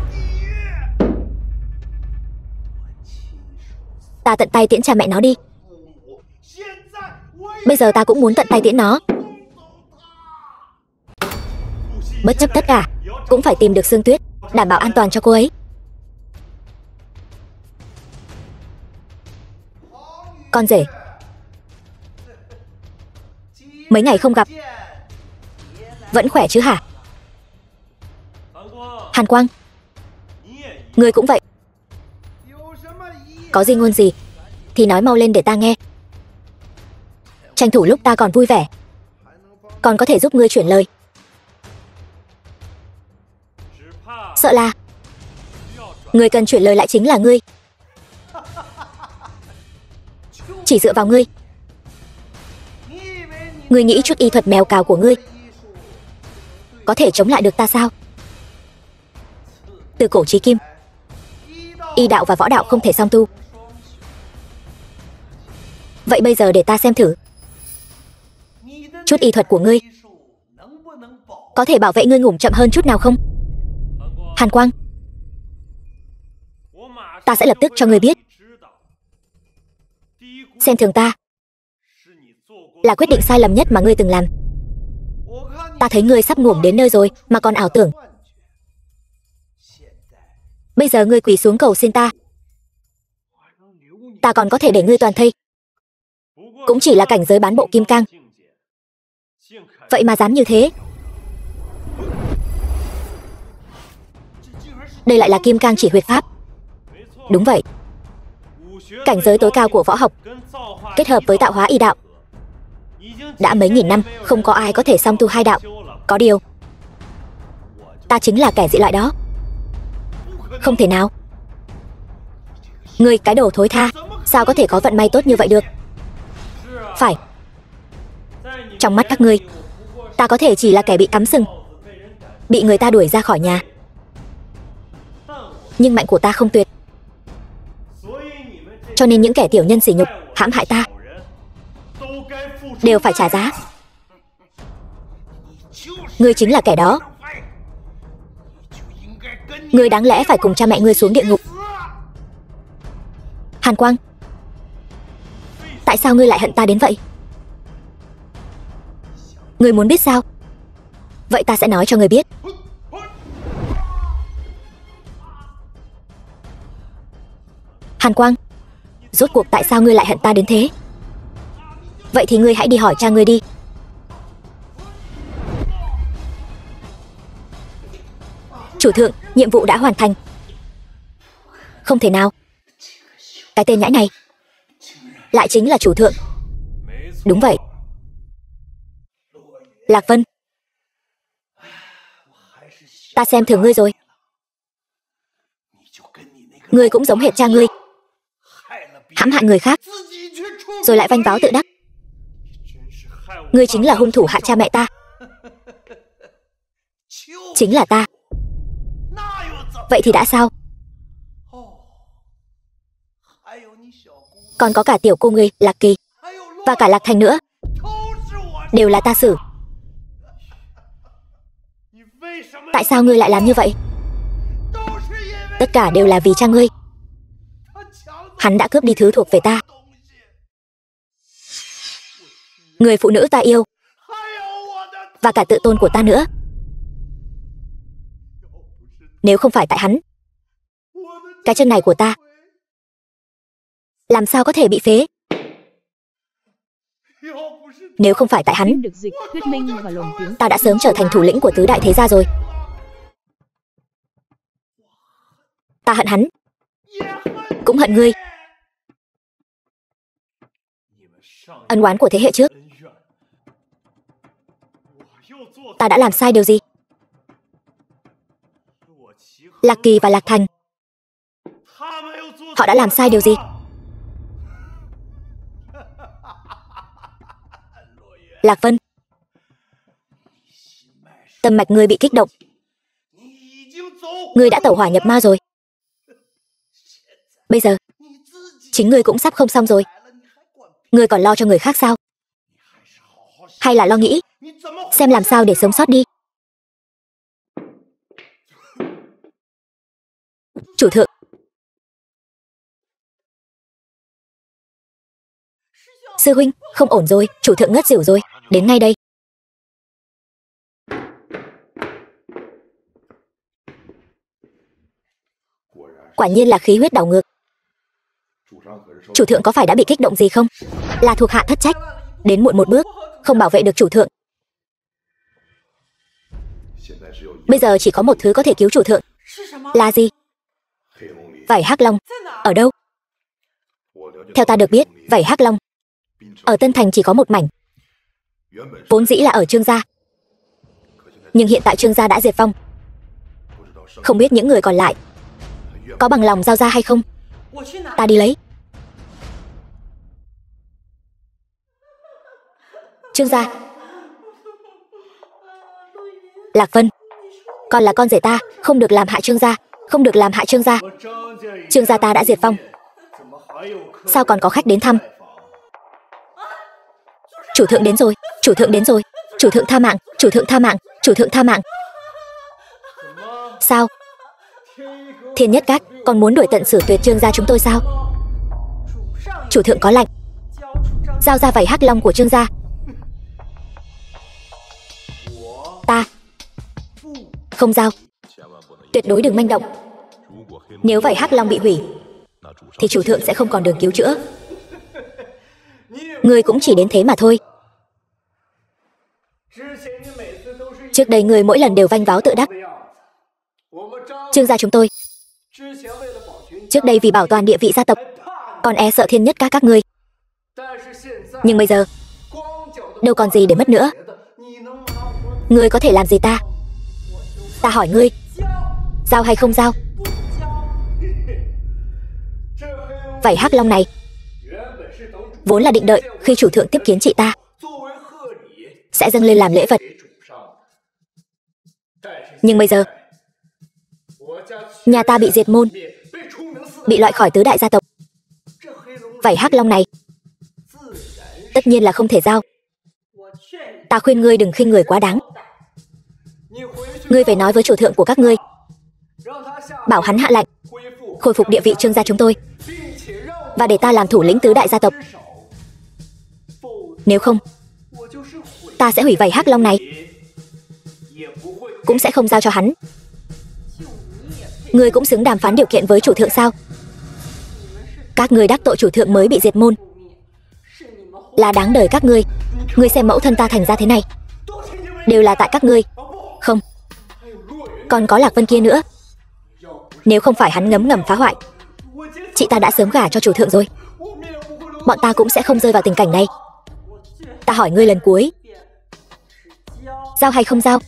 Ta tận tay tiễn cha mẹ nó đi. Bây giờ ta cũng muốn tận tay tiễn nó. Bất chấp tất cả, cũng phải tìm được Sương Tuyết, đảm bảo an toàn cho cô ấy. Con rể, mấy ngày không gặp, vẫn khỏe chứ hả? Hàn Quang, ngươi cũng vậy. Có gì ngôn gì thì nói mau lên để ta nghe. Tranh thủ lúc ta còn vui vẻ, còn có thể giúp ngươi chuyển lời. Sợ là người cần chuyển lời lại chính là ngươi. Chỉ dựa vào ngươi. Ngươi nghĩ chút y thuật mèo cào của ngươi có thể chống lại được ta sao? Từ cổ chí kim, y đạo và võ đạo không thể song tu. Vậy bây giờ để ta xem thử, chút y thuật của ngươi có thể bảo vệ ngươi ngủm chậm hơn chút nào không? Hàn Quang, ta sẽ lập tức cho ngươi biết. Xem thường ta là quyết định sai lầm nhất mà ngươi từng làm. Ta thấy ngươi sắp ngủm đến nơi rồi mà còn ảo tưởng. Bây giờ ngươi quỳ xuống cầu xin ta, ta còn có thể để ngươi toàn thây. Cũng chỉ là cảnh giới bán bộ kim cang, vậy mà dám như thế. Đây lại là kim cang chỉ huyệt pháp. Đúng vậy, cảnh giới tối cao của võ học kết hợp với tạo hóa y đạo. Đã mấy nghìn năm không có ai có thể song tu hai đạo. Có điều ta chính là kẻ dị loại đó. Không thể nào. Ngươi cái đồ thối tha, sao có thể có vận may tốt như vậy được? Phải, trong mắt các ngươi, ta có thể chỉ là kẻ bị cắm sừng, bị người ta đuổi ra khỏi nhà. Nhưng mạnh của ta không tuyệt, cho nên những kẻ tiểu nhân sỉ nhục hãm hại ta đều phải trả giá. Ngươi chính là kẻ đó. Ngươi đáng lẽ phải cùng cha mẹ ngươi xuống địa ngục. Hàn Quang, tại sao ngươi lại hận ta đến vậy? Ngươi muốn biết sao? Vậy ta sẽ nói cho ngươi biết. Hàn Quang, rốt cuộc tại sao ngươi lại hận ta đến thế? Vậy thì ngươi hãy đi hỏi cha ngươi đi. Chủ thượng, nhiệm vụ đã hoàn thành. Không thể nào. Cái tên nhãi này lại chính là chủ thượng. Đúng vậy. Lạc Vân, ta xem thường ngươi rồi. Ngươi cũng giống hệt cha ngươi, hãm hại người khác rồi lại vênh váo tự đắc. Ngươi chính là hung thủ hại cha mẹ ta. Chính là ta. Vậy thì đã sao? Còn có cả tiểu cô ngươi Lạc Kỳ và cả Lạc Thành nữa, đều là ta xử. Tại sao ngươi lại làm như vậy? Tất cả đều là vì cha ngươi. Hắn đã cướp đi thứ thuộc về ta, người phụ nữ ta yêu, và cả tự tôn của ta nữa. Nếu không phải tại hắn, cái chân này của ta làm sao có thể bị phế? Nếu không phải tại hắn, ta đã sớm trở thành thủ lĩnh của tứ đại thế gia rồi. Ta hận hắn, cũng hận ngươi. Ân oán của thế hệ trước. Ta đã làm sai điều gì? Lạc Kỳ và Lạc Thành, họ đã làm sai điều gì? Lạc Vân, tâm mạch ngươi bị kích động. Ngươi đã tẩu hỏa nhập ma rồi. Bây giờ, chính ngươi cũng sắp không xong rồi. Ngươi còn lo cho người khác sao? Hay là lo nghĩ xem làm sao để sống sót đi? Chủ thượng. Sư huynh, không ổn rồi, chủ thượng ngất xỉu rồi, đến ngay đây. Quả nhiên là khí huyết đảo ngược. Chủ thượng có phải đã bị kích động gì không? Là thuộc hạ thất trách, đến muộn một bước, không bảo vệ được chủ thượng. Bây giờ chỉ có một thứ có thể cứu chủ thượng. Là gì? Vảy hắc long. Ở đâu? Theo ta được biết, vảy hắc long ở Tân Thành chỉ có một mảnh. Vốn dĩ là ở Trương gia, nhưng hiện tại Trương gia đã diệt vong. Không biết những người còn lại có bằng lòng giao ra hay không. Ta đi lấy. Trương gia. Lạc Vân, con là con rể ta, không được làm hại Trương gia, không được làm hại Trương gia. Trương gia ta đã diệt vong, sao còn có khách đến thăm? Chủ thượng đến rồi, chủ thượng đến rồi, chủ thượng tha mạng, chủ thượng tha mạng, chủ thượng tha mạng. Sao? Thiên Nhất Các còn muốn đuổi tận xử tuyệt Trương gia chúng tôi sao? Chủ thượng có lệnh, giao ra vảy hắc long của Trương gia. Ta không giao. Tuyệt đối đừng manh động. Nếu vảy hắc long bị hủy thì chủ thượng sẽ không còn đường cứu chữa. Ngươi cũng chỉ đến thế mà thôi. Trước đây ngươi mỗi lần đều vênh váo tự đắc. Trương gia chúng tôi trước đây vì bảo toàn địa vị gia tộc còn e sợ Thiên Nhất các ngươi. Nhưng bây giờ đâu còn gì để mất nữa. Ngươi có thể làm gì ta? Ta hỏi ngươi, giao hay không giao? Vảy hắc long này vốn là định đợi khi chủ thượng tiếp kiến chị ta sẽ dâng lên làm lễ vật. Nhưng bây giờ nhà ta bị diệt môn, bị loại khỏi tứ đại gia tộc. Vảy hắc long này tất nhiên là không thể giao. Ta khuyên ngươi đừng khinh người quá đáng. Ngươi phải nói với chủ thượng của các ngươi, bảo hắn hạ lệnh khôi phục địa vị Trương gia chúng tôi, và để ta làm thủ lĩnh tứ đại gia tộc. Nếu không, ta sẽ hủy vảy hắc long này, cũng sẽ không giao cho hắn. Ngươi cũng xứng đàm phán điều kiện với chủ thượng sao? Các ngươi đắc tội chủ thượng mới bị diệt môn, là đáng đời các ngươi. Ngươi xem mẫu thân ta thành ra thế này, đều là tại các ngươi. Không, còn có Lạc Vân kia nữa. Nếu không phải hắn ngấm ngầm phá hoại, chị ta đã sớm gả cho chủ thượng rồi. Bọn ta cũng sẽ không rơi vào tình cảnh này. Ta hỏi ngươi lần cuối, giao hay không giao?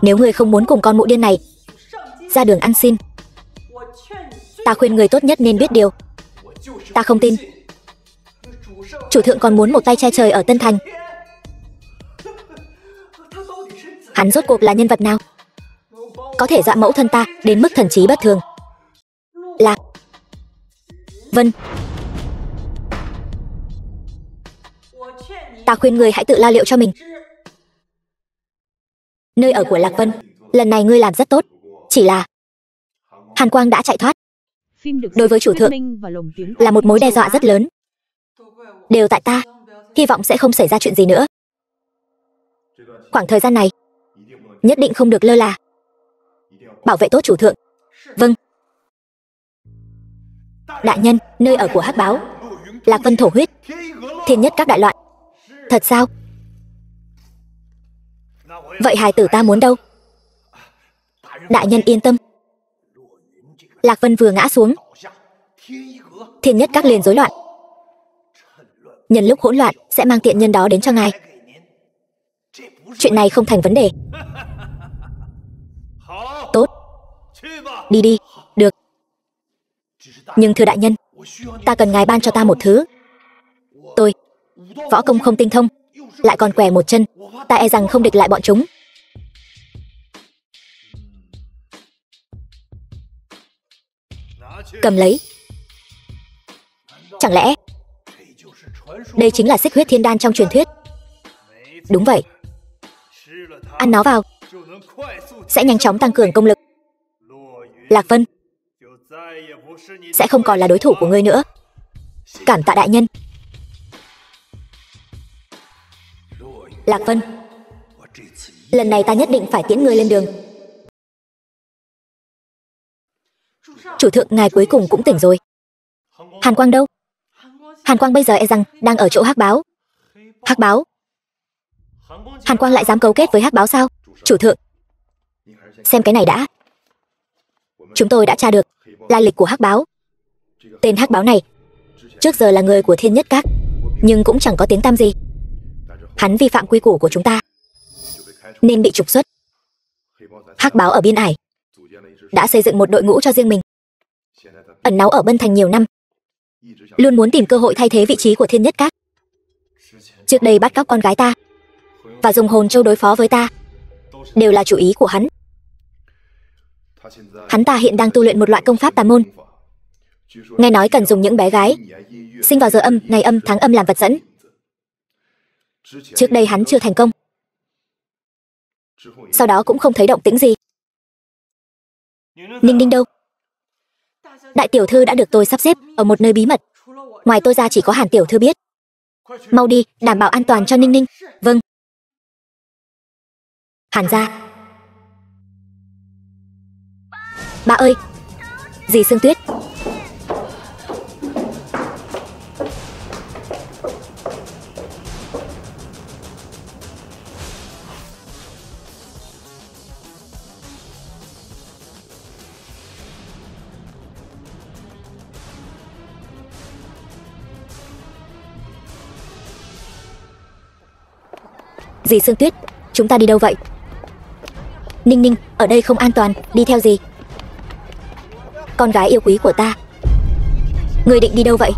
Nếu ngươi không muốn cùng con mụ điên này ra đường ăn xin, ta khuyên ngươi tốt nhất nên biết điều. Ta không tin chủ thượng còn muốn một tay che trời ở Tân Thành. Hắn rốt cuộc là nhân vật nào, có thể dọa mẫu thân ta đến mức thần trí bất thường? Lạc Vân, ta khuyên ngươi hãy tự lo liệu cho mình. Nơi ở của Lạc Vân, lần này ngươi làm rất tốt. Chỉ là Hàn Quang đã chạy thoát, đối với chủ thượng là một mối đe dọa rất lớn. Đều tại ta, hy vọng sẽ không xảy ra chuyện gì nữa. Khoảng thời gian này nhất định không được lơ là, bảo vệ tốt chủ thượng. Vâng. Đại nhân, nơi ở của hắc báo, Lạc Vân thổ huyết, Thiên Nhất các đại loạn. Thật sao? Vậy hài tử ta muốn đâu? Đại nhân yên tâm, Lạc Vân vừa ngã xuống, Thiên Nhất Các liền rối loạn. Nhân lúc hỗn loạn sẽ mang tiện nhân đó đến cho ngài. Chuyện này không thành vấn đề. Tốt, đi đi. Được. Nhưng thưa đại nhân, ta cần ngài ban cho ta một thứ. Tôi võ công không tinh thông, lại còn què một chân, ta e rằng không địch lại bọn chúng. Cầm lấy. Chẳng lẽ đây chính là xích huyết thiên đan trong truyền thuyết? Đúng vậy. Ăn nó vào sẽ nhanh chóng tăng cường công lực. Lạc Vân sẽ không còn là đối thủ của ngươi nữa. Cảm tạ đại nhân. Lạc Vân, lần này ta nhất định phải tiễn ngươi lên đường. Chủ thượng, ngài cuối cùng cũng tỉnh rồi. Hàn Quang đâu? Hàn Quang bây giờ e rằng đang ở chỗ Hắc Báo. Hắc Báo? Hàn Quang lại dám cấu kết với Hắc Báo sao? Chủ thượng, xem cái này đã. Chúng tôi đã tra được lai lịch của Hắc Báo. Tên Hắc Báo này trước giờ là người của Thiên Nhất Các, nhưng cũng chẳng có tiếng tăm gì. Hắn vi phạm quy củ của chúng ta nên bị trục xuất. Hắc Báo ở Biên Ải đã xây dựng một đội ngũ cho riêng mình, ẩn náu ở Bân Thành nhiều năm, luôn muốn tìm cơ hội thay thế vị trí của Thiên Nhất Các. Trước đây bắt cóc con gái ta và dùng hồn châu đối phó với ta đều là chủ ý của hắn. Hắn ta hiện đang tu luyện một loại công pháp tà môn, nghe nói cần dùng những bé gái sinh vào giờ âm, ngày âm, tháng âm làm vật dẫn. Trước đây hắn chưa thành công, sau đó cũng không thấy động tĩnh gì. Ninh Ninh đâu? Đại tiểu thư đã được tôi sắp xếp ở một nơi bí mật, ngoài tôi ra chỉ có Hàn tiểu thư biết. Mau đi, đảm bảo an toàn cho Ninh Ninh. Vâng. Hàn gia. Ba ơi! Dì Sương Tuyết. Dì Sương Tuyết, chúng ta đi đâu vậy? Ninh Ninh, ở đây không an toàn, đi theo dì. Con gái yêu quý của ta. Ngươi định đi đâu vậy?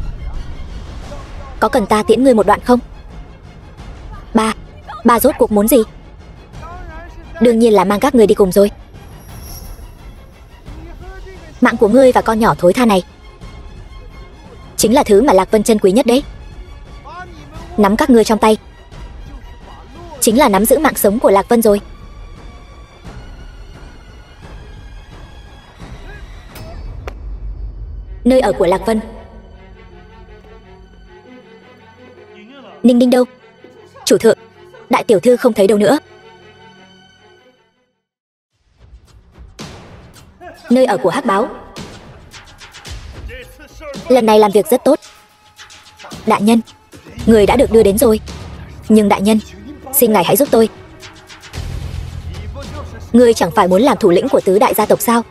Có cần ta tiễn ngươi một đoạn không? Ba rốt cuộc muốn gì? Đương nhiên là mang các ngươi đi cùng rồi. Mạng của ngươi và con nhỏ thối tha này chính là thứ mà Lạc Vân trân quý nhất đấy. Nắm các ngươi trong tay chính là nắm giữ mạng sống của Lạc Vân rồi. Nơi ở của Lạc Vân. Ninh Ninh đâu? Chủ thượng, đại tiểu thư không thấy đâu nữa. Nơi ở của Hắc Báo. Lần này làm việc rất tốt. Đại nhân, người đã được đưa đến rồi. Nhưng đại nhân, xin ngài hãy giúp tôi. Ngươi chẳng phải muốn làm thủ lĩnh của tứ đại gia tộc sao?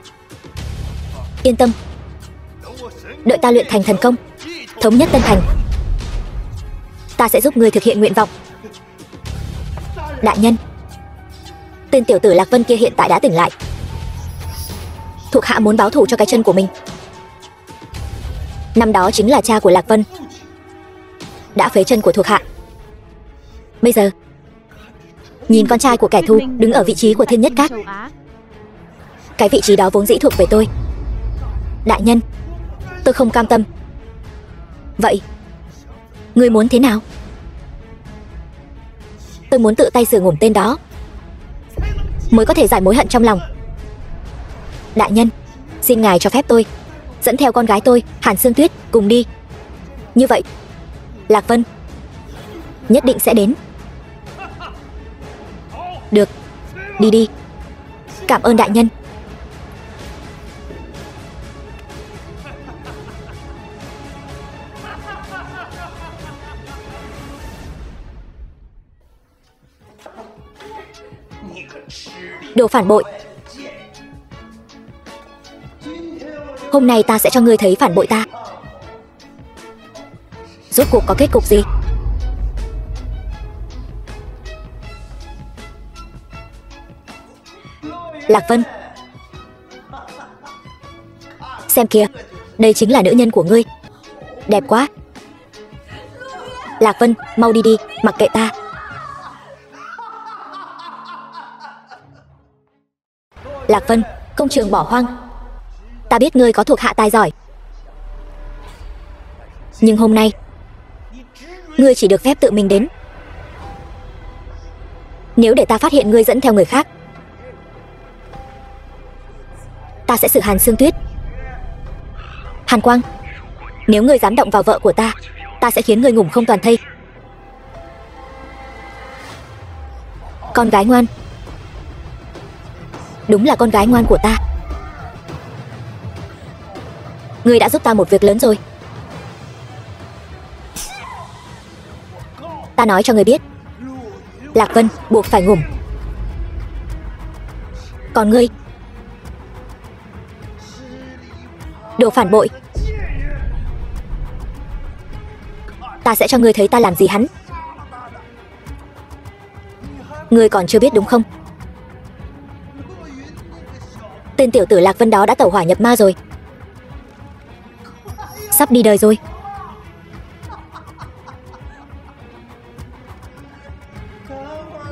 Yên tâm, đợi ta luyện thành thần công, thống nhất Tân Thành, ta sẽ giúp ngươi thực hiện nguyện vọng. Đại nhân, tên tiểu tử Lạc Vân kia hiện tại đã tỉnh lại. Thuộc hạ muốn báo thù cho cái chân của mình. Năm đó chính là cha của Lạc Vân đã phế chân của thuộc hạ. Bây giờ nhìn con trai của kẻ thù đứng ở vị trí của Thiên Nhất Các. Cái vị trí đó vốn dĩ thuộc về tôi. Đại nhân, tôi không cam tâm. Vậy ngươi muốn thế nào? Tôi muốn tự tay sửa ngủm tên đó, mới có thể giải mối hận trong lòng. Đại nhân, xin ngài cho phép tôi dẫn theo con gái tôi, Hàn Sương Tuyết, cùng đi. Như vậy Lạc Vân nhất định sẽ đến. Được, đi đi. Cảm ơn đại nhân. Đồ phản bội. Hôm nay ta sẽ cho ngươi thấy phản bội ta. Rốt cuộc có kết cục gì? Lạc Vân, xem kìa, đây chính là nữ nhân của ngươi. Đẹp quá. Lạc Vân, mau đi đi, mặc kệ ta. Lạc Vân, công trường bỏ hoang. Ta biết ngươi có thuộc hạ tài giỏi, nhưng hôm nay ngươi chỉ được phép tự mình đến. Nếu để ta phát hiện ngươi dẫn theo người khác, ta sẽ xử Hàn Sương Tuyết. Hàn Quang, nếu ngươi dám động vào vợ của ta, ta sẽ khiến ngươi ngủm không toàn thây. Con gái ngoan. Đúng là con gái ngoan của ta. Ngươi đã giúp ta một việc lớn rồi. Ta nói cho ngươi biết, Lạc Vân buộc phải ngủm. Còn ngươi, đồ phản bội, ta sẽ cho ngươi thấy ta làm gì hắn. Ngươi còn chưa biết đúng không? Tên tiểu tử Lạc Vân đó đã tẩu hỏa nhập ma rồi, sắp đi đời rồi.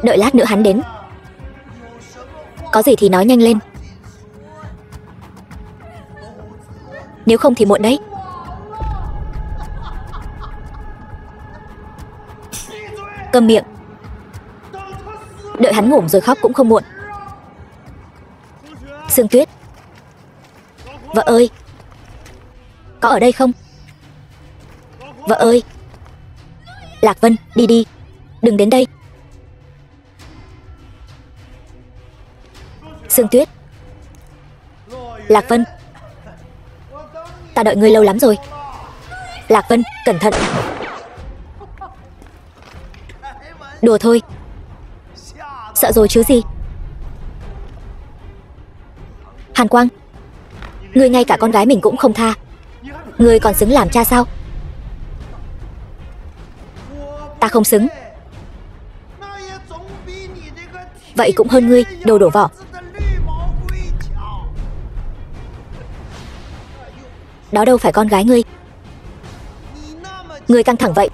Đợi lát nữa hắn đến, có gì thì nói nhanh lên, nếu không thì muộn đấy. Câm miệng. Đợi hắn ngủm rồi khóc cũng không muộn. Sương Tuyết, vợ ơi, có ở đây không? Vợ ơi. Lạc Vân, đi đi, đừng đến đây. Sương Tuyết. Lạc Vân, ta đợi ngươi lâu lắm rồi. Lạc Vân, cẩn thận. Đùa thôi, sợ rồi chứ gì. Hàn Quang, ngươi ngay cả con gái mình cũng không tha, ngươi còn xứng làm cha sao? Ta không xứng. Vậy cũng hơn ngươi, đồ đổ vỏ. Đó đâu phải con gái ngươi. Ngươi căng thẳng vậy.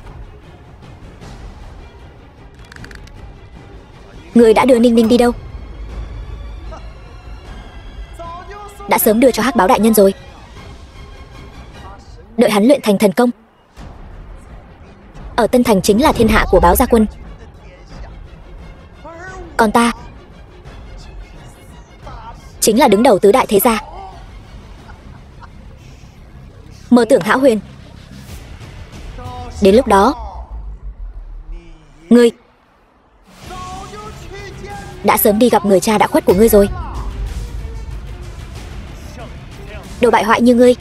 Ngươi đã đưa Ninh Ninh đi đâu? Đã sớm đưa cho Hắc Báo đại nhân rồi. Đợi hắn luyện thành thần công, ở Tân Thành chính là thiên hạ của Báo gia quân. Còn ta chính là đứng đầu tứ đại thế gia. Mơ tưởng hão huyền. Đến lúc đó, ngươi đã sớm đi gặp người cha đã khuất của ngươi rồi. Đồ bại hoại như ngươi,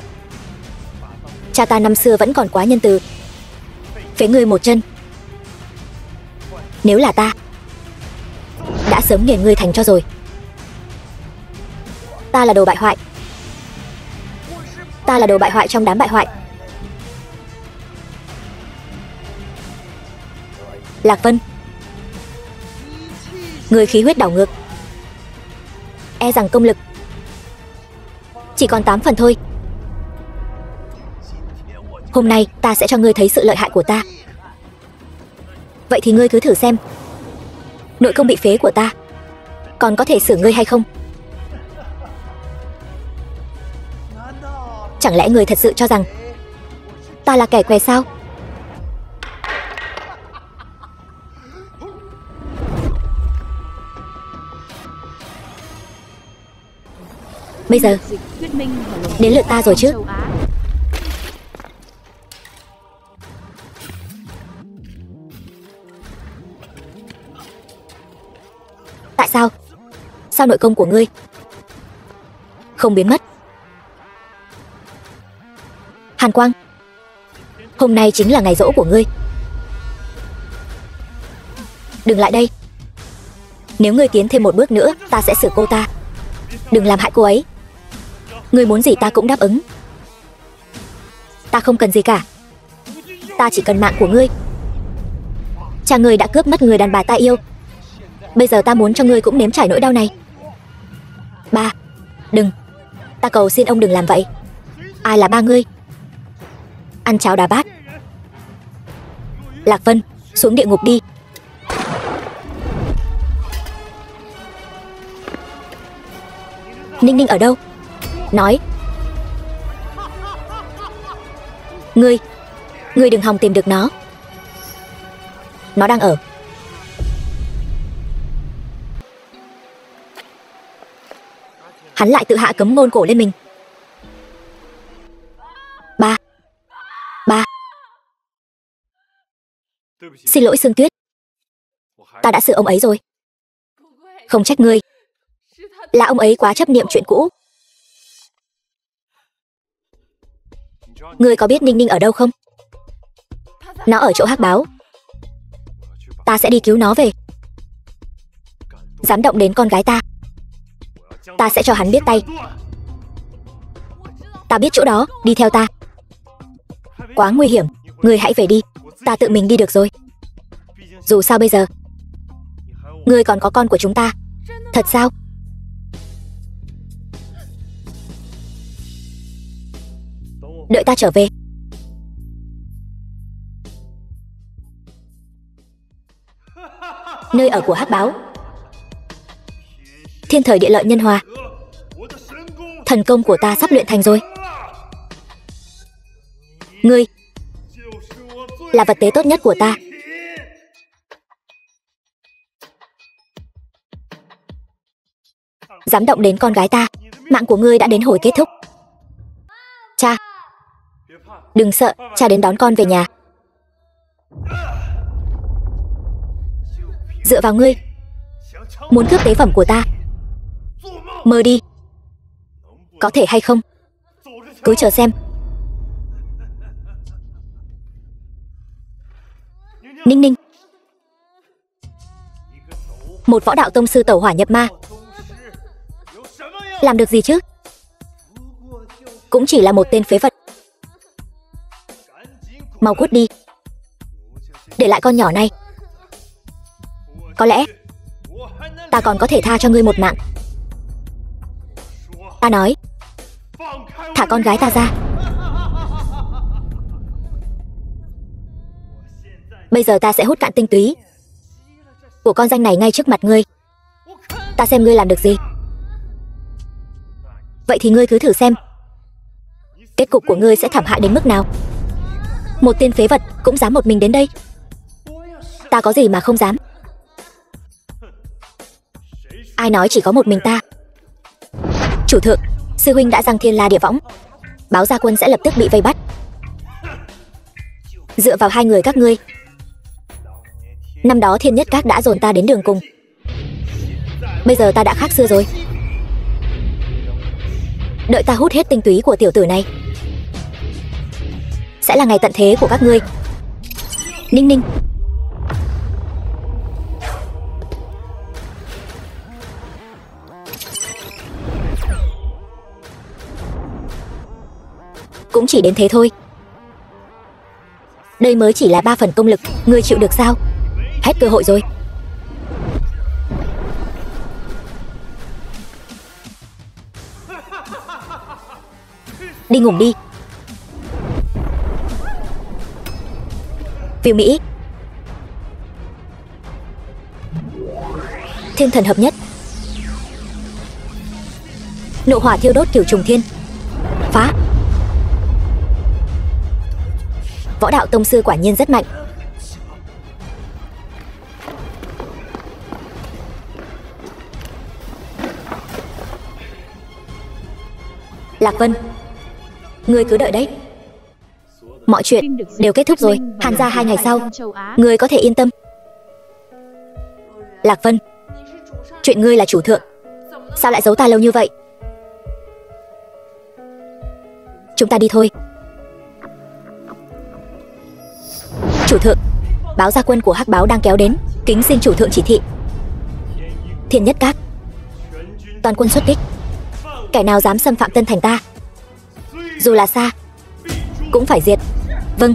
cha ta năm xưa vẫn còn quá nhân từ, phế ngươi một chân. Nếu là ta, đã sớm nghiền ngươi thành cho rồi. Ta là đồ bại hoại. Ta là đồ bại hoại trong đám bại hoại. Lạc Vân, người khí huyết đảo ngược, e rằng công lực chỉ còn 8 phần thôi. Hôm nay ta sẽ cho ngươi thấy sự lợi hại của ta. Vậy thì ngươi cứ thử xem, nội công bị phế của ta còn có thể xử ngươi hay không? Chẳng lẽ ngươi thật sự cho rằng ta là kẻ què sao? Bây giờ đến lượt ta rồi chứ. Tại sao? Sao nội công của ngươi không biến mất? Hàn Quang, hôm nay chính là ngày giỗ của ngươi. Đừng lại đây. Nếu ngươi tiến thêm một bước nữa, ta sẽ xử cô ta. Đừng làm hại cô ấy. Ngươi muốn gì ta cũng đáp ứng. Ta không cần gì cả. Ta chỉ cần mạng của ngươi. Cha ngươi đã cướp mất người đàn bà ta yêu. Bây giờ ta muốn cho ngươi cũng nếm trải nỗi đau này. Ba, đừng. Ta cầu xin ông đừng làm vậy. Ai là ba ngươi? Ăn cháo đá bát. Lạc Vân, xuống địa ngục đi. Ninh Ninh ở đâu? Nói. Ngươi đừng hòng tìm được nó. Nó đang ở. Hắn lại tự hạ cấm ngôn cổ lên mình. Ba. Xin lỗi Sương Tuyết. Ta đã sửa ông ấy rồi. Không trách ngươi. Là ông ấy quá chấp niệm chuyện cũ. Ngươi có biết Ninh Ninh ở đâu không? Nó ở chỗ Hắc Báo. Ta sẽ đi cứu nó về. Dám động đến con gái ta, ta sẽ cho hắn biết tay. Ta biết chỗ đó, đi theo ta. Quá nguy hiểm, ngươi hãy về đi. Ta tự mình đi được rồi. Dù sao bây giờ ngươi còn có con của chúng ta. Thật sao? Đợi ta trở về. Nơi ở của Hắc Báo. Thiên thời địa lợi nhân hòa. Thần công của ta sắp luyện thành rồi. Ngươi là vật tế tốt nhất của ta. Dám động đến con gái ta, mạng của ngươi đã đến hồi kết thúc. Cha, đừng sợ, cha đến đón con về nhà. Dựa vào ngươi, muốn cướp tế phẩm của ta. Mơ đi. Có thể hay không? Cứ chờ xem. Ninh Ninh, một võ đạo tông sư tẩu hỏa nhập ma, làm được gì chứ? Cũng chỉ là một tên phế vật. Mau cút đi, để lại con nhỏ này. Có lẽ ta còn có thể tha cho ngươi một mạng. Ta nói, thả con gái ta ra. Bây giờ ta sẽ hút cạn tinh túy của con danh này ngay trước mặt ngươi. Ta xem ngươi làm được gì. Vậy thì ngươi cứ thử xem kết cục của ngươi sẽ thảm hại đến mức nào. Một tên phế vật cũng dám một mình đến đây. Ta có gì mà không dám. Ai nói chỉ có một mình ta? Chủ thượng, sư huynh đã giăng thiên la địa võng. Báo gia quân sẽ lập tức bị vây bắt. Dựa vào hai người các ngươi, năm đó Thiên Nhất Các đã dồn ta đến đường cùng. Bây giờ ta đã khác xưa rồi. Đợi ta hút hết tinh túy của tiểu tử này, sẽ là ngày tận thế của các ngươi. Ninh Ninh, cũng chỉ đến thế thôi. Đây mới chỉ là 3 phần công lực. Ngươi chịu được sao? Hết cơ hội rồi. Đi ngủ đi. Viu Mỹ, Thiên thần hợp nhất. Nộ hỏa thiêu đốt cửu trùng thiên. Phá. Võ đạo tông sư quả nhiên rất mạnh. Lạc Vân, ngươi cứ đợi đấy. Mọi chuyện đều kết thúc rồi. Hàn gia 2 ngày sau, ngươi có thể yên tâm. Lạc Vân, chuyện ngươi là chủ thượng, sao lại giấu ta lâu như vậy? Chúng ta đi thôi. Chủ thượng, báo gia quân của Hắc Báo đang kéo đến, kính xin chủ thượng chỉ thị. Thiên Nhất Các, toàn quân xuất kích. Kẻ nào dám xâm phạm Tân Thành ta, dù là xa cũng phải diệt. Vâng.